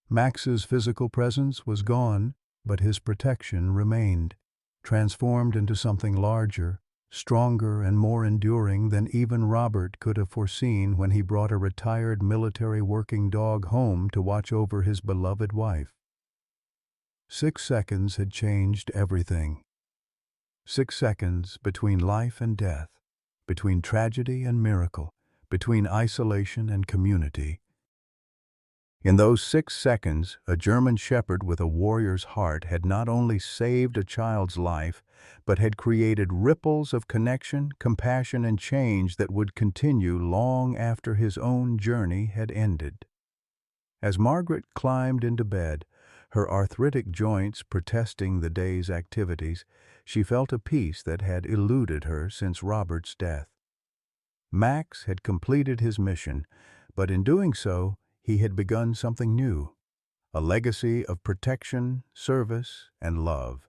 Max's physical presence was gone, but his protection remained, transformed into something larger, stronger and more enduring than even Robert could have foreseen when he brought a retired military working dog home to watch over his beloved wife. 6 seconds had changed everything. 6 seconds between life and death, between tragedy and miracle, between isolation and community. In those 6 seconds, a German shepherd with a warrior's heart had not only saved a child's life, but had created ripples of connection, compassion, and change that would continue long after his own journey had ended. As Margaret climbed into bed, her arthritic joints protesting the day's activities, she felt a peace that had eluded her since Robert's death. Max had completed his mission, but in doing so, he had begun something new, a legacy of protection, service, and love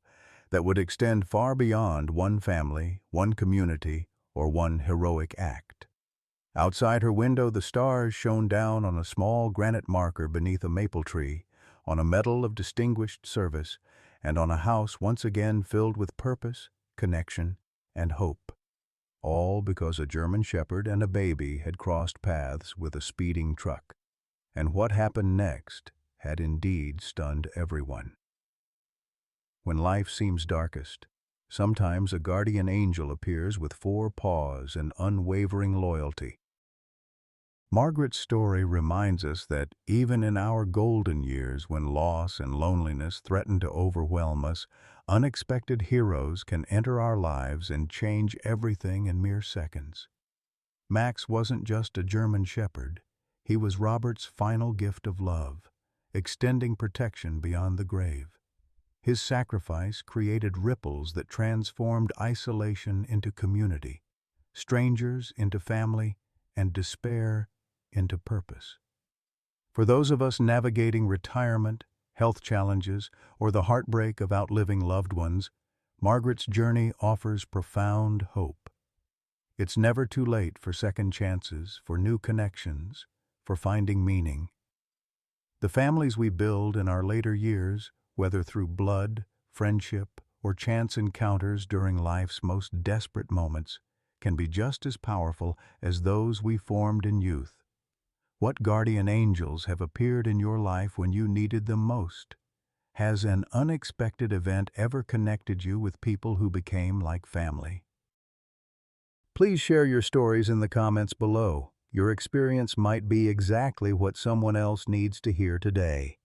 that would extend far beyond one family, one community, or one heroic act. Outside her window, the stars shone down on a small granite marker beneath a maple tree, on a medal of distinguished service, and on a house once again filled with purpose, connection, and hope. All because a German shepherd and a baby had crossed paths with a speeding truck. And what happened next had indeed stunned everyone. When life seems darkest, sometimes a guardian angel appears with 4 paws and unwavering loyalty. Margaret's story reminds us that even in our golden years when loss and loneliness threaten to overwhelm us, unexpected heroes can enter our lives and change everything in mere seconds. Max wasn't just a German shepherd. He was Robert's final gift of love, extending protection beyond the grave. His sacrifice created ripples that transformed isolation into community, strangers into family, and despair into purpose. For those of us navigating retirement, health challenges, or the heartbreak of outliving loved ones, Margaret's journey offers profound hope. It's never too late for second chances, for new connections, for finding meaning. The families we build in our later years, whether through blood, friendship, or chance encounters during life's most desperate moments, can be just as powerful as those we formed in youth. What guardian angels have appeared in your life when you needed them most? Has an unexpected event ever connected you with people who became like family? Please share your stories in the comments below. Your experience might be exactly what someone else needs to hear today.